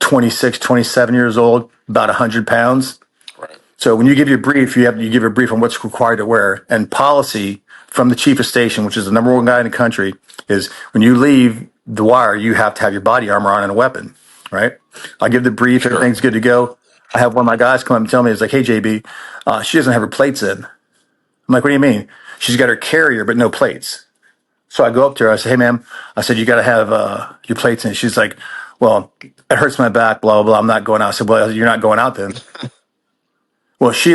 26, 27 years old, about 100 pounds. Right. So when you give your brief, you give a brief on what's required to wear. And policy from the chief of station, which is the number one guy in the country, is when you leave the wire, you have to have your body armor on and a weapon, right? I give the brief, sure. Everything's good to go. I have one of my guys come up and tell me, it's like, hey, JB, she doesn't have her plates in. I'm like, what do you mean? She's got her carrier, but no plates. So I go up to her. I say, hey, ma'am, I said, you got to have your plates in. She's like, well, it hurts my back, blah, blah, blah. I'm not going out. I said, well, you're not going out then. Well, she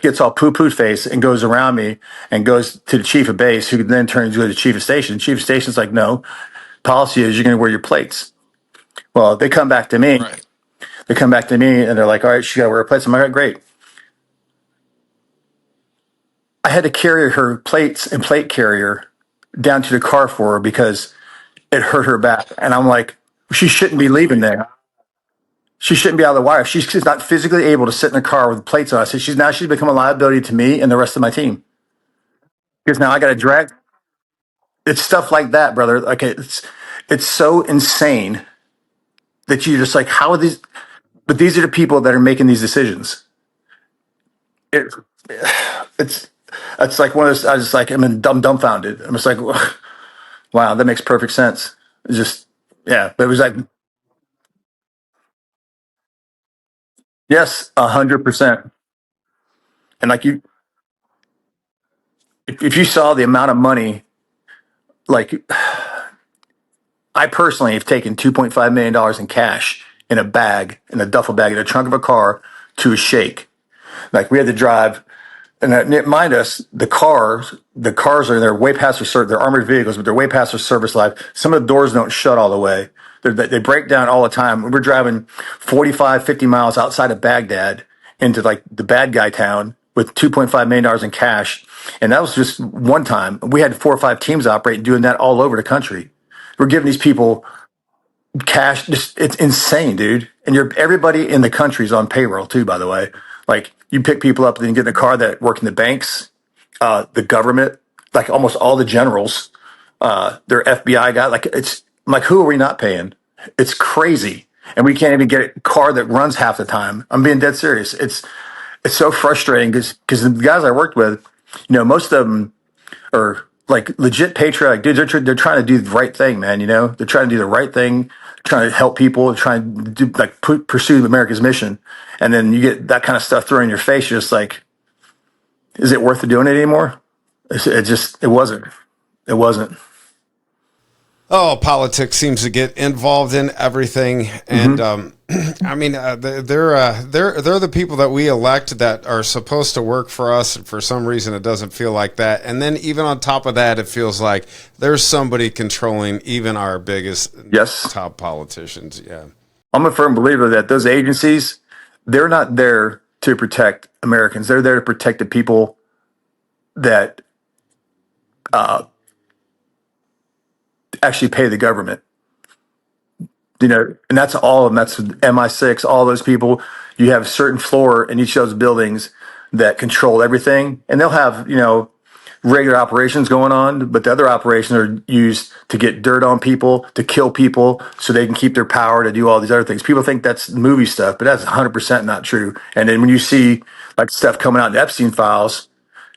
gets all poo-poo face and goes around me and goes to the chief of base, who then turns to the chief of station. The chief of station's like, no, policy is you're going to wear your plates. Well, they come back to me. Right. They come back to me and they're like, all right, she got to wear her plates. I'm like, great. I had to carry her plates and plate carrier down to the car for her because it hurt her back. And I'm like, she shouldn't be leaving there. she shouldn't be out of the wire. She's not physically able to sit in a car with plates on. I said, she's become a liability to me and the rest of my team. Because now I got to drag. It's stuff like that, brother. Like it's so insane that you're just like, how are these? But these are the people that are making these decisions. It, it's it's like one of those. I was just like, I'm dumbfounded. I'm just like, wow, that makes perfect sense. It's just yeah, but it was like yes, 100%. And like if you saw the amount of money, like I personally have taken $2.5 million in cash in a bag, in a duffel bag, in a trunk of a car to a shake. Like we had to drive, and mind us, the cars are they're way past their service. They're armored vehicles, but they're way past their service life. Some of the doors don't shut all the way. They break down all the time. We're driving 45, 50 miles outside of Baghdad into like the bad guy town with $2.5 million in cash. And that was just one time. We had 4 or 5 teams operating, doing that all over the country. We're giving these people cash. Just it's insane, dude. And everybody in the country is on payroll too, by the way. Like you pick people up and you get in the car that work in the banks, the government, like almost all the generals, their FBI guy. Like I'm like, who are we not paying? It's crazy. And we can't even get a car that runs half the time. I'm being dead serious. It's so frustrating because the guys I worked with, most of them are like legit patriotic dudes. They're trying to do the right thing, man. They're trying to do the right thing, trying to help people, trying to do like pursue America's mission. And then you get that kind of stuff thrown in your face. You're just like, is it worth doing it anymore? It wasn't. It wasn't. Oh, politics seems to get involved in everything, and I mean, they're the people that we elect that are supposed to work for us. And for some reason, it doesn't feel like that. And then even on top of that, it feels like there's somebody controlling even our biggest top politicians. Yeah, I'm a firm believer that those agencies, they're not there to protect Americans. They're there to protect the people that actually pay the government. And that's all of them. That's MI6, all those people. You have a certain floor in each of those buildings that control everything. And they'll have, regular operations going on, but the other operations are used to get dirt on people, to kill people so they can keep their power, to do all these other things. People think that's movie stuff, but that's 100% not true. And then when you see like stuff coming out in Epstein files,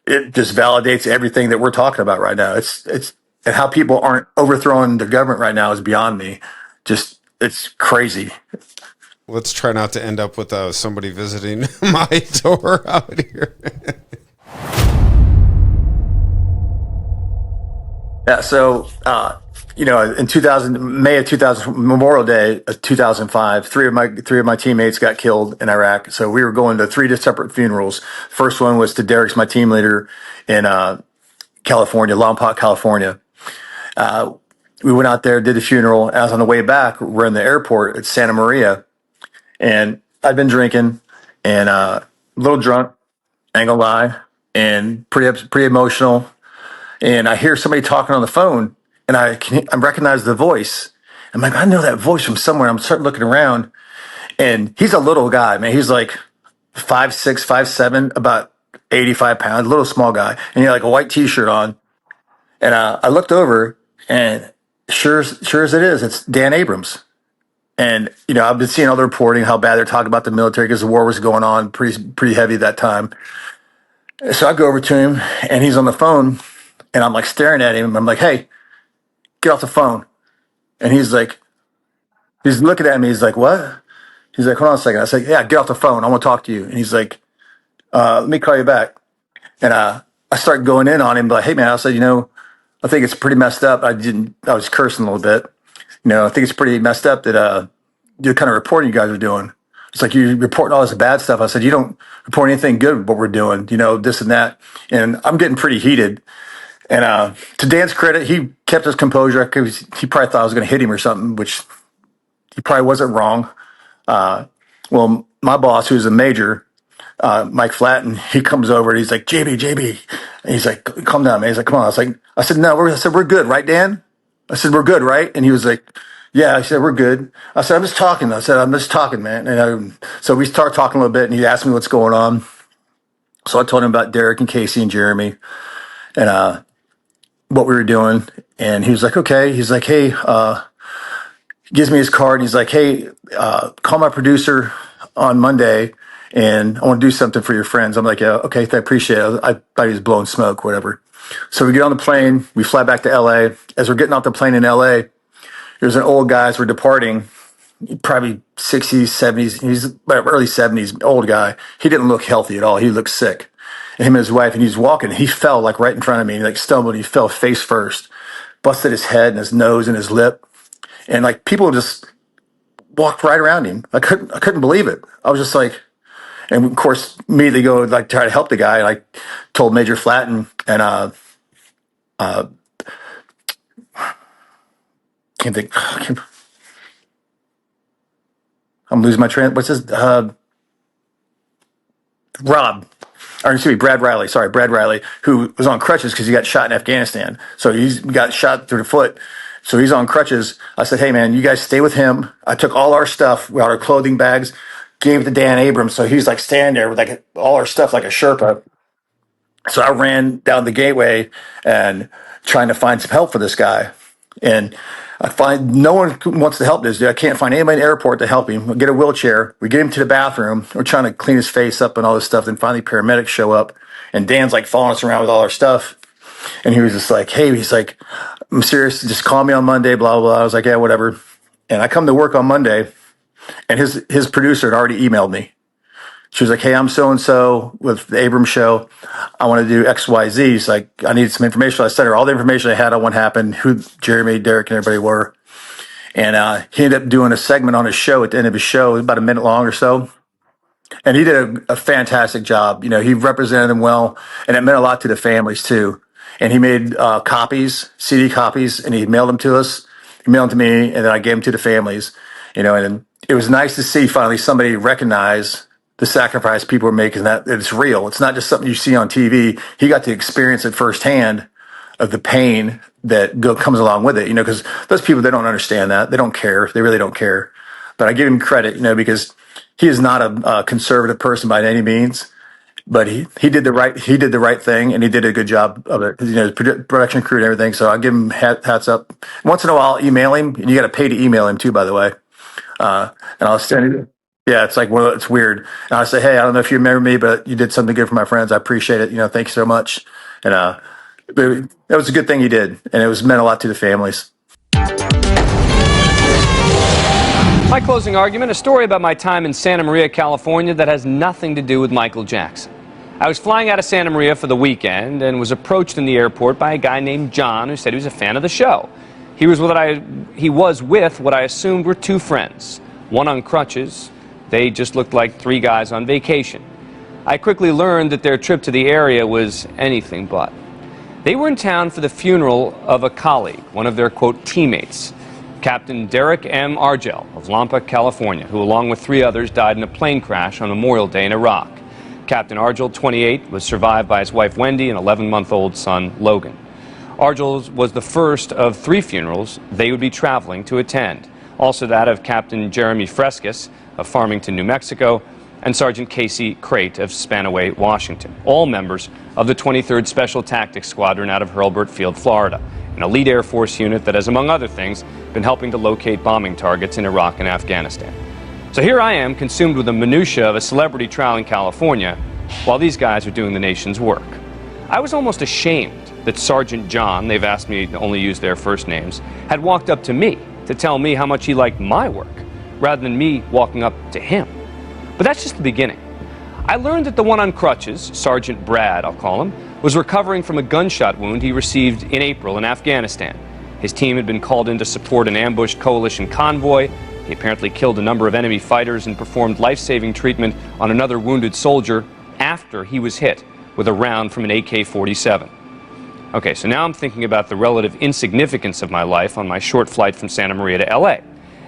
it just validates everything that we're talking about right now. It's and how people aren't overthrowing the government right now is beyond me. Just it's crazy. Let's try not to end up with somebody visiting my door out here. Yeah. So, in May of 2000, Memorial Day of 2005, three of my teammates got killed in Iraq. So we were going to 3 separate funerals. First one was to Derek's, my team leader in California, Lompoc, California. We went out there, did the funeral. As on the way back, we're in the airport at Santa Maria, and I'd been drinking and a little drunk, ain't gonna lie, and pretty emotional. And I hear somebody talking on the phone, and I recognize the voice. I'm like, I know that voice from somewhere. I'm starting looking around, and he's a little guy, man. He's like 5'6", 5'7", about 85 pounds, little small guy, and he had like a white T-shirt on. And I looked over, and sure as it is, it's Dan Abrams. And I've been seeing all the reporting how bad they're talking about the military because the war was going on pretty heavy at that time. So I go over to him, and he's on the phone. And I'm like staring at him. I'm like, hey, get off the phone. And he's looking at me. He's like, what? He's like, hold on a second. I said, yeah, get off the phone. I want to talk to you. And he's like, let me call you back. And I start going in on him, like, hey, man, I said, I think it's pretty messed up. I was cursing a little bit. I think it's pretty messed up that the kind of reporting you guys are doing. It's like you're reporting all this bad stuff. I said, you don't report anything good what we're doing, this and that. And I'm getting pretty heated. And to Dan's credit, he kept his composure. He probably thought I was going to hit him or something, which he probably wasn't wrong. Well, my boss, who's a major, Mike Flatten, he comes over and he's like, JB. And he's like, calm down, man. He's like, come on. I said, no, we're good, right, Dan? I said, we're good, right? And he was like, Yeah, I said, we're good. I said, I'm just talking. I said, I'm just talking, man. So we start talking a little bit, and he asked me what's going on. So I told him about Derek and Casey and Jeremy and what we were doing. And he was like, okay. He's like, hey, he gives me his card. And he's like, hey, call my producer on Monday, and I want to do something for your friends. I'm like, yeah, okay, I appreciate it. I thought he was blowing smoke, whatever. So we get on the plane. We fly back to LA. As we're getting off the plane in LA, there's an old guy as we're departing, probably 60s, 70s. He's early 70s, old guy. He didn't look healthy at all. He looked sick. And him and his wife, and he's walking. He fell like right in front of me. He like stumbled. He fell face first, busted his head and his nose and his lip. And like people just walked right around him. I couldn't believe it. I was just like, and of course, immediately go like try to help the guy. Like told Major Flatten and can't think. I'm losing my train. What's his Rob? Or excuse me, Brad Riley. Sorry, Brad Riley, who was on crutches because he got shot in Afghanistan. So he's got shot through the foot. So he's on crutches. I said, hey, man, you guys stay with him. I took all our stuff, we had our clothing bags, gave it to Dan Abrams. So he's like standing there with like all our stuff like a Sherpa. So I ran down the gateway and trying to find some help for this guy. And I find no one wants to help this dude. I can't find anybody in the airport to help him. We get a wheelchair. We get him to the bathroom. We're trying to clean his face up and all this stuff. Then finally paramedics show up. And Dan's like following us around with all our stuff. And he was just like, hey, he's like, I'm serious. Just call me on Monday, blah, blah, blah. I was like, yeah, whatever. And I come to work on Monday. And his producer had already emailed me. She was like, hey, I'm so-and-so with the Abrams show. I want to do X, Y, Z. She's like, I need some information. I sent her all the information I had on what happened, who Jeremy, Derek, and everybody were. And he ended up doing a segment on his show at the end of his show. It was about a minute long or so. And he did a fantastic job. You know, he represented them well. And it meant a lot to the families, too. And he made copies, CD copies, and he mailed them to us. He mailed them to me, and then I gave them to the families. You know, and it was nice to see finally somebody recognize the sacrifice people are making, that it's real. It's not just something you see on TV. He got to experience it firsthand of the pain that comes along with it, you know, because those people, they don't understand that. They don't care. They really don't care. But I give him credit, you know, because he is not a conservative person by any means, but he did the right thing, and he did a good job of it. You know, production crew and everything. So I give him hats up. Once in a while, I'll email him, and you got to pay to email him too, by the way. And I'll send it. Yeah, it's like, well, it's weird. And I say, hey, I don't know if you remember me, but you did something good for my friends. I appreciate it. You know, thank you so much. And it was a good thing he did, and it meant a lot to the families. My closing argument, a story about my time in Santa Maria, California that has nothing to do with Michael Jackson. I was flying out of Santa Maria for the weekend and was approached in the airport by a guy named John who said he was a fan of the show. He was with what I assumed were two friends, one on crutches. They just looked like three guys on vacation. I quickly learned that their trip to the area was anything but. They were in town for the funeral of a colleague, one of their, quote, teammates, Captain Derek M. Argel of Lampa, California, who along with three others died in a plane crash on Memorial Day in Iraq. Captain Argel, 28, was survived by his wife Wendy and 11-month-old son Logan. Argel was the first of three funerals they would be traveling to attend. Also that of Captain Jeremy Frescus of Farmington, New Mexico, and Sergeant Casey Crate of Spanaway, Washington, all members of the 23rd Special Tactics Squadron out of Hurlburt Field, Florida, an elite Air Force unit that has, among other things, been helping to locate bombing targets in Iraq and Afghanistan. So here I am, consumed with the minutia of a celebrity trial in California, while these guys are doing the nation's work. I was almost ashamed that Sergeant John, they've asked me to only use their first names, had walked up to me to tell me how much he liked my work, rather than me walking up to him. But that's just the beginning. I learned that the one on crutches, Sergeant Brad, I'll call him, was recovering from a gunshot wound he received in April in Afghanistan. His team had been called in to support an ambushed coalition convoy. He apparently killed a number of enemy fighters and performed life-saving treatment on another wounded soldier after he was hit with a round from an AK-47. Okay, so now I'm thinking about the relative insignificance of my life on my short flight from Santa Maria to LA.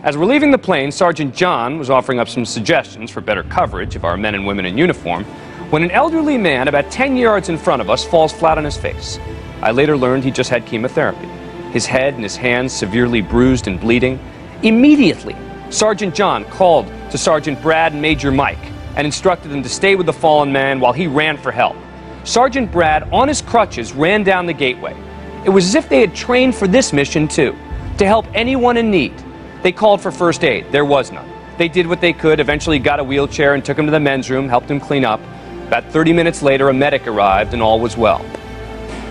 As we're leaving the plane, Sergeant John was offering up some suggestions for better coverage of our men and women in uniform when an elderly man about 10 yards in front of us falls flat on his face. I later learned he just had chemotherapy. His head and his hands severely bruised and bleeding, Immediately, Sergeant John called to Sergeant Brad and Major Mike and instructed them to stay with the fallen man while he ran for help. Sergeant Brad, on his crutches, ran down the gateway. It was as if they had trained for this mission too, to help anyone in need. They called for first aid. There was none. They did what they could, eventually got a wheelchair and took him to the men's room, helped him clean up. About 30 minutes later, a medic arrived and all was well.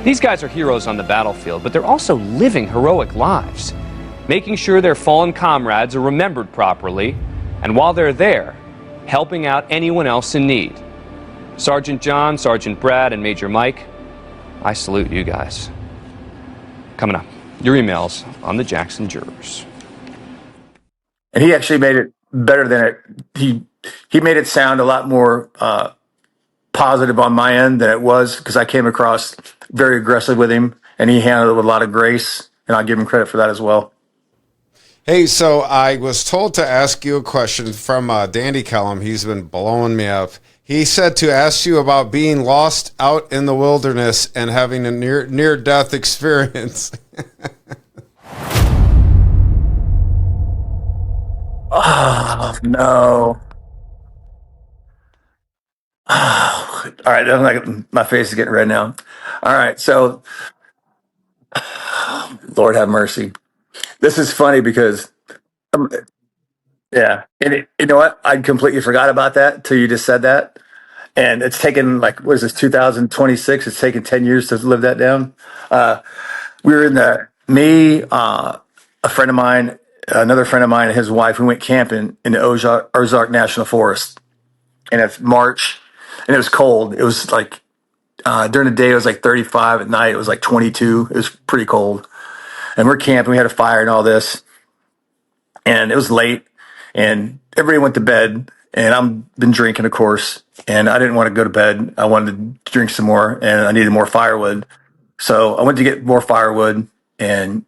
These guys are heroes on the battlefield, but they're also living heroic lives, making sure their fallen comrades are remembered properly, and while they're there, helping out anyone else in need. Sergeant John, Sergeant Brad, and Major Mike, I salute you guys. Coming up, your emails on the Jackson Jurors. And he actually made it better than it. He made it sound a lot more positive on my end than it was, because I came across very aggressive with him, and he handled it with a lot of grace, and I'll give him credit for that as well. Hey, so I was told to ask you a question from Dandy Kellum. He's been blowing me up. He said to ask you about being lost out in the wilderness and having a near-death experience. Oh, no. Oh, all right, I'm like, my face is getting red now. All right, so Lord have mercy. This is funny because, yeah, and you know what? I completely forgot about that till you just said that. And it's taken, like, what is this, 2026? It's taken 10 years to live that down. We were in a friend of mine, another friend of mine and his wife, we went camping in the Ozark National Forest. And it's March, and it was cold. It was like, during the day, it was like 35. At night, it was like 22. It was pretty cold. And we're camping. We had a fire and all this. And it was late, and everybody went to bed. And I've been drinking, of course, and I didn't want to go to bed. I wanted to drink some more, and I needed more firewood. So I went to get more firewood. And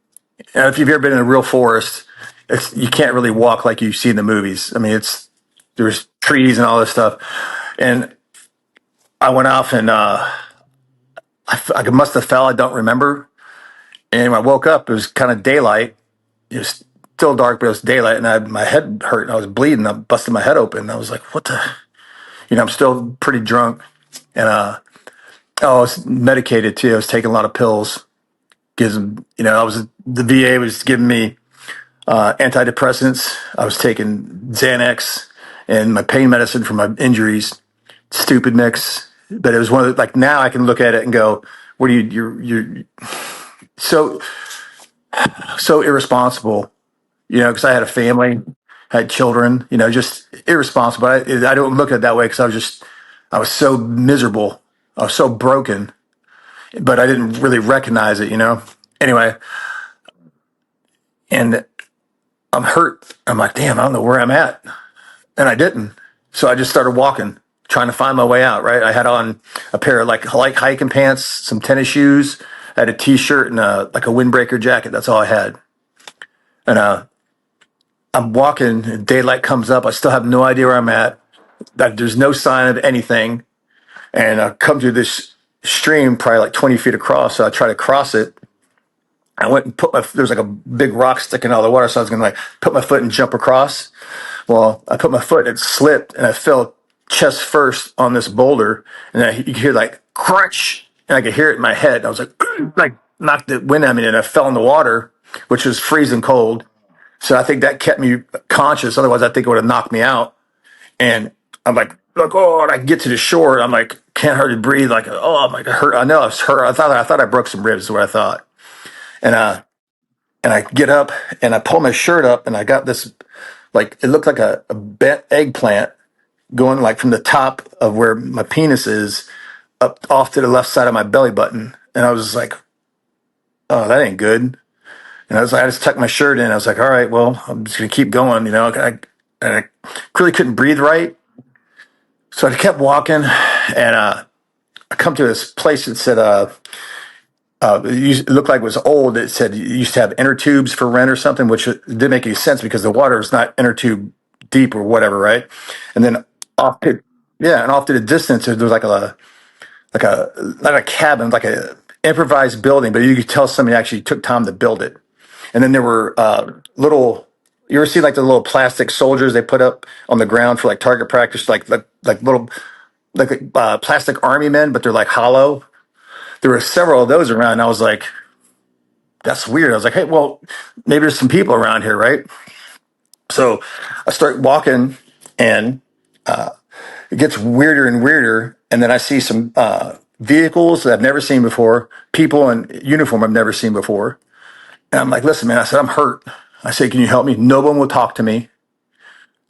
if you've ever been in a real forest, you can't really walk like you see in the movies. I mean, there's trees and all this stuff. And I went off, and I must have fell. I don't remember. And when I woke up, it was kind of daylight. It was still dark, but it was daylight, and my head hurt, and I was bleeding. I busted my head open. And I was like, what the? I'm still pretty drunk. And I was medicated too. I was taking a lot of pills. The VA was giving me antidepressants. I was taking Xanax and my pain medicine for my injuries. Stupid mix. But it was one of the, like, now I can look at it and go, what are you're so irresponsible, because I had a family, had children, just irresponsible. I don't look at it that way, because I was so miserable. I was so broken, but I didn't really recognize it, Anyway, and I'm hurt. I'm like, damn, I don't know where I'm at. And I didn't. So I just started walking, trying to find my way out, right? I had on a pair of like hiking pants, some tennis shoes. I had a t-shirt and a windbreaker jacket. That's all I had. And I'm walking, and daylight comes up. I still have no idea where I'm at. There's no sign of anything. And I come to this stream probably like 20 feet across. So I try to cross it. I went and there's like a big rock sticking out of the water. So I was going to like put my foot and jump across. Well, I put my foot, and it slipped, and I fell chest first on this boulder. And you could hear like crunch, and I could hear it in my head. I was like, like knocked the wind out of me, and I fell in the water, which was freezing cold. So I think that kept me conscious. Otherwise, I think it would have knocked me out. And I'm like, oh, and I get to the shore. I'm like, can't hardly breathe. Like, oh, I'm like, hurt. I know I was hurt. I thought I broke some ribs, is what I thought. And I get up, and I pull my shirt up, and I got this, like, it looked like a bent eggplant going like from the top of where my penis is up off to the left side of my belly button. And I was like, oh, that ain't good. And I just tucked my shirt in. I was like, all right, well, I'm just going to keep going. I really couldn't breathe right. So I kept walking, and I come to this place that said, it looked like it was old. It said you used to have inner tubes for rent or something, which didn't make any sense because the water is not inner tube deep or whatever, right? And then off to the distance, there was like not a cabin, like a improvised building, but you could tell somebody actually took time to build it. And then there were little You ever see like the little plastic soldiers they put up on the ground for like target practice, like little plastic army men, but they're like hollow. There were several of those around. And I was like, that's weird. I was like, hey, well, maybe there's some people around here, right? So I start walking, and it gets weirder and weirder. And then I see some vehicles that I've never seen before, people in uniform I've never seen before. And I'm like, listen, man, I said, I'm hurt. I said, can you help me? No one will talk to me.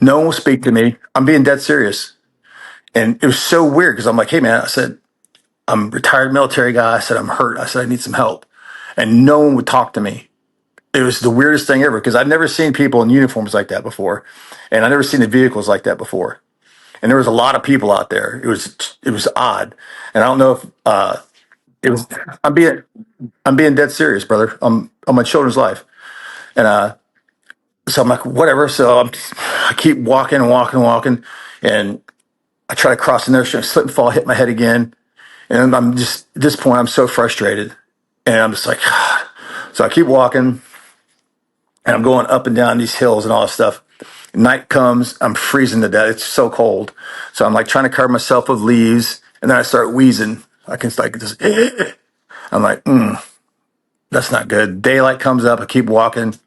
No one will speak to me. I'm being dead serious. And it was so weird because I'm like, hey, man, I said, I'm a retired military guy. I said, I'm hurt. I said, I need some help. And no one would talk to me. It was the weirdest thing ever because I've never seen people in uniforms like that before. And I've never seen the vehicles like that before. And there was a lot of people out there. It was odd. And I don't know if it was, I'm being dead serious, brother. I'm on my children's life. And so I'm like, whatever. So I keep walking and walking and walking. And I try to cross another street, slip and fall, hit my head again. And I'm just, at this point, I'm so frustrated. And I'm just like, so I keep walking, and I'm going up and down these hills and all this stuff. Night comes, I'm freezing to death. It's so cold. So I'm like trying to cover myself with leaves, and then I start wheezing. I can like just, I'm like, that's not good. Daylight comes up, I keep walking.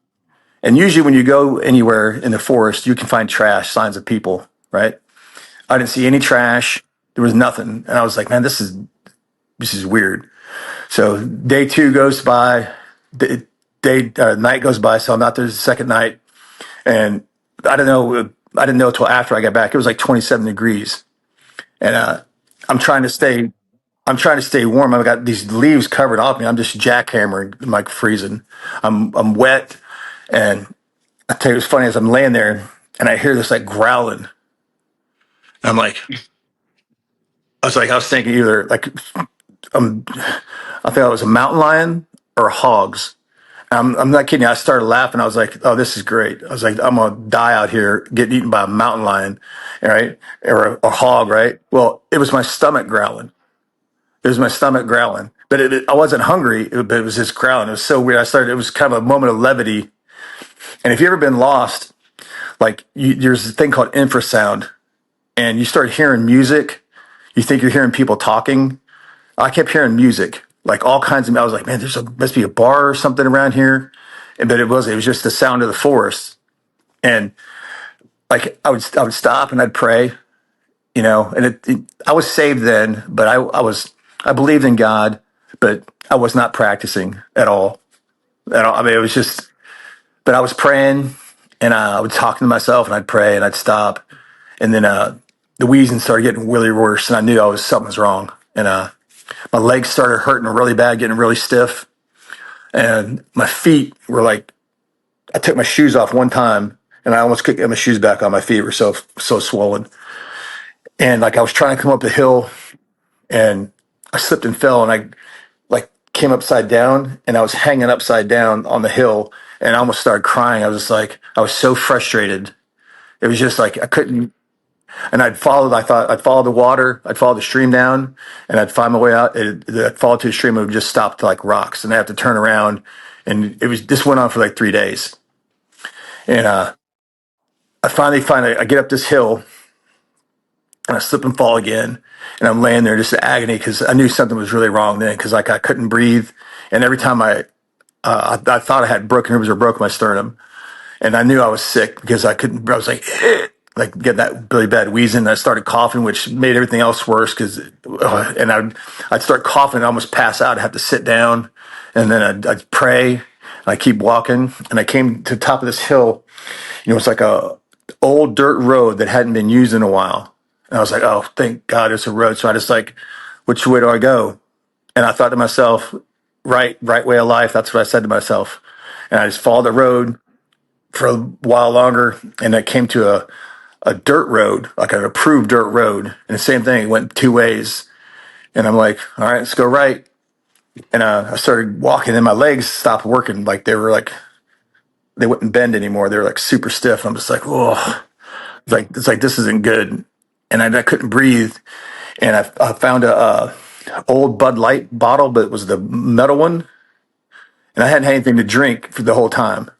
And usually when you go anywhere in the forest, you can find trash, signs of people, right? I didn't see any trash. There was nothing. And I was like, man, this is weird. So day 2 goes by, night goes by. So I'm out there the second night, and I didn't know until after I got back. It was like 27 degrees, and I'm trying to stay. I'm trying to stay warm. I've got these leaves covered off me. I'm just jackhammering. I'm like freezing. I'm wet, and I tell you, what's funny is I'm laying there and I hear this like growling. I'm like, I was thinking either like I think it was a mountain lion or hogs. I'm not kidding you. I started laughing. I was like, oh, this is great. I was like, I'm going to die out here getting eaten by a mountain lion, right? Or a hog, right? Well, it was my stomach growling. It was my stomach growling. But I wasn't hungry, but it was just growling. It was so weird. It was kind of a moment of levity. And if you've ever been lost, like there's a thing called infrasound, and you start hearing music. You think you're hearing people talking. I kept hearing music, like all kinds of. I was like, man, must be a bar or something around here, but it wasn't. It was just the sound of the forest, and like I would stop and I'd pray, And I was saved then, but I believed in God, but I was not practicing at all. I mean, it was just. But I was praying, and I would talk to myself, and I'd pray, and I'd stop, and then the wheezing started getting really worse, and I knew something was wrong, and my legs started hurting really bad, getting really stiff. And my feet were like, I took my shoes off one time and I almost couldn't get my shoes back on. My feet were so swollen. And like I was trying to come up the hill, and I slipped and fell, and I like came upside down, and I was hanging upside down on the hill, and I almost started crying. I was just like, I was so frustrated. It was just like I couldn't. And I thought I'd follow the water, I'd follow the stream down, and I'd find my way out. I'd follow to the stream, it would just stop to like rocks, and I have to turn around. And this went on for like 3 days. And I finally I get up this hill, and I slip and fall again. And I'm laying there just in agony because I knew something was really wrong then, because like I couldn't breathe. And every time I thought I had broken ribs or broke my sternum. And I knew I was sick because I was like, get that really bad wheezing. And I started coughing, which made everything else worse and I'd start coughing and almost pass out. I'd have to sit down, and then I'd pray, and I keep walking. And I came to the top of this hill. It's like a old dirt road that hadn't been used in a while. And I was like, oh, thank God it's a road. So I just like, which way do I go? And I thought to myself, right way of life. That's what I said to myself. And I just followed the road for a while longer, and I came to a dirt road, like an approved dirt road. And the same thing, it went 2 ways. And I'm like, all right, let's go right. And I started walking, and my legs stopped working. Like they wouldn't bend anymore. They were like super stiff. I'm just like, oh, it's like this isn't good. And I couldn't breathe. And I found a old Bud Light bottle, but it was the metal one. And I hadn't had anything to drink for the whole time.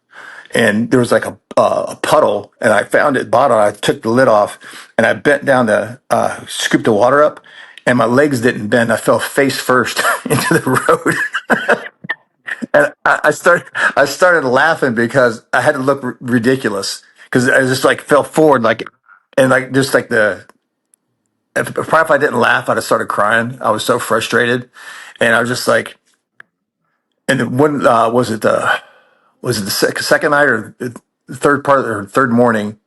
And there was like a a puddle, and I found it bottom. I took the lid off, and I bent down to scoop the water up, and my legs didn't bend. I fell face first into the road, and I started laughing because I had to look ridiculous because I just like fell forward like, and like just like the. Probably if I didn't laugh, I'd have started crying. I was so frustrated, and I was just like, and then when was it the second night or the third part or third morning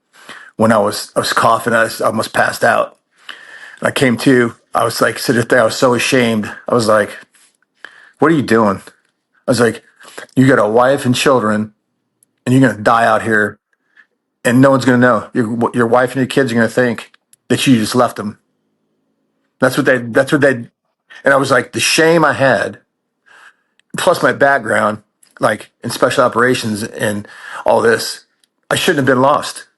when I was coughing, I almost passed out. And I came to, I was like sitting there, I was so ashamed. I was like, "What are you doing?" I was like, "You got a wife and children, and you're gonna die out here, and no one's gonna know. Your wife and your kids are gonna think that you just left them." That's what they. And I was like, the shame I had, plus my background, like in special operations and all this, I shouldn't have been lost.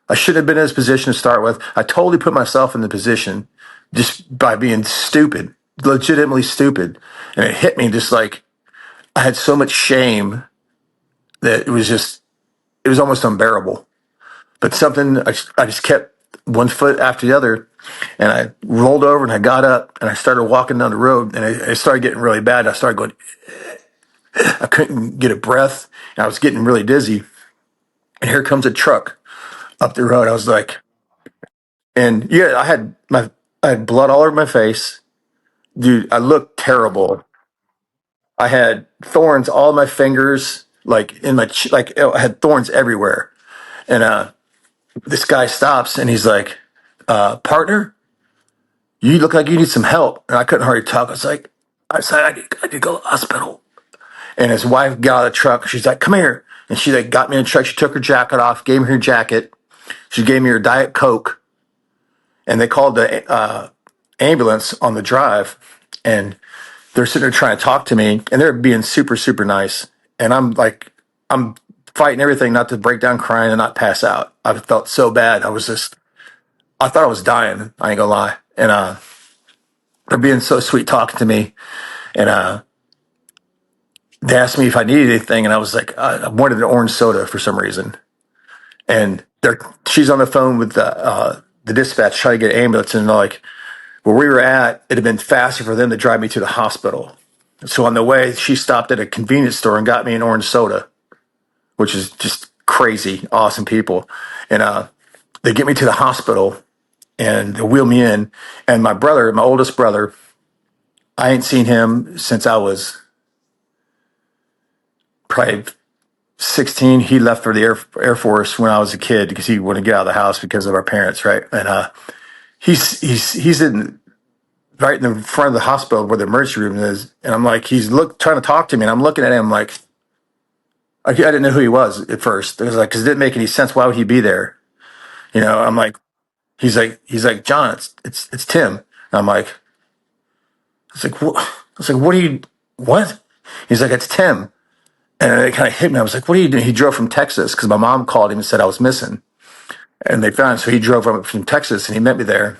I shouldn't have been in this position to start with. I totally put myself in the position just by being stupid, legitimately stupid. And it hit me just like I had so much shame that it was almost unbearable. But I just kept one foot after the other, and I rolled over and I got up and I started walking down the road, and I started getting really bad. I started going, I couldn't get a breath, and I was getting really dizzy. And here comes a truck up the road. I was like, and yeah, I had blood all over my face, dude. I looked terrible. I had thorns all in my fingers, like in my I had thorns everywhere. And this guy stops and he's like, "Partner, you look like you need some help." And I couldn't hardly talk. I said, I need to go to the hospital. And his wife got out of the truck. She's like, "Come here." And she like got me in the truck. She took her jacket off, gave me her jacket. She gave me her Diet Coke. And they called the ambulance on the drive. And they're sitting there trying to talk to me. And they're being super, super nice. And I'm fighting everything not to break down crying and not pass out. I felt so bad. I thought I was dying. I ain't gonna lie. And they're being so sweet talking to me. And they asked me if I needed anything, and I was like, I wanted an orange soda for some reason. And she's on the phone with the dispatch trying to get an ambulance, and they're like, where we were at, it'd have been faster for them to drive me to the hospital. So on the way, she stopped at a convenience store and got me an orange soda, which is just crazy, awesome people. And they get me to the hospital, and they wheel me in. And my brother, my oldest brother, I ain't seen him since I was probably 16. He left for the Air Force when I was a kid because he wanted to get out of the house because of our parents, right? And he's in right in the front of the hospital where the emergency room is, and I'm like, trying to talk to me, and I'm looking at him like I didn't know who he was at first. It was like because it didn't make any sense. Why would he be there? You know, I'm like, he's like John, it's Tim. And I'm like, what are you what? He's like, it's Tim. And it kind of hit me. I was like, what are you doing? He drove from Texas because my mom called him and said I was missing. And they found him. So he drove from Texas and he met me there.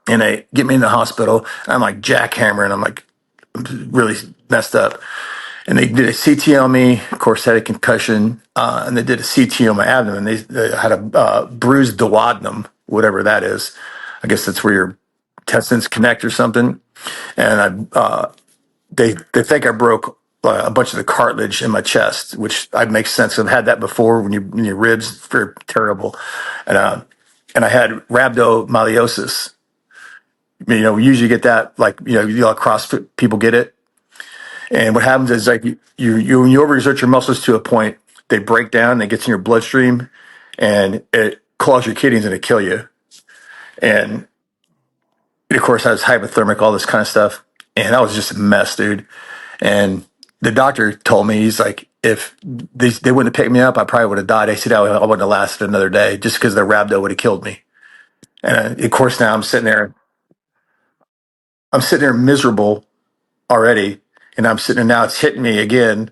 And they get me in the hospital. And I'm like jackhammering. I'm like really messed up. And they did a CT on me. Of course, had a concussion. And they did a CT on my abdomen. They had a bruised duodenum, whatever that is. I guess that's where your intestines connect or something. And they think I broke a bunch of the cartilage in my chest, which makes sense. I've had that before when your ribs, it's very terrible. And I had rhabdomyolysis. You know, we usually get that, like, you know, CrossFit people get it. And what happens is like when you overexert your muscles to a point, they break down, it gets in your bloodstream, and it clogs your kidneys and it kill you. And it, of course, has hypothermic, all this kind of stuff. And that was just a mess, dude. And the doctor told me, he's like, if they wouldn't have picked me up, I probably would have died. They said I wouldn't have lasted another day just because the rhabdo would have killed me. And of course, now I'm sitting there miserable already. And I'm sitting there now, it's hitting me again.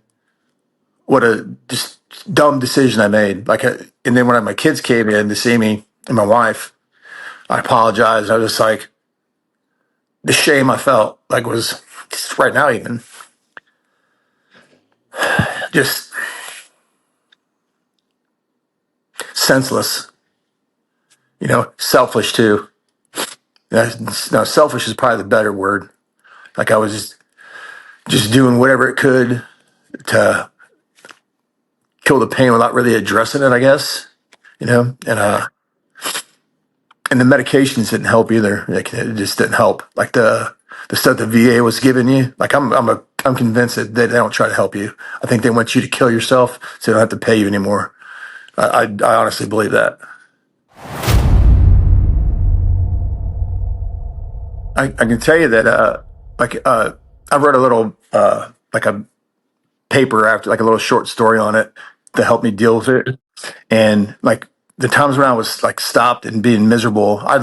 What a just dumb decision I made. And then when my kids came in to see me and my wife, I apologized. I was just like, the shame I felt like was just right now, even just senseless, selfish too. No, selfish is probably the better word. Like I was just doing whatever it could to kill the pain without really addressing it, I guess, and the medications didn't help either. Like, it just didn't help. Like the stuff the VA was giving you. Like I'm convinced that they don't try to help you. I think they want you to kill yourself so they don't have to pay you anymore. I honestly believe that. I can tell you that I wrote a little like a paper after, like a little short story on it to help me deal with it. And like the times when I was like stopped and being miserable, I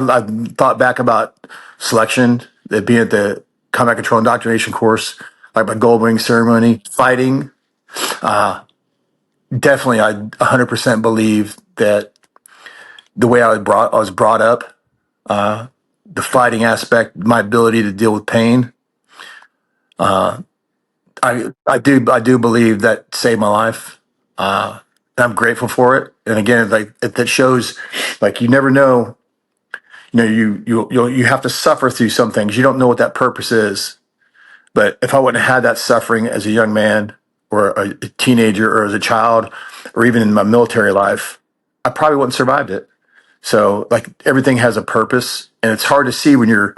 thought back about selection, that being at the combat control indoctrination course, like my gold ring ceremony, fighting. Definitely, I 100% believe that the way I was brought up, the fighting aspect, my ability to deal with pain. I do believe that saved my life. And I'm grateful for it. And again, like that shows, like you never know. You have to suffer through some things. You don't know what that purpose is. But if I wouldn't have had that suffering as a young man or a teenager or as a child or even in my military life, I probably wouldn't have survived it. So like everything has a purpose, and it's hard to see when you're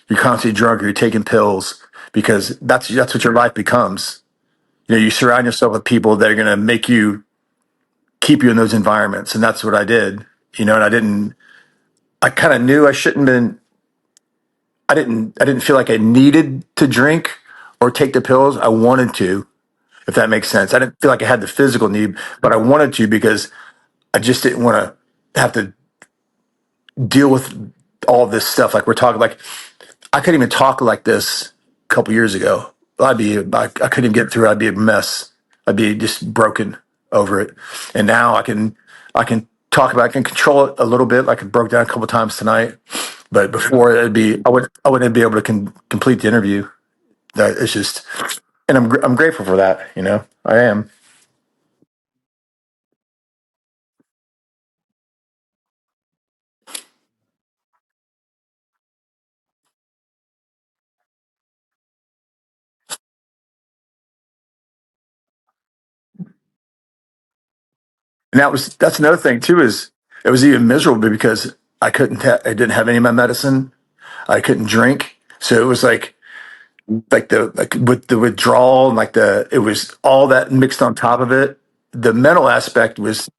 constantly drunk or you're taking pills, because that's what your life becomes. You surround yourself with people that are going to make you keep you in those environments, and that's what I did. And I kind of knew I shouldn't been. I didn't feel like I needed to drink or take the pills. I wanted to, if that makes sense. I didn't feel like I had the physical need, but I wanted to because I just didn't want to have to deal with all this stuff. Like we're talking, like I couldn't even talk like this a couple years ago. I couldn't even get through it. I'd be a mess. I'd be just broken over it. And now I can talk about, I can control it a little bit. Like it broke down a couple times tonight, but before I wouldn't be able to complete the interview. That it's just, and I'm grateful for that. I am. And that's another thing too, is it was even miserable because I didn't have any of my medicine. I couldn't drink. So it was like with the withdrawal and it was all that mixed on top of it. The mental aspect was,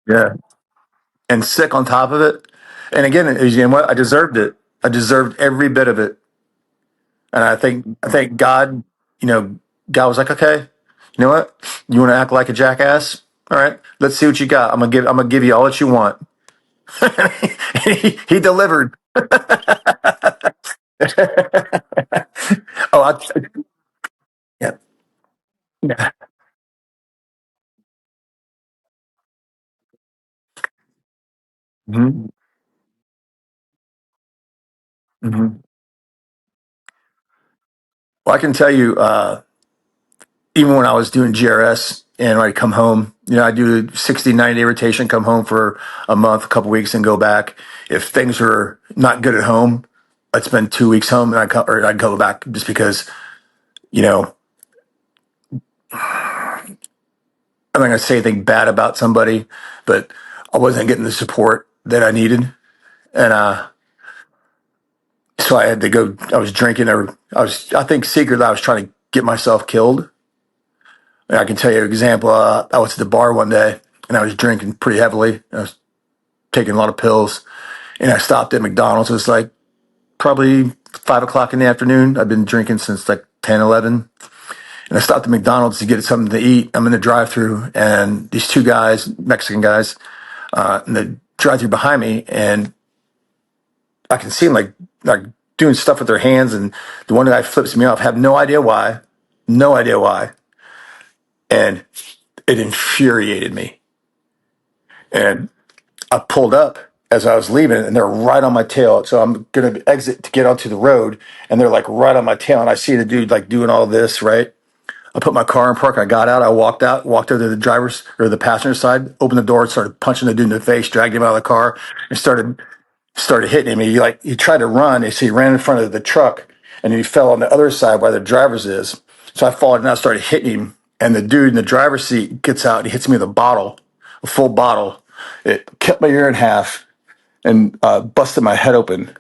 yeah, and sick on top of it. And again, what? I deserved it. I deserved every bit of it. And I think God, God was like, okay, you know what? You want to act like a jackass? All right, let's see what you got. I'm gonna give you all that you want. he delivered. Oh, yeah. Yeah. Mhm. Mhm. Well, I can tell you, even when I was doing GRS and I'd come home, I do 60, 90-day rotation, come home for a month, a couple weeks, and go back. If things were not good at home, I'd spend 2 weeks home and I'd go back just because, you know, I'm not going to say anything bad about somebody, but I wasn't getting the support that I needed. And, so I had to go, I was drinking, I think secretly I was trying to get myself killed. And I can tell you an example. I was at the bar one day and I was drinking pretty heavily. I was taking a lot of pills, and I stopped at McDonald's. It was like probably 5 o'clock in the afternoon. I've been drinking since like 10, 11. And I stopped at McDonald's to get something to eat. I'm in the drive-thru, and these two guys, Mexican guys, in the drive-thru behind me, and I can see them like doing stuff with their hands. And the one guy flips me off. Have no idea why, no idea why, and it infuriated me. And I pulled up as I was leaving, and they're right on my tail. So I'm gonna exit to get onto the road, and they're like right on my tail. And I see the dude like doing all this, right? I put my car in park. I got out. I walked over to the driver's or the passenger side, opened the door, started punching the dude in the face, dragged him out of the car, and started hitting him. He tried to run. So he ran in front of the truck, and he fell on the other side where the driver's is. So I followed and I started hitting him. And the dude in the driver's seat gets out and he hits me with a full bottle. It cut my ear in half and busted my head open.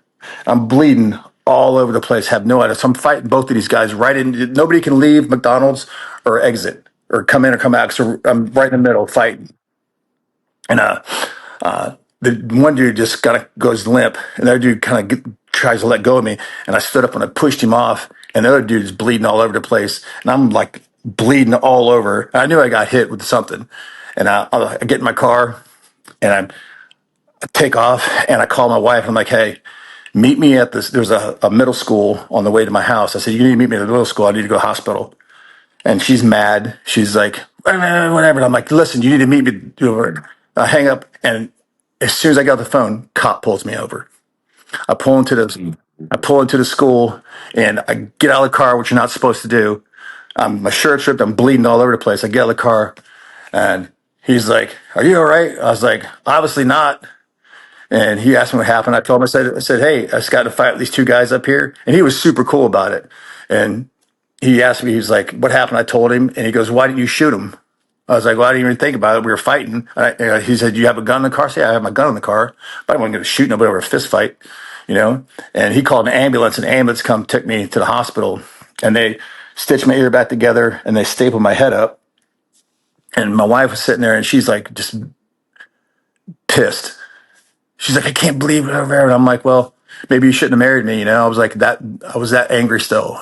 I'm bleeding all over the place. Have no idea. So I'm fighting both of these guys right in. Nobody can leave McDonald's or exit or come in or come out. So I'm right in the middle fighting. And the one dude just kind of goes limp, and the other dude kind of tries to let go of me. And I stood up and I pushed him off, and the other dude is bleeding all over the place, and I'm like bleeding all over. I knew I got hit with something, and I get in my car, and I take off, and I call my wife. And I'm like, "Hey, meet me at this." There's a middle school on the way to my house. I said, "You need to meet me at the middle school. I need to go to the hospital." And she's mad. She's like, whatever. And I'm like, listen, you need to meet me. I hang up, and as soon as I got off the phone, cop pulls me over. I pull into the school, and I get out of the car, which you're not supposed to do. My shirt's ripped. I'm bleeding all over the place. I get out of the car, and he's like, "Are you all right?" I was like, "Obviously not." And he asked me what happened. I told him, I said, "Hey, I just got in a fight with these two guys up here," and he was super cool about it. And he asked me, he's like, "What happened?" I told him, and he goes, "Why didn't you shoot him?" I was like, "Well, I didn't even think about it. We were fighting." He said, "Do you have a gun in the car?" I said, "Yeah, I have my gun in the car, but I wasn't going to shoot nobody over a fist fight, you know." And he called an ambulance, and the ambulance took me to the hospital, and they stitched my ear back together, and they stapled my head up. And my wife was sitting there, and she's like, just pissed. She's like, "I can't believe it." And I'm like, "Well, maybe you shouldn't have married me." I was like that. I was that angry still.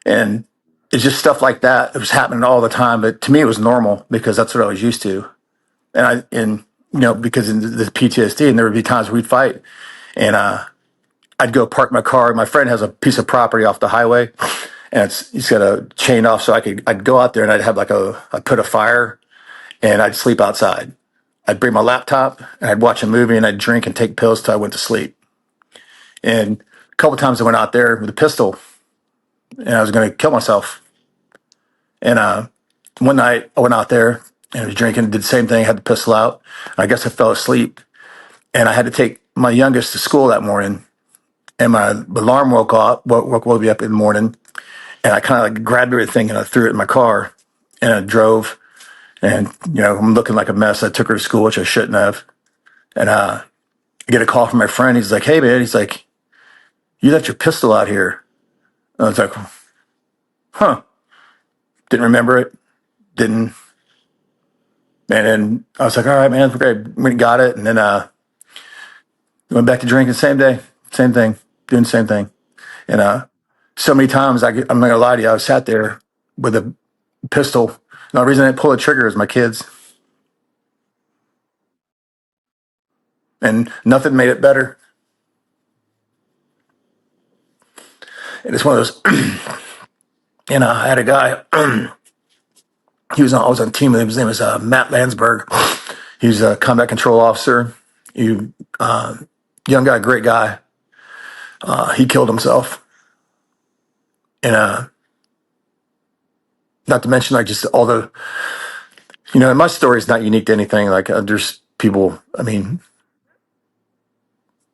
And it's just stuff like that. It was happening all the time, but to me, it was normal because that's what I was used to. Because in the PTSD, and there would be times we'd fight, and I'd go park my car. My friend has a piece of property off the highway, and he's got a chain off, so I'd go out there and I'd have I'd put a fire, and I'd sleep outside. I'd bring my laptop and I'd watch a movie and I'd drink and take pills till I went to sleep. And a couple of times I went out there with a pistol and I was going to kill myself. And one night I went out there and was drinking, did the same thing, had the pistol out. I guess I fell asleep, and I had to take my youngest to school that morning. And my alarm woke me up in the morning, and I kind of grabbed everything and I threw it in my car, and I drove. And I'm looking like a mess. I took her to school, which I shouldn't have. And I get a call from my friend. He's like, "Hey man," he's like, "You left your pistol out here." And I was like, "Huh?" Didn't remember it. Didn't. And then I was like, "All right, man." Okay, went and got it, and then went back to drinking. Same day, same thing, doing the same thing. And so many times, I'm not gonna lie to you, I sat there with a pistol. And the reason I didn't pull the trigger is my kids, and nothing made it better. And it's one of those. I had a guy. I was on a team with him. His name was Matt Landsberg. He's a combat control officer. Young guy, great guy. He killed himself, and not to mention like just all the, my story is not unique to anything. Like there's people. I mean,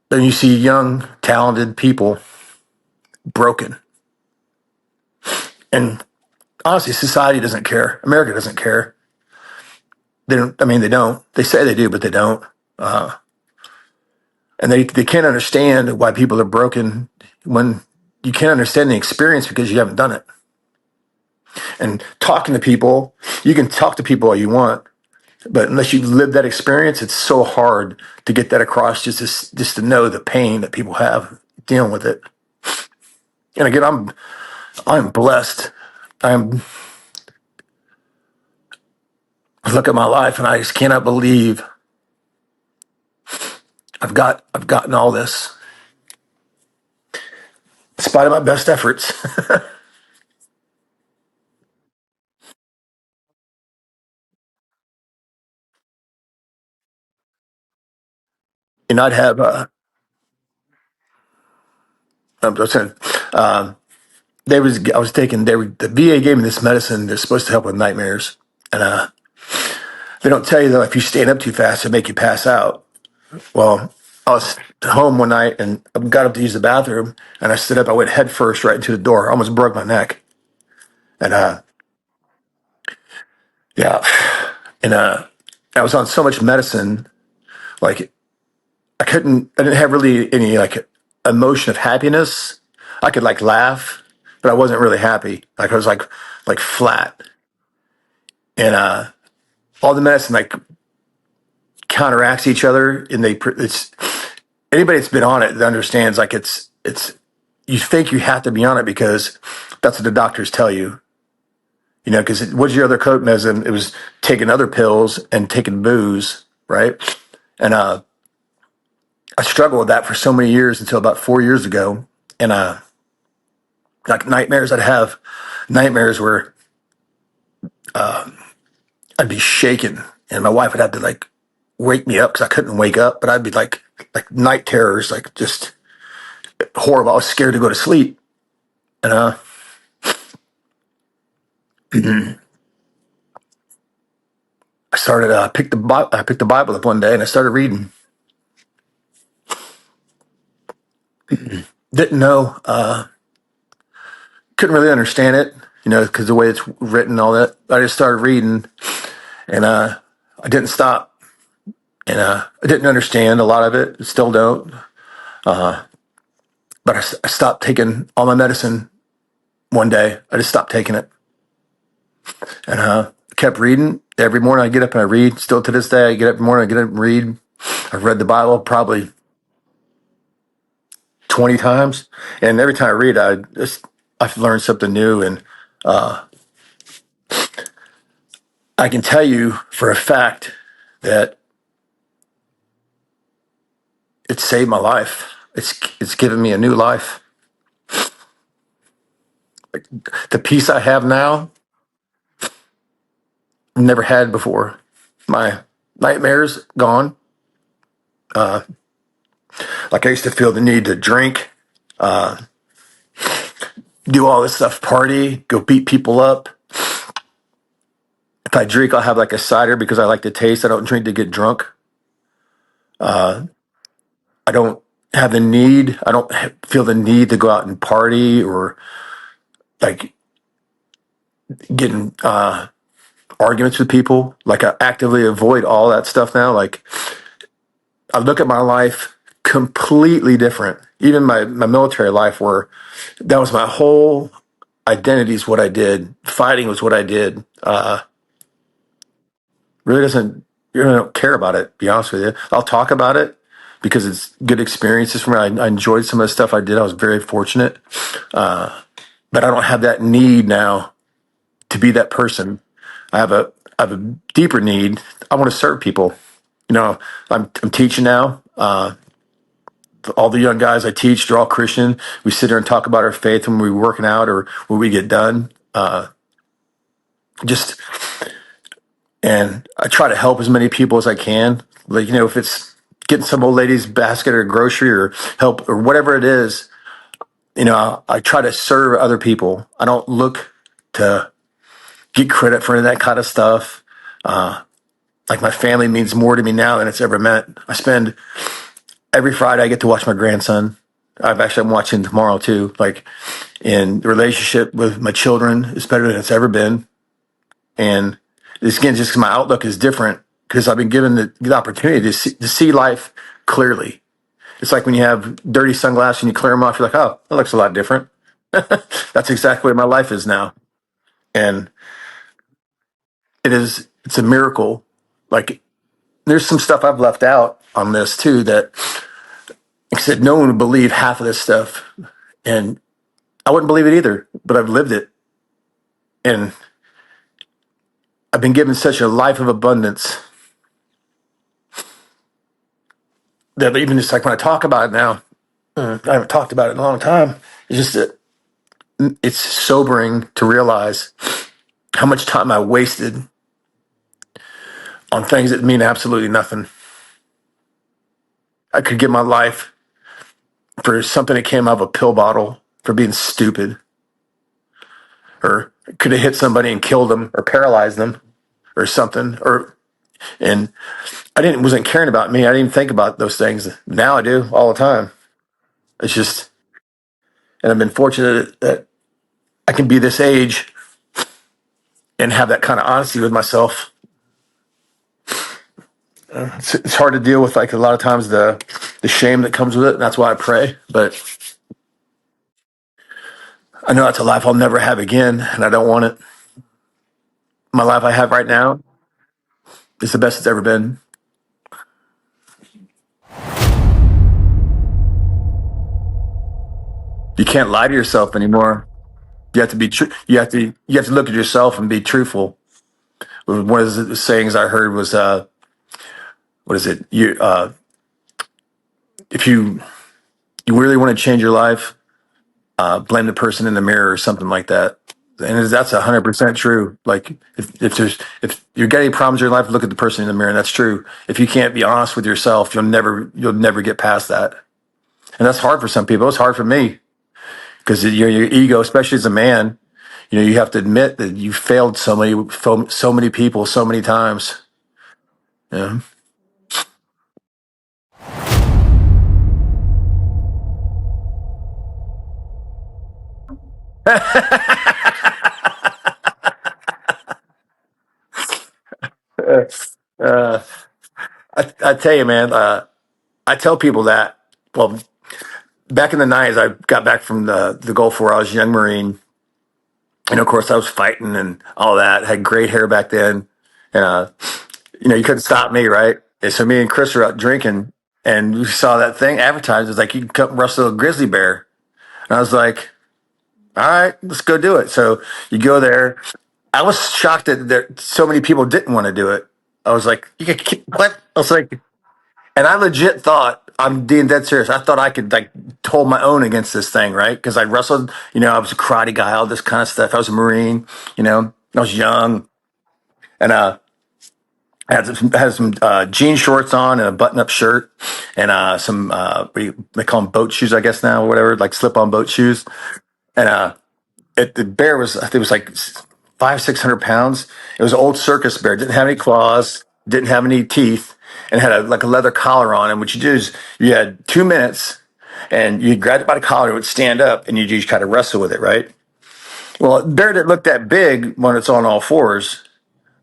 then you see young, talented people broken, and honestly, society doesn't care. America doesn't care. They don't. I mean, they don't. They say they do, but they don't. And they can't understand why people are broken when you can't understand the experience because you haven't done it. And talking to people, you can talk to people all you want, but unless you live that experience, it's so hard to get that across. Just to know the pain that people have dealing with it. And again, I'm blessed. I look at my life and I just cannot believe I've gotten all this in spite of my best efforts. And I'd have I'm just saying, I was taking, the VA gave me this medicine that's supposed to help with nightmares. And they don't tell you that if you stand up too fast, it'll make you pass out. Well, I was home one night and I got up to use the bathroom and I stood up. I went head first right into the door. I almost broke my neck. And yeah. And I was on so much medicine, like I didn't have really any like emotion of happiness. I could like laugh, but I wasn't really happy. Like I was like flat. And all the medicine like counteracts each other, and it's anybody that's been on it that understands like it's you think you have to be on it because that's what the doctors tell you. You know, because what's your other coping mechanism? It was taking other pills and taking booze, right? And I struggled with that for so many years until about 4 years ago. And like nightmares, I'd have nightmares where I'd be shaking, and my wife would have to like wake me up because I couldn't wake up. But I'd be like night terrors, like just horrible. I was scared to go to sleep, and I started. I picked the Bible up one day, and I started reading. Didn't know. Couldn't really understand it, you know, because the way it's written, all that. I just started reading, and I didn't stop, and I didn't understand a lot of it. Still don't. But I stopped taking all my medicine one day. I just stopped taking it, and kept reading. Every morning I get up and I read. Still to this day, I get up in the morning, I get up and read. I've read the Bible probably 20 times, and every time I read, I've learned something new, and I can tell you for a fact that it saved my life. It's given me a new life. Like, the peace I have now, never had before. My nightmares gone. Like I used to feel the need to drink, do all this stuff, party, go beat people up. If I drink, I'll have like a cider because I like the taste. I don't drink to get drunk. I don't have the need. I don't feel the need to go out and party or like getting arguments with people. Like I actively avoid all that stuff now. Like I look at my life completely different. Even my military life, where that was my whole identity, is what I did. Fighting was what I did. Really doesn't, you know, I don't care about it, to be honest with you. I'll talk about it because it's good experiences for me. I enjoyed some of the stuff I did. I was very fortunate. But I don't have that need now to be that person. I have a deeper need. I want to serve people. You know, I'm teaching now. All the young guys I teach, they're all Christian. We sit here and talk about our faith when we're working out or when we get done. Just And I try to help as many people as I can. Like, you know, if it's getting some old lady's basket or grocery or help or whatever it is, you know, I try to serve other people. I don't look to get credit for any of that kind of stuff. Like my family means more to me now than it's ever meant. I spend every Friday I get to watch my grandson. I'm watching tomorrow too. Like, in the relationship with my children is better than it's ever been. And this again, just 'cause my outlook is different because I've been given the opportunity to see life clearly. It's like when you have dirty sunglasses and you clear them off, you're like, oh, that looks a lot different. That's exactly what my life is now. And it's a miracle. Like, there's some stuff I've left out on this too that, like I said, no one would believe half of this stuff. And I wouldn't believe it either, but I've lived it. And I've been given such a life of abundance that even just like when I talk about it now, I haven't talked about it in a long time. It's just that it's sobering to realize how much time I wasted on things that mean absolutely nothing. I could give my life for something that came out of a pill bottle, for being stupid. or could have hit somebody and killed them or paralyzed them or something. And wasn't caring about me. I didn't even think about those things. Now I do all the time. It's just, and I've been fortunate that I can be this age and have that kind of honesty with myself. It's hard to deal with, like, a lot of times the shame that comes with it. And that's why I pray. But I know that's a life I'll never have again, and I don't want it. My life I have right now is the best it's ever been. You can't lie to yourself anymore. You have to be true. You have to look at yourself and be truthful. One of the sayings I heard was, what is it? If you really want to change your life, blame the person in the mirror or something like that. And that's 100% true. Like, if you've got any problems in your life, look at the person in the mirror. And that's true. If you can't be honest with yourself, you'll never get past that. And that's hard for some people. It's hard for me because your ego, especially as a man, you have to admit that you failed so many people so many times. Yeah. uh, I tell you, man, I tell people that, well, back in the 90s, I got back from the Gulf War. I was a young Marine. And of course, I was fighting and all that. Had great hair back then. And, you couldn't stop me, right? And so me and Chris were out drinking, and we saw that thing advertised. It's like, you can come wrestle a grizzly bear. And I was like, all right, let's go do it. So you go there. I was shocked that so many people didn't want to do it. I was like, you can keep, what? I was like, and I legit thought, I'm being dead serious, I thought I could, like, hold my own against this thing, right? Because I wrestled, I was a karate guy, all this kind of stuff. I was a Marine, I was young. And I had some jean shorts on and a button-up shirt and some, they call them boat shoes, I guess now, or whatever, like slip-on boat shoes. And the bear was, I think it was like 500-600 pounds. It was an old circus bear. Didn't have any claws, didn't have any teeth, and had like a leather collar on. And what you do is you had 2 minutes, and you grabbed it by the collar, it would stand up, and you just kind of wrestle with it, right? Well, a bear that looked that big when it's on all fours,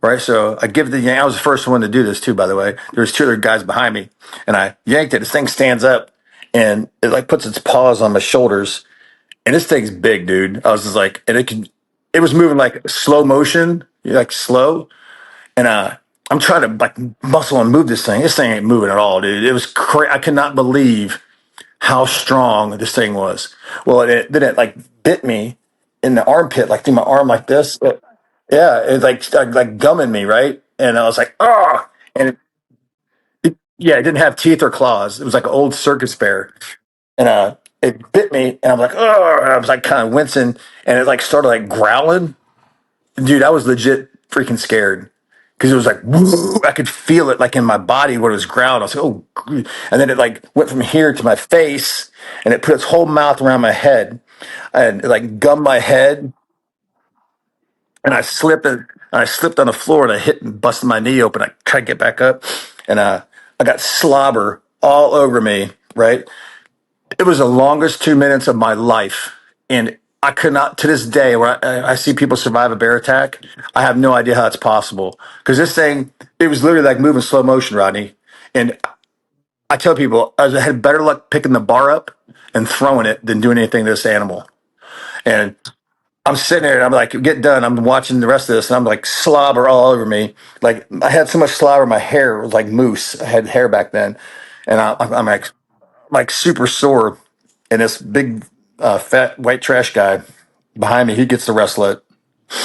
right? So I was the first one to do this too, by the way. There was 2 other guys behind me, and I yanked it. This thing stands up, and it like puts its paws on my shoulders. And this thing's big, dude. I was just like, and it was moving like slow motion, like slow. And I'm trying to like muscle and move this thing. This thing ain't moving at all, dude. It was I could not believe how strong this thing was. Well, then it like bit me in the armpit, like through my arm, like this. Yeah, it like started like gumming me, right? And I was like, oh, and yeah, it didn't have teeth or claws. It was like an old circus bear. And it bit me, and I'm like, oh, and I was like kind of wincing, and it like started like growling. Dude, I was legit freaking scared because it was like, woo, I could feel it like in my body when it was growling. I was like, oh, and then it like went from here to my face, and it put its whole mouth around my head, and it like gummed my head, and I slipped on the floor, and I hit and busted my knee open. I tried to get back up, and I got slobber all over me, right? It was the longest 2 minutes of my life. And I could not, to this day, where I see people survive a bear attack, I have no idea how it's possible. Because this thing, it was literally like moving slow motion, Rodney. And I tell people, I had better luck picking the bar up and throwing it than doing anything to this animal. And I'm sitting there and I'm like, get done. I'm watching the rest of this and I'm like slobber all over me. Like I had so much slobber, my hair was like mousse. I had hair back then. And I'm like super sore. And this big, fat white trash guy behind me, he gets to wrestle it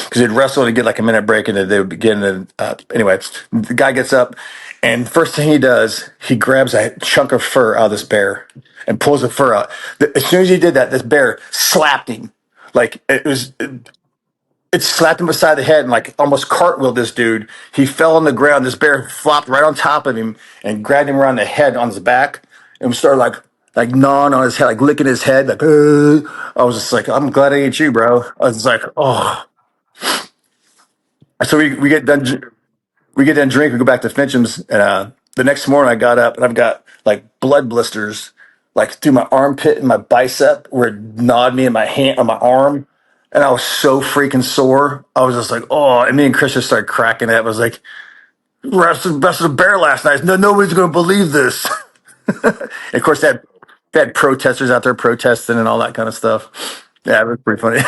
because he'd wrestle to get like a minute break and then they would begin. And anyway, the guy gets up and first thing he does, he grabs a chunk of fur out of this bear and pulls the fur out. As soon as he did that, this bear slapped him. Like it slapped him beside the head and like almost cartwheeled this dude. He fell on the ground. This bear flopped right on top of him and grabbed him around the head on his back and started like like gnawing on his head, like licking his head, like, I was just like, I'm glad I ain't you, bro. I was just like, oh. So we get done. We get done drink. We go back to Finchem's, and the next morning I got up and I've got like blood blisters, like through my armpit and my bicep, where it gnawed me in my hand on my arm, and I was so freaking sore. I was just like, oh. And me and Chris just started cracking up. I was like, wrestled a bear last night. No, nobody's going to believe this. And of course, they had protesters out there protesting and all that kind of stuff. Yeah, it was pretty funny.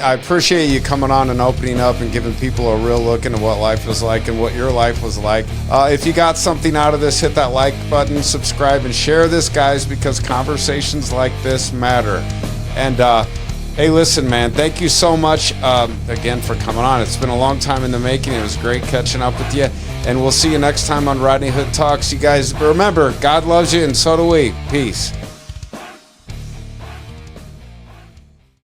I appreciate you coming on and opening up and giving people a real look into what life was like and what your life was like. If you got something out of this, hit that like button, subscribe, and share this, guys, because conversations like this matter. And hey, listen, man, thank you so much again for coming on. It's been a long time in the making. It was great catching up with you. And we'll see you next time on Rodney Hood Talks. You guys, remember, God loves you, and so do we. Peace.